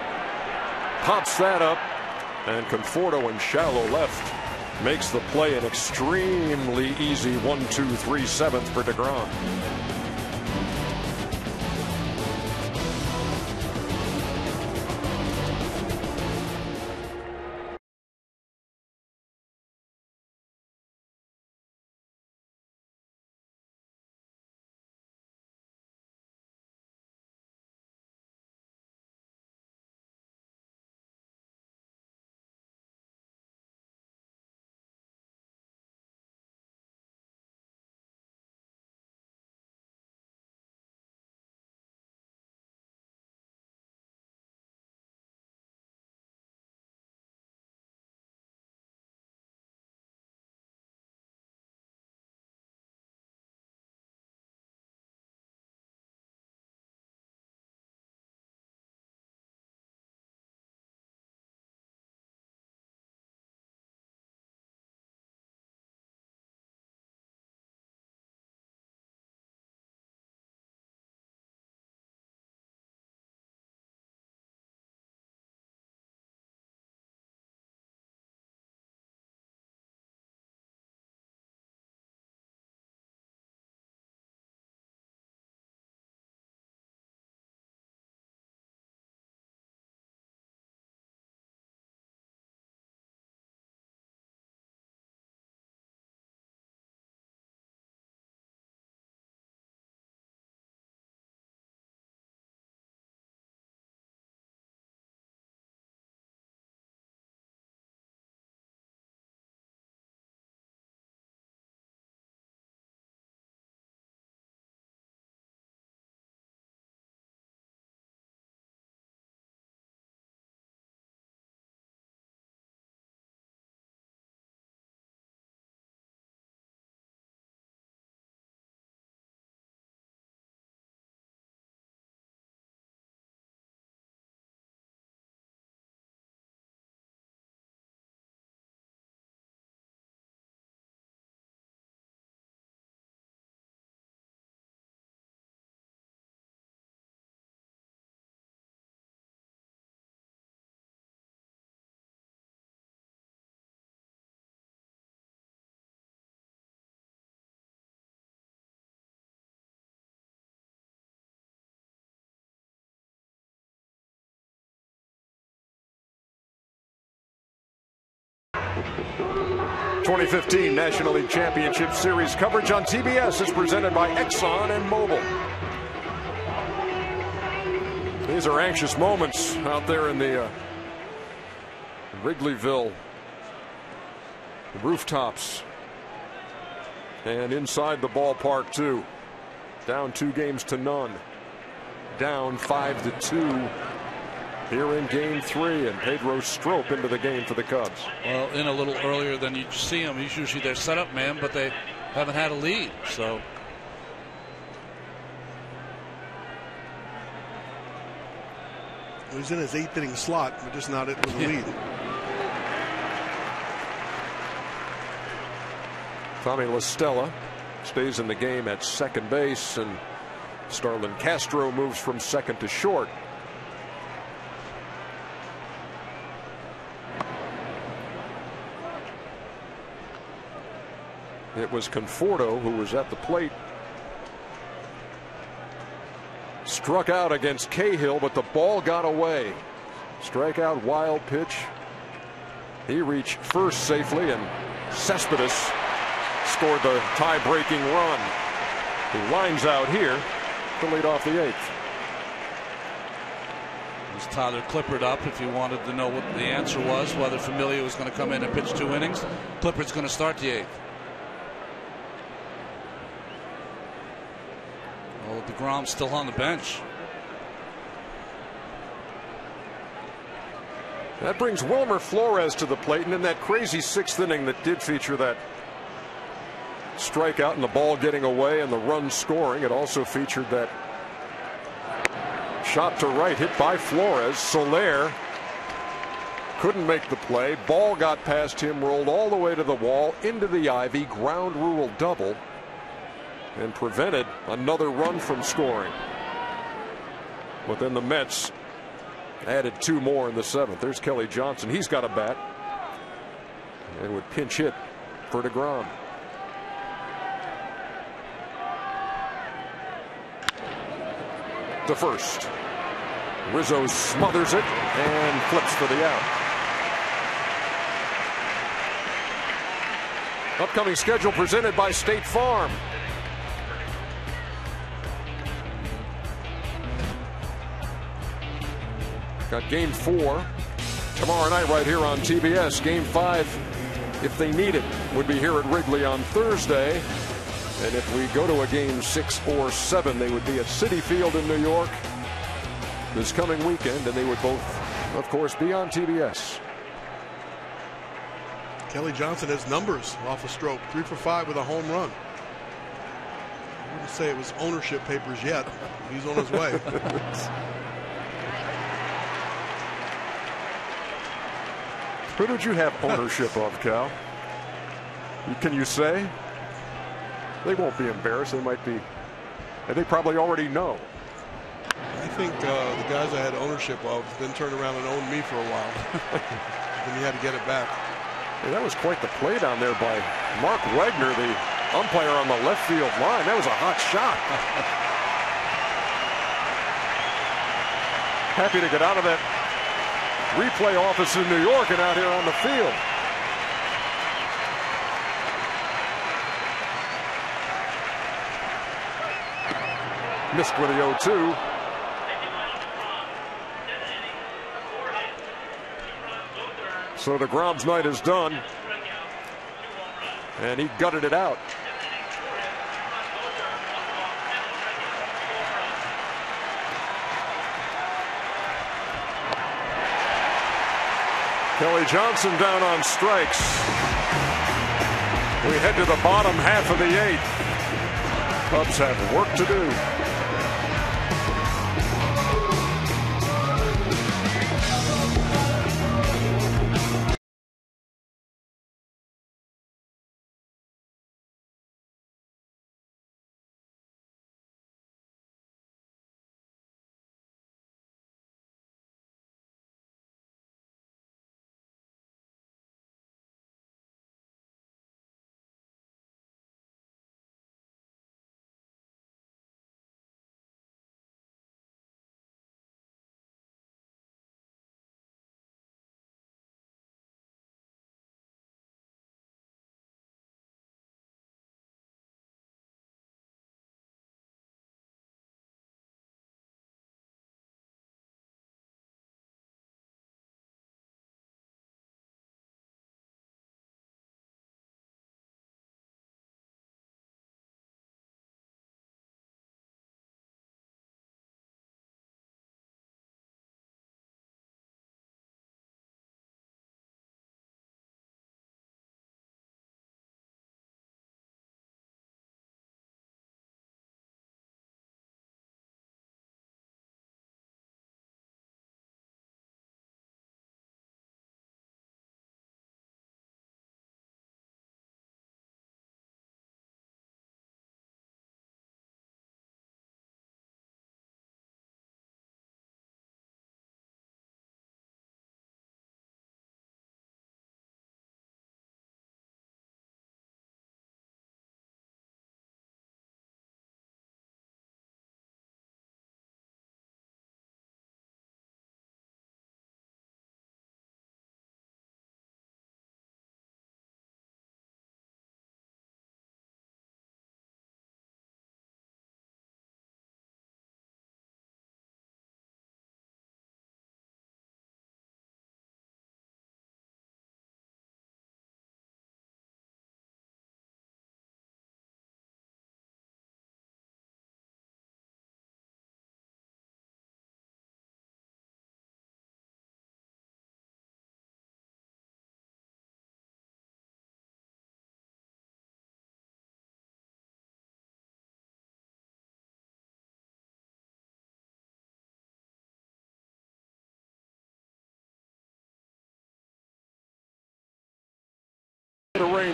Pops that up. And Conforto in shallow left makes the play an extremely easy 1-2-3 7th for DeGrom. '15 National League Championship Series coverage on TBS is presented by Exxon and Mobil. These are anxious moments out there in the Wrigleyville rooftops and inside the ballpark too. Down 2-0, down 5-2 here in Game 3, and Pedro Strop into the game for the Cubs. Well, in a little earlier than you see him. He's usually their setup man, but they haven't had a lead. So he's in his 8th inning slot, but just not it with a lead. Tommy La Stella stays in the game at second base, and Starlin Castro moves from second to short. It was Conforto who was at the plate. Struck out against Cahill, but the ball got away. Strikeout, wild pitch. He reached first safely, and Cespedes scored the tie-breaking run. He lines out here to lead off the 8th. There's Tyler Clippard up. If you wanted to know what the answer was, whether Familia was going to come in and pitch 2 innings, Clippard's going to start the 8th. Oh, DeGrom's still on the bench. That brings Wilmer Flores to the plate, and in that crazy 6th inning that did feature that strikeout and the ball getting away and the run scoring, it also featured that shot to right hit by Flores. Soler couldn't make the play. Ball got past him, rolled all the way to the wall, into the ivy, ground rule double, and prevented another run from scoring. But then the Mets added 2 more in the 7th. There's Kelly Johnson. He's got a bat and would pinch hit for DeGrom. To first. Rizzo smothers it and flips for the out. Upcoming schedule presented by State Farm. Got game 4 tomorrow night right here on TBS. Game 5, if they need it, would be here at Wrigley on Thursday. And if we go to a game 6 or 7, they would be at Citi Field in New York this coming weekend, and they would both, of course, be on TBS. Kelly Johnson has numbers off a stroke, 3 for 5 with a home run. I wouldn't say it was ownership papers yet. He's on his way. Who did you have ownership of, Cal? Can you say? They won't be embarrassed. They might be. And they probably already know. I think the guys I had ownership of then turned around and owned me for a while. Then he had to get it back. Hey, that was quite the play down there by Mark Wagner, the umpire on the left field line. That was a hot shot. Happy to get out of that replay office in New York and out here on the field. Missed with the 0-2. So DeGrom's night is done, and he gutted it out. Kelly Johnson down on strikes. We head to the bottom half of the 8th. Cubs have work to do.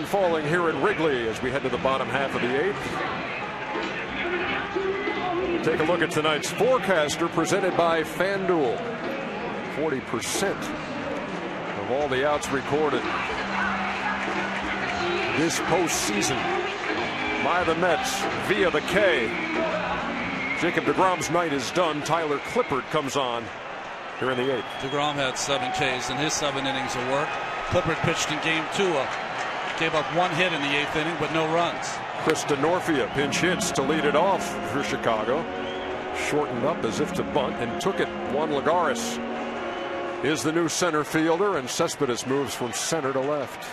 falling here at Wrigley as we head to the bottom half of the 8th. Take a look at tonight's forecaster presented by FanDuel. 40% of all the outs recorded this postseason by the Mets via the K. Jacob deGrom's night is done. Tyler Clippard comes on here in the 8th. DeGrom had 7 Ks in his 7 innings of work. Clippard pitched in game 2. Gave up 1 hit in the 8th inning, but no runs. Chris Denorfia pinch hits to lead it off for Chicago. Shortened up as if to bunt and took it. Juan Lagares is the new center fielder, and Cespedes moves from center to left.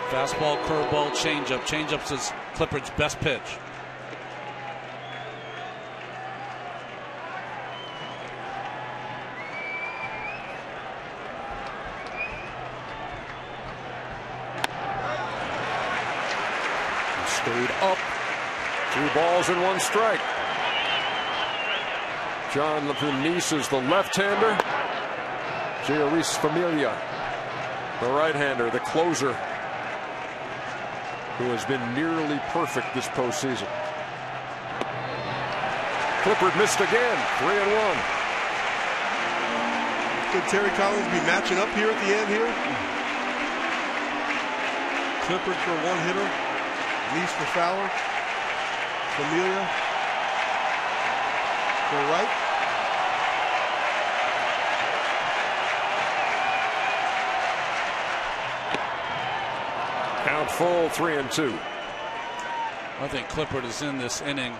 Fastball, curveball, changeup. Changeup's is Clippard's best pitch. Stayed up. 2 balls and 1 strike. Jonathan Nice is the left-hander. Jeurys Familia, the right-hander, the closer, who has been nearly perfect this postseason. Clippard missed again. 3-1. Could Terry Collins be matching up here at the end here? Clippard for a 1-hitter. Nice for Fowler. Familia for right. Count full, 3-2. I think Clippard is in this inning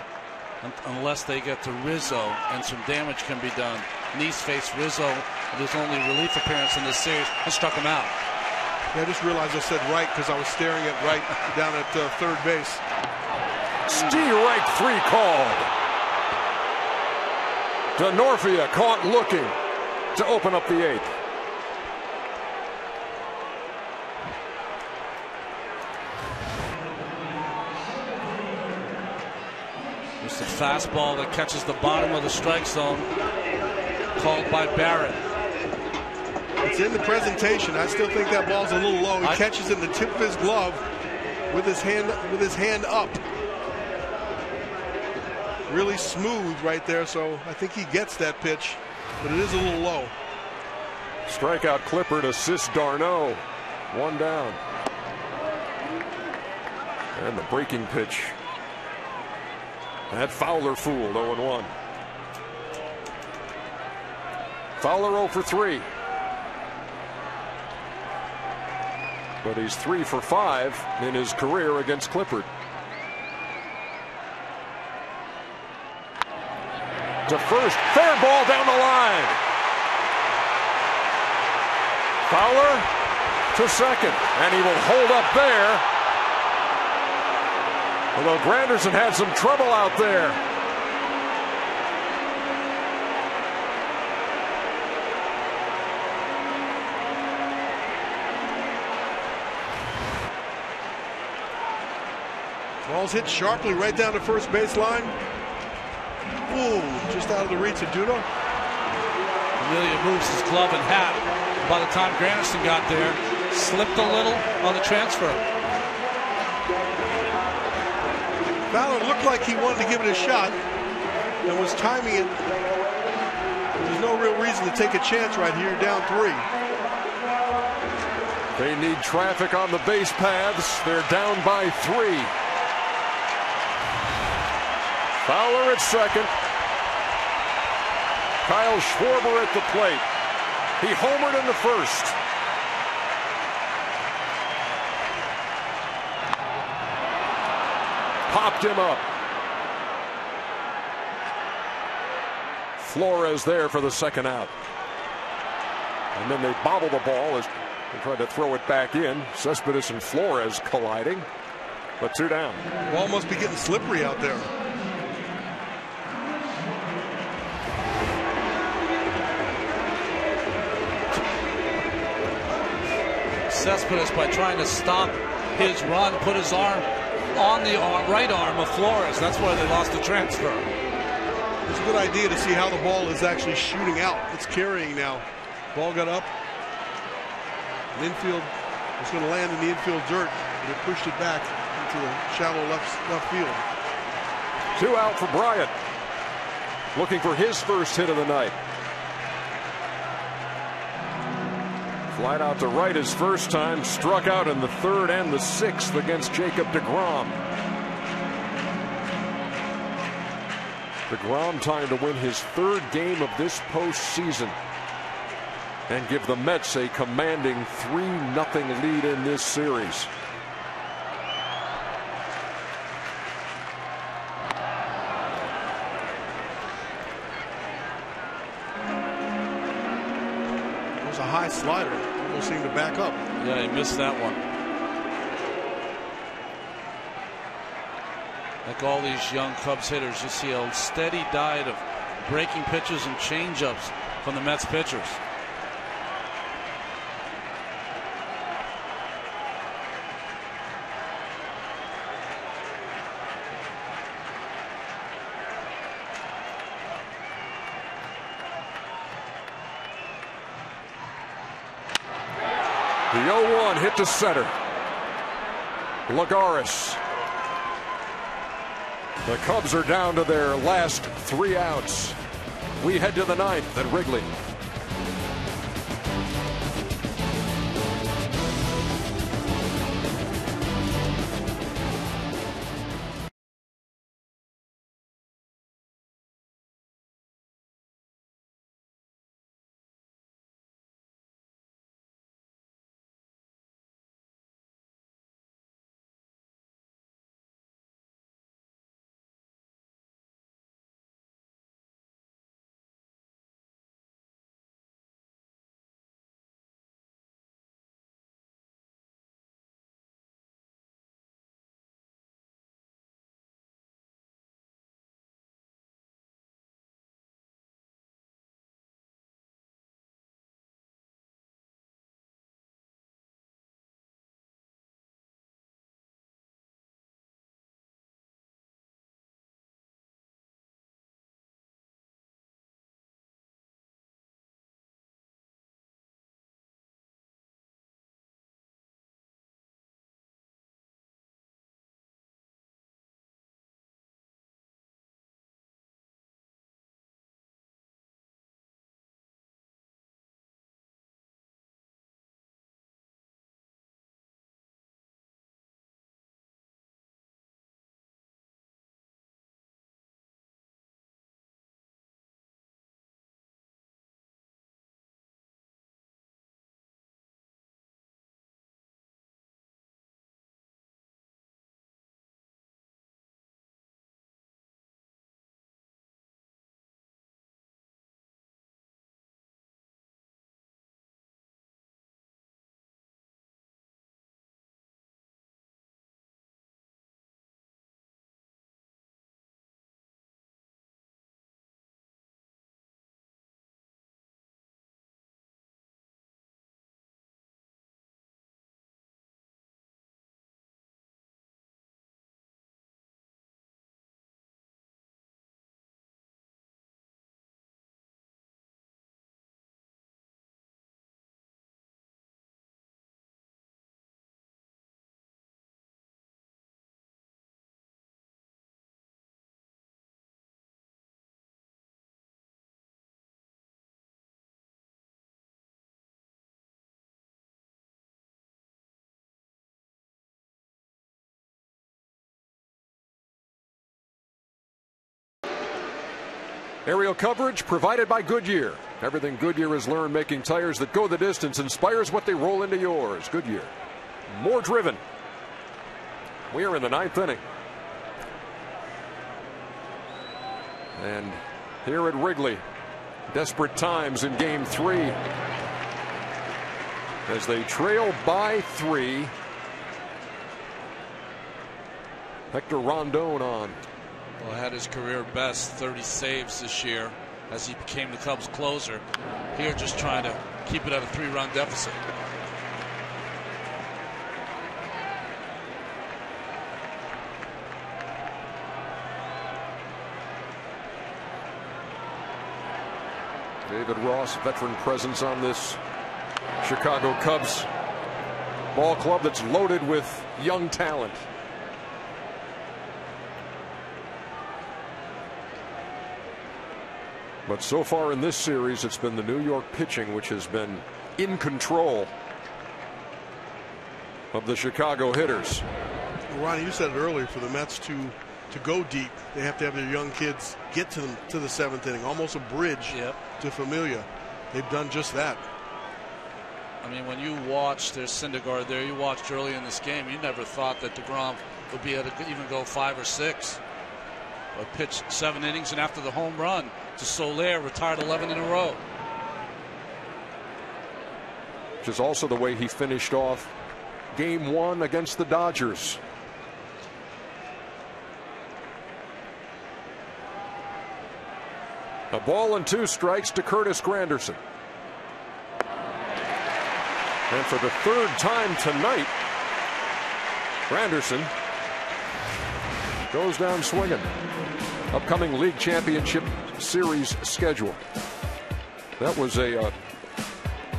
unless they get to Rizzo and some damage can be done. Nice faced Rizzo with his only relief appearance in this series and struck him out. Yeah, I just realized I said right because I was staring at right down at third base. Strike 3 called. Denorfia caught looking to open up the 8th. It's the fastball that catches the bottom of the strike zone, called by Barrett. It's in the presentation. I still think that ball's a little low. He catches it in the tip of his glove with his hand up. Really smooth right there, so I think he gets that pitch, but it is a little low. Strikeout Clippard, assist d'Arnaud. 1 down. And the breaking pitch. That Fowler fooled. 0-1. Fowler 0 for 3. But he's 3 for 5 in his career against Clippard. To first, fair ball down the line. Fowler to second, and he will hold up there. Although Granderson had some trouble out there. Ball's hit sharply right down the first baseline. Ooh, just out of the reach of Duda. Amelia moves his glove and hat. By the time Granderson got there, slipped a little on the transfer. Fowler looked like he wanted to give it a shot and was timing it. There's no real reason to take a chance right here, down 3. They need traffic on the base paths. They're down by 3. Fowler at second. Kyle Schwarber at the plate. He homered in the first. Popped him up. Flores there for the second out. And then they bobble the ball as they try to throw it back in. Cespedes and Flores colliding. But 2 down. Ball must be getting slippery out there. Cespedes by trying to stop his run, put his arm on the right arm of Flores. That's why they lost the transfer. It's a good idea to see how the ball is actually shooting out. It's carrying now. Ball got up. An infield was going to land in the infield dirt, and it pushed it back into the shallow left field. 2 out for Bryant, looking for his first hit of the night. Flight out to right his first time, struck out in the 3rd and the 6th against Jacob deGrom. deGrom trying to win his 3rd game of this postseason and give the Mets a commanding 3-0 lead in this series. It was a high slider. Almost seemed to back up. Yeah, he missed that one. Like all these young Cubs hitters, you see a steady diet of breaking pitches and changeups from the Mets pitchers. The 0-1 hit to center. Lagares. The Cubs are down to their last 3 outs. We head to the 9th at Wrigley. Aerial coverage provided by Goodyear. Everything Goodyear has learned making tires that go the distance inspires what they roll into yours. Goodyear, more driven. We are in the 9th inning. And here at Wrigley, desperate times in game 3 as they trail by 3. Hector Rondon on. Well, had his career best 30 saves this year as he became the Cubs closer. Here just trying to keep it at a 3-run deficit. David Ross, veteran presence on this Chicago Cubs ball club that's loaded with young talent. But so far in this series, it's been the New York pitching which has been in control of the Chicago hitters. Ronnie, you said it earlier, for the Mets to go deep, they have to have their young kids get to them to the 7th inning, almost a bridge to Familia. They've done just that. I mean, when you watch, there's Syndergaard there, you watched early in this game, you never thought that DeGrom would be able to even go 5 or 6. But pitched 7 innings, and after the home run to Soler, retired 11 in a row. Which is also the way he finished off Game 1 against the Dodgers. A ball and 2 strikes to Curtis Granderson. And for the 3rd time tonight, Granderson goes down swinging. Upcoming League Championship Series schedule. That was a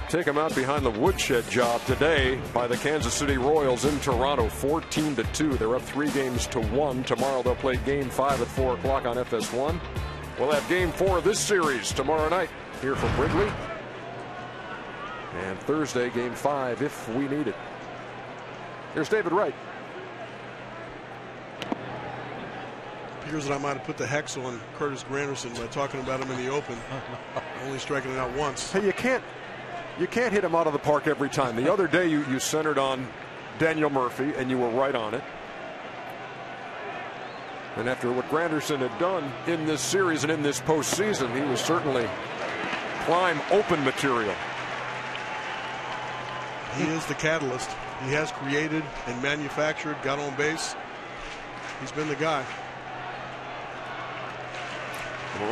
take him out behind the woodshed job today by the Kansas City Royals in Toronto, 14-2. They're up 3 games to 1. Tomorrow they'll play Game 5 at 4 o'clock on FS1. We'll have Game 4 of this series tomorrow night here from Wrigley. And Thursday, Game 5 if we need it. Here's David Wright. Appears that I might have put the hex on Curtis Granderson by talking about him in the open, only striking it out once. Hey, you can't hit him out of the park every time. The other day you centered on Daniel Murphy, and you were right on it. And after what Granderson had done in this series and in this postseason, he was certainly prime open material. He is the catalyst. He has created and manufactured, got on base. He's been the guy.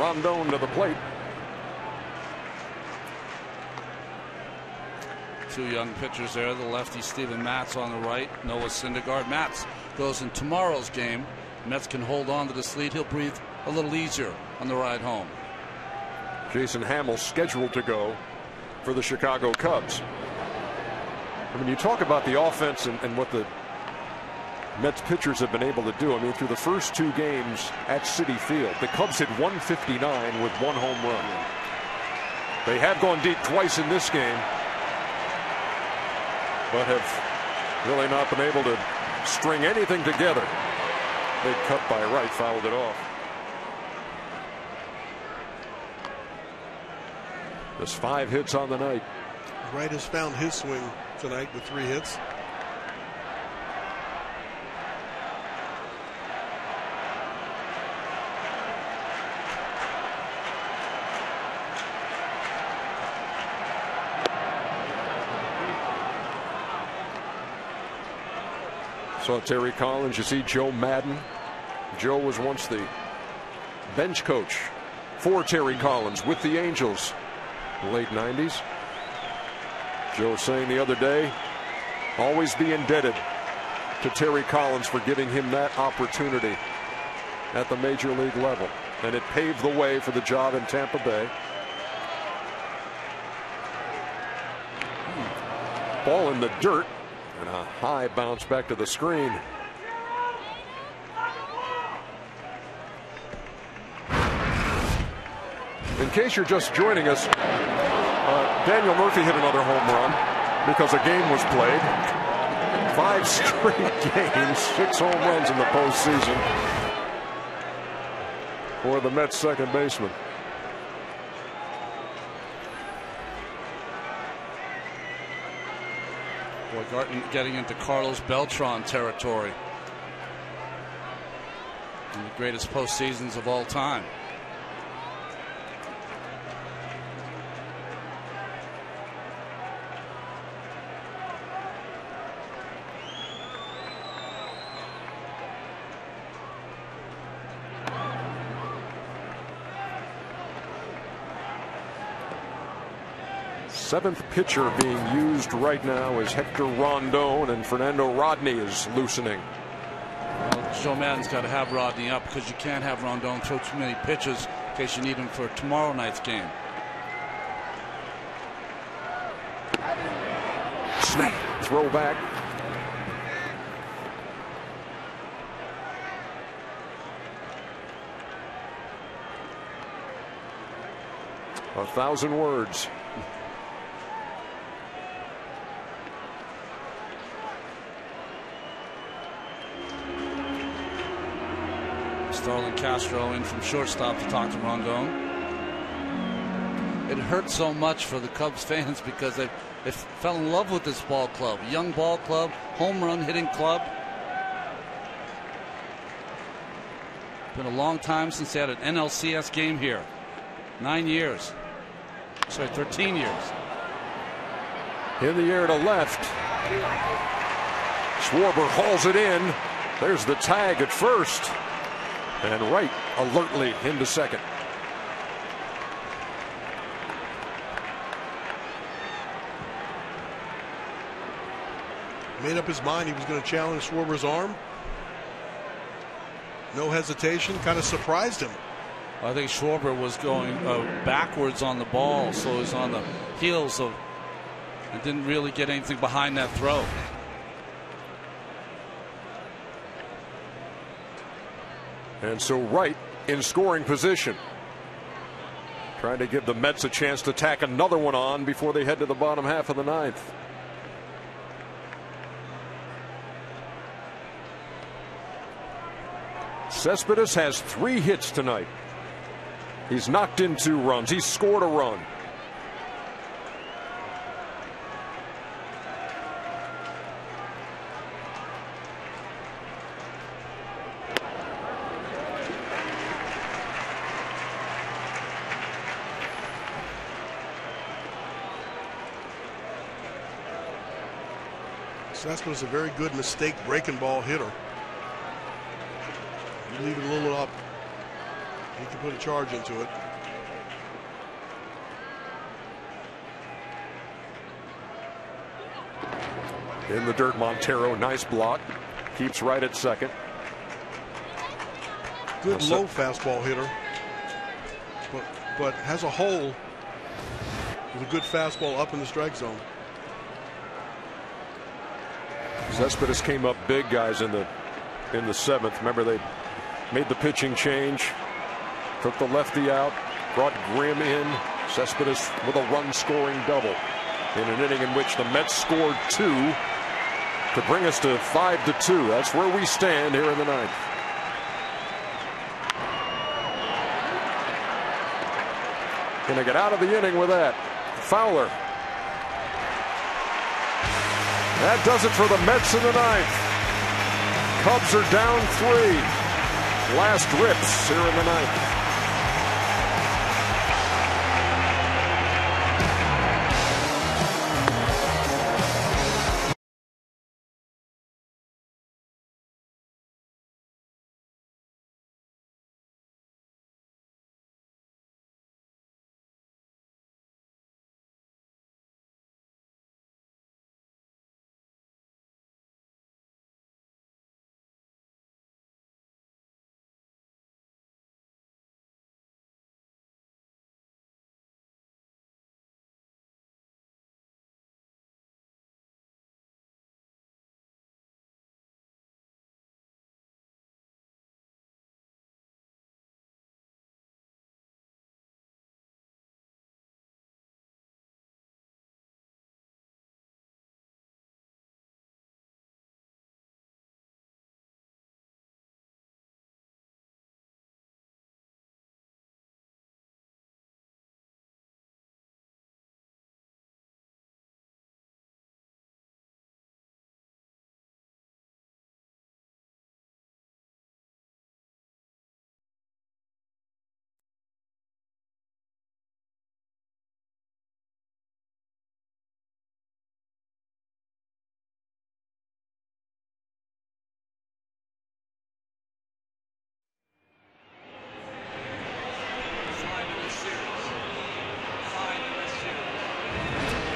Rondon to the plate. 2 young pitchers there. The lefty Steven Matz on the right. Noah Syndergaard. Matz goes in tomorrow's game. Mets can hold on to this lead. He'll breathe a little easier on the ride home. Jason Hamill scheduled to go for the Chicago Cubs. I mean, you talk about the offense and what the Mets pitchers have been able to do. I mean, through the first 2 games at Citi Field, the Cubs hit 159 with 1 home run. They have gone deep twice in this game, but have really not been able to string anything together. Big cut by Wright, fouled it off. There's 5 hits on the night. Wright has found his swing tonight with 3 hits. Saw Terry Collins. You see Joe Madden. Joe was once the bench coach for Terry Collins with the Angels in the late 90s. Joe saying the other day, always be indebted to Terry Collins for giving him that opportunity at the major league level. And it paved the way for the job in Tampa Bay. Ball in the dirt. And a high bounce back to the screen. In case you're just joining us, Daniel Murphy hit another home run because a game was played. 5 straight games, 6 home runs in the postseason for the Mets second baseman. Boy, getting into Carlos Beltran territory. One of the greatest postseasons of all time. Seventh pitcher being used right now is Hector Rondon, and Fernando Rodney is loosening. Well, Joe Madden's got to have Rodney up because you can't have Rondon throw too many pitches in case you need him for tomorrow night's game. throw back. A 1,000 words. Starlin Castro in from shortstop to talk to Rondon. It hurt so much for the Cubs fans because they fell in love with this ball club. Young ball club, home run hitting club. Been a long time since they had an NLCS game here. 9 years. Sorry, 13 years. In the air to left. Schwarber hauls it in. There's the tag at first. And Wright alertly into second. Made up his mind he was going to challenge Schwarber's arm. No hesitation. Kind of surprised him. I think Schwarber was going backwards on the ball, so he was on the heels of, and didn't really get anything behind that throw. And so Wright in scoring position, trying to give the Mets a chance to tack another one on before they head to the bottom half of the ninth. Cespedes has 3 hits tonight. He's knocked in 2 runs. He's scored a run. Cespedes is a very good mistake breaking ball hitter. You leave it a little up, he can put a charge into it. In the dirt, Montero, nice block. Keeps right at second. Good low fastball hitter, but has a hole with a good fastball up in the strike zone. Cespedes came up big, guys, in the 7th. Remember, they made the pitching change, took the lefty out, brought Grimm in. Cespedes with a run-scoring double in an inning in which the Mets scored 2 to bring us to 5-2. That's where we stand here in the 9th. Gonna get out of the inning with that. Fowler. That does it for the Mets in the 9th. Cubs are down 3. Last rips here in the 9th.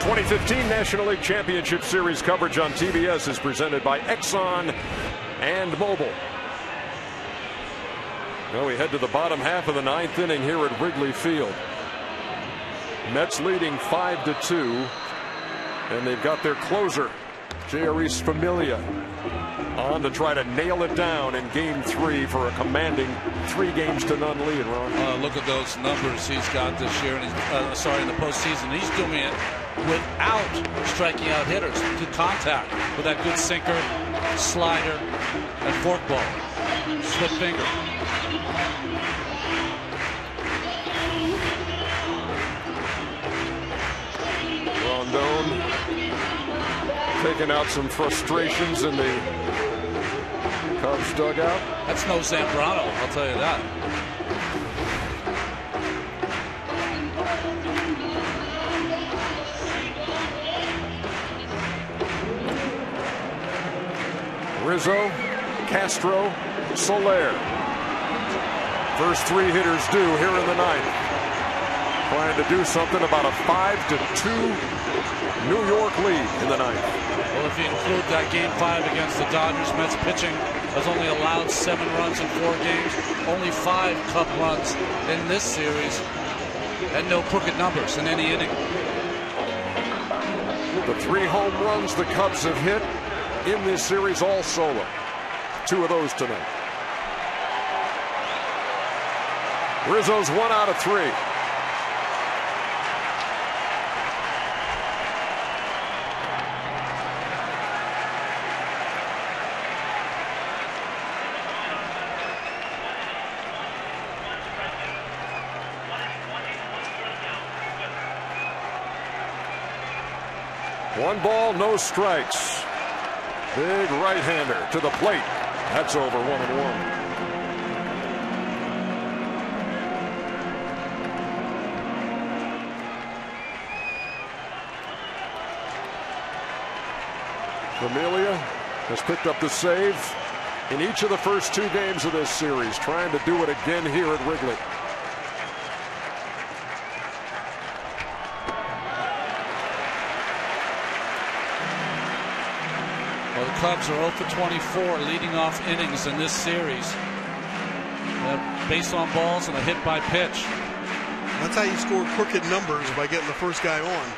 The 2015 National League Championship Series coverage on TBS is presented by Exxon and Mobil. Now we head to the bottom half of the 9th inning here at Wrigley Field. Mets leading 5-2, and they've got their closer Jeurys Familia on to try to nail it down in Game 3 for a commanding 3-0 lead. Ron, look at those numbers he's got this year, and in the postseason. He's doing it without striking out hitters. Good contact with that good sinker, slider, and forkball. Split finger. Rondon taking out some frustrations in the Cubs dugout. That's no Zambrano, I'll tell you that. Rizzo, Castro, Soler. First 3 hitters due here in the 9th. Trying to do something about a 5-2 New York lead in the 9th. Well, if you include that Game 5 against the Dodgers, Mets pitching has only allowed 7 runs in 4 games. Only 5 Cub runs in this series, and no crooked numbers in any inning. The 3 home runs the Cubs have hit in this series, all solo. 2 of those tonight. Rizzo's 1 out of 3. One ball, no strikes. Big right-hander to the plate. That's over 1-1. Familia has picked up the save in each of the first 2 games of this series, trying to do it again here at Wrigley. Well, the Cubs are 0 for 24 leading off innings in this series. Based on balls and a hit by pitch. That's how you score crooked numbers, by getting the first guy on.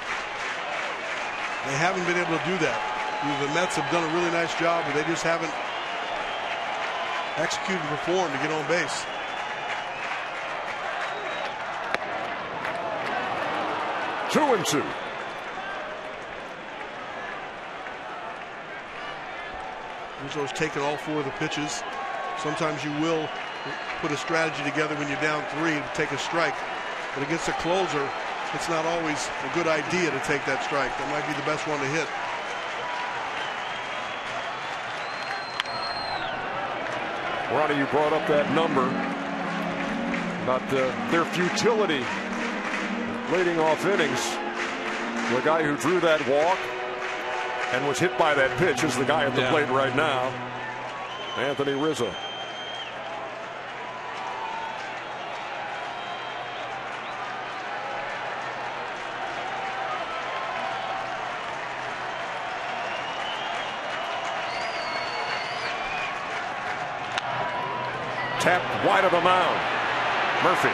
They haven't been able to do that. The Mets have done a really nice job, but they just haven't executed and performed to get on base. Two and two. Rizzo's taken all 4 of the pitches. Sometimes you will put a strategy together when you're down 3 to take a strike, but against a closer, it's not always a good idea to take that strike. That might be the best one to hit. Ronnie, you brought up that number about their futility leading off innings. The guy who drew that walk and was hit by that pitch is the guy at the plate right now, Anthony Rizzo. Tapped wide of the mound. Murphy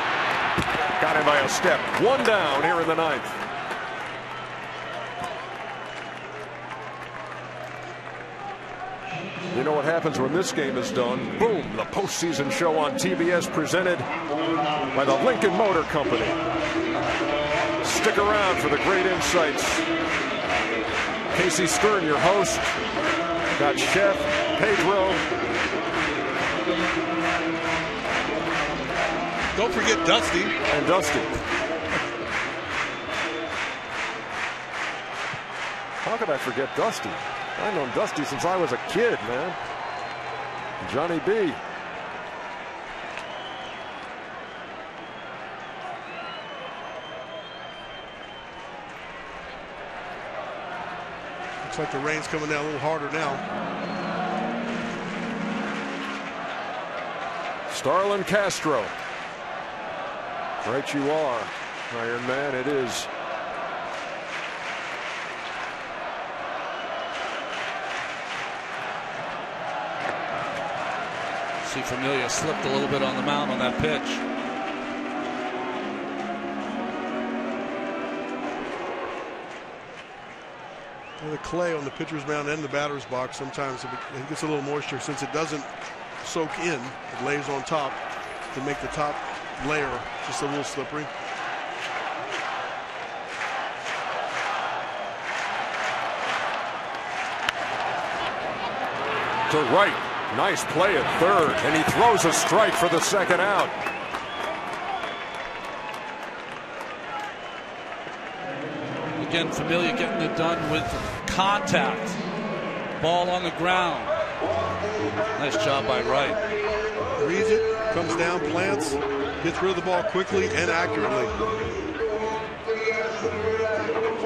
got him by a step. 1 down here in the 9th. You know what happens when this game is done? Boom, the postseason show on TBS presented by the Lincoln Motor Company. Stick around for the great insights. Casey Stern, your host. Got Chef, Pedro. Don't forget Dusty. And Dusty. How could I forget Dusty? I've known Dusty since I was a kid, man. Johnny B. Looks like the rain's coming down a little harder now. Starlin Castro. Right you are, Iron Man. It is. See, Familia slipped a little bit on the mound on that pitch. And the clay on the pitcher's mound and the batter's box, sometimes it gets a little moisture. Since it doesn't soak in, it lays on top to make the top layer just a little slippery. To right. Nice play at third, and he throws a strike for the second out. Again, Familia getting it done with contact. Ball on the ground. Nice job by Wright. Reads it, comes down, plants, gets rid of the ball quickly and accurately.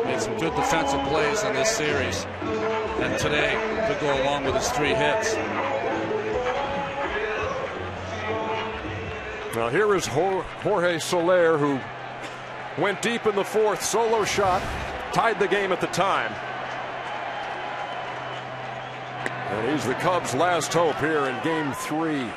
Made some good defensive plays in this series. And today could go along with his 3 hits. Now here is Jorge Soler, who went deep in the 4th, solo shot, tied the game at the time. And he's the Cubs' last hope here in Game 3.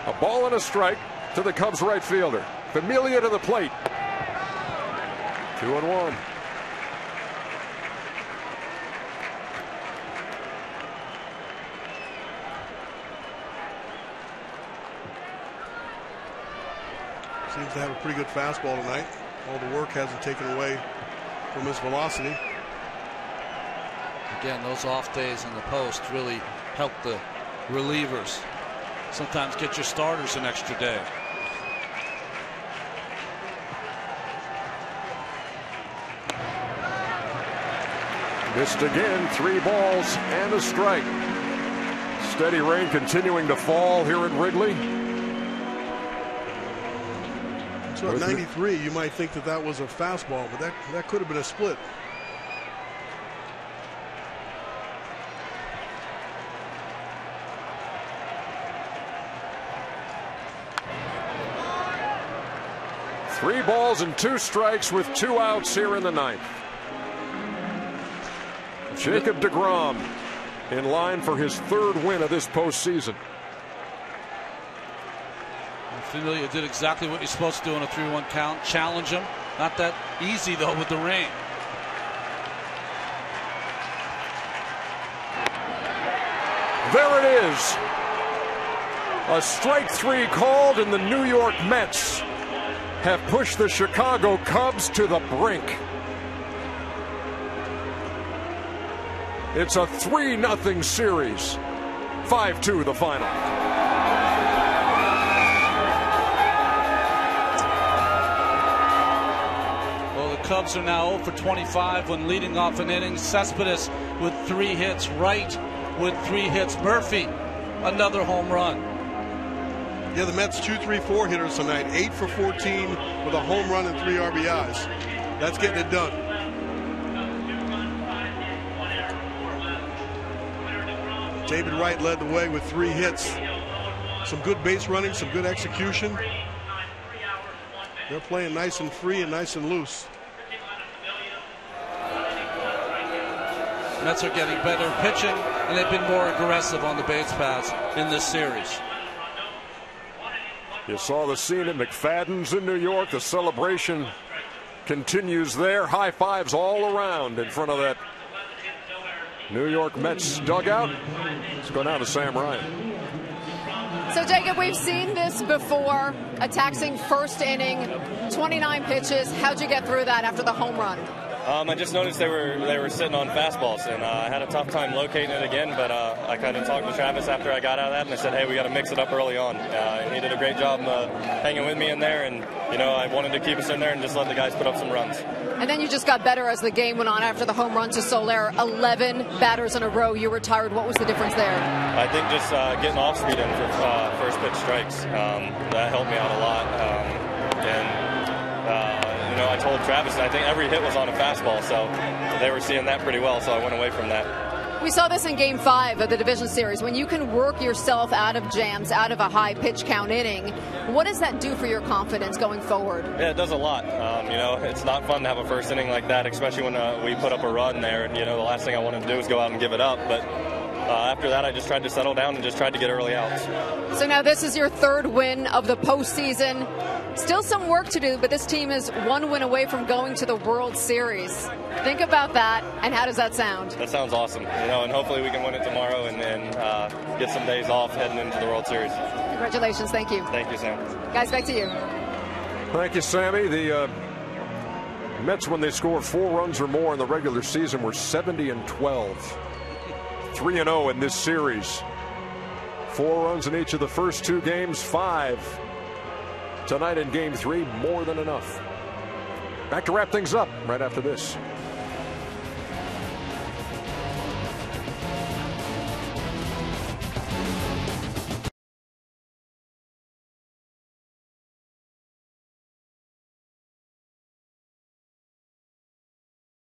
A ball and a strike to the Cubs right fielder. Familia to the plate. 2-1. Seems to have a pretty good fastball tonight. All the work hasn't taken away from his velocity. Again, those off days in the post really help the relievers. Sometimes get your starters an extra day. Missed again, 3 balls and a strike. Steady rain continuing to fall here at Wrigley. So at 93, you might think that that was a fastball, but that could have been a split. Three balls and 2 strikes with 2 outs here in the 9th. Jacob deGrom in line for his 3rd win of this postseason. Familia did exactly what you're supposed to do in a 3-1 count. Challenge him. Not that easy, though, with the rain. There it is. A strike 3 called, and the New York Mets have pushed the Chicago Cubs to the brink. It's a 3-0 series. 5-2 the final. Well, the Cubs are now 0 for 25 when leading off an inning. Cespedes with 3 hits. Wright with 3 hits. Murphy, another home run. Yeah, the Mets 2-3-4 hitters tonight. 8 for 14 with a home run and 3 RBIs. That's getting it done. David Wright led the way with 3 hits. Some good base running, some good execution. They're playing nice and free and nice and loose. Mets are getting better pitching, and they've been more aggressive on the base paths in this series. You saw the scene at McFadden's in New York. The celebration continues there. High fives all around in front of that New York Mets dugout. Let's go now to Sam Ryan. So, Jacob, we've seen this before. A taxing first inning, 29 pitches. How'd you get through that after the home run? I just noticed they were sitting on fastballs, and I had a tough time locating it again, but I kind of talked to Travis after I got out of that, and I said, hey, we got to mix it up early on. And he did a great job hanging with me in there, and, you know, I wanted to keep us in there and just let the guys put up some runs. And then you just got better as the game went on after the home run to Soler. 11 batters in a row. You retired. What was the difference there? I think just getting off speed in for first pitch strikes. That helped me out a lot. And I told Travis, and I think every hit was on a fastball, so they were seeing that pretty well, so I went away from that. We saw this in Game 5 of the division series. When you can work yourself out of jams, out of a high pitch count inning, what does that do for your confidence going forward? Yeah, it does a lot. It's not fun to have a first inning like that, especially when we put up a run there. And, the last thing I wanted to do was go out and give it up. But after that, I just tried to settle down and just tried to get early outs. So now this is your third win of the postseason. Still some work to do, but this team is one win away from going to the World Series. Think about that, and how does that sound? That sounds awesome. And hopefully we can win it tomorrow and get some days off heading into the World Series. Congratulations. Thank you. Thank you, Sam. Guys, back to you. Thank you, Sammy. The Mets, when they scored 4 runs or more in the regular season, were 70-12. 3-0 in this series. 4 runs in each of the first 2 games, 5 tonight in Game 3, more than enough. Back to wrap things up right after this.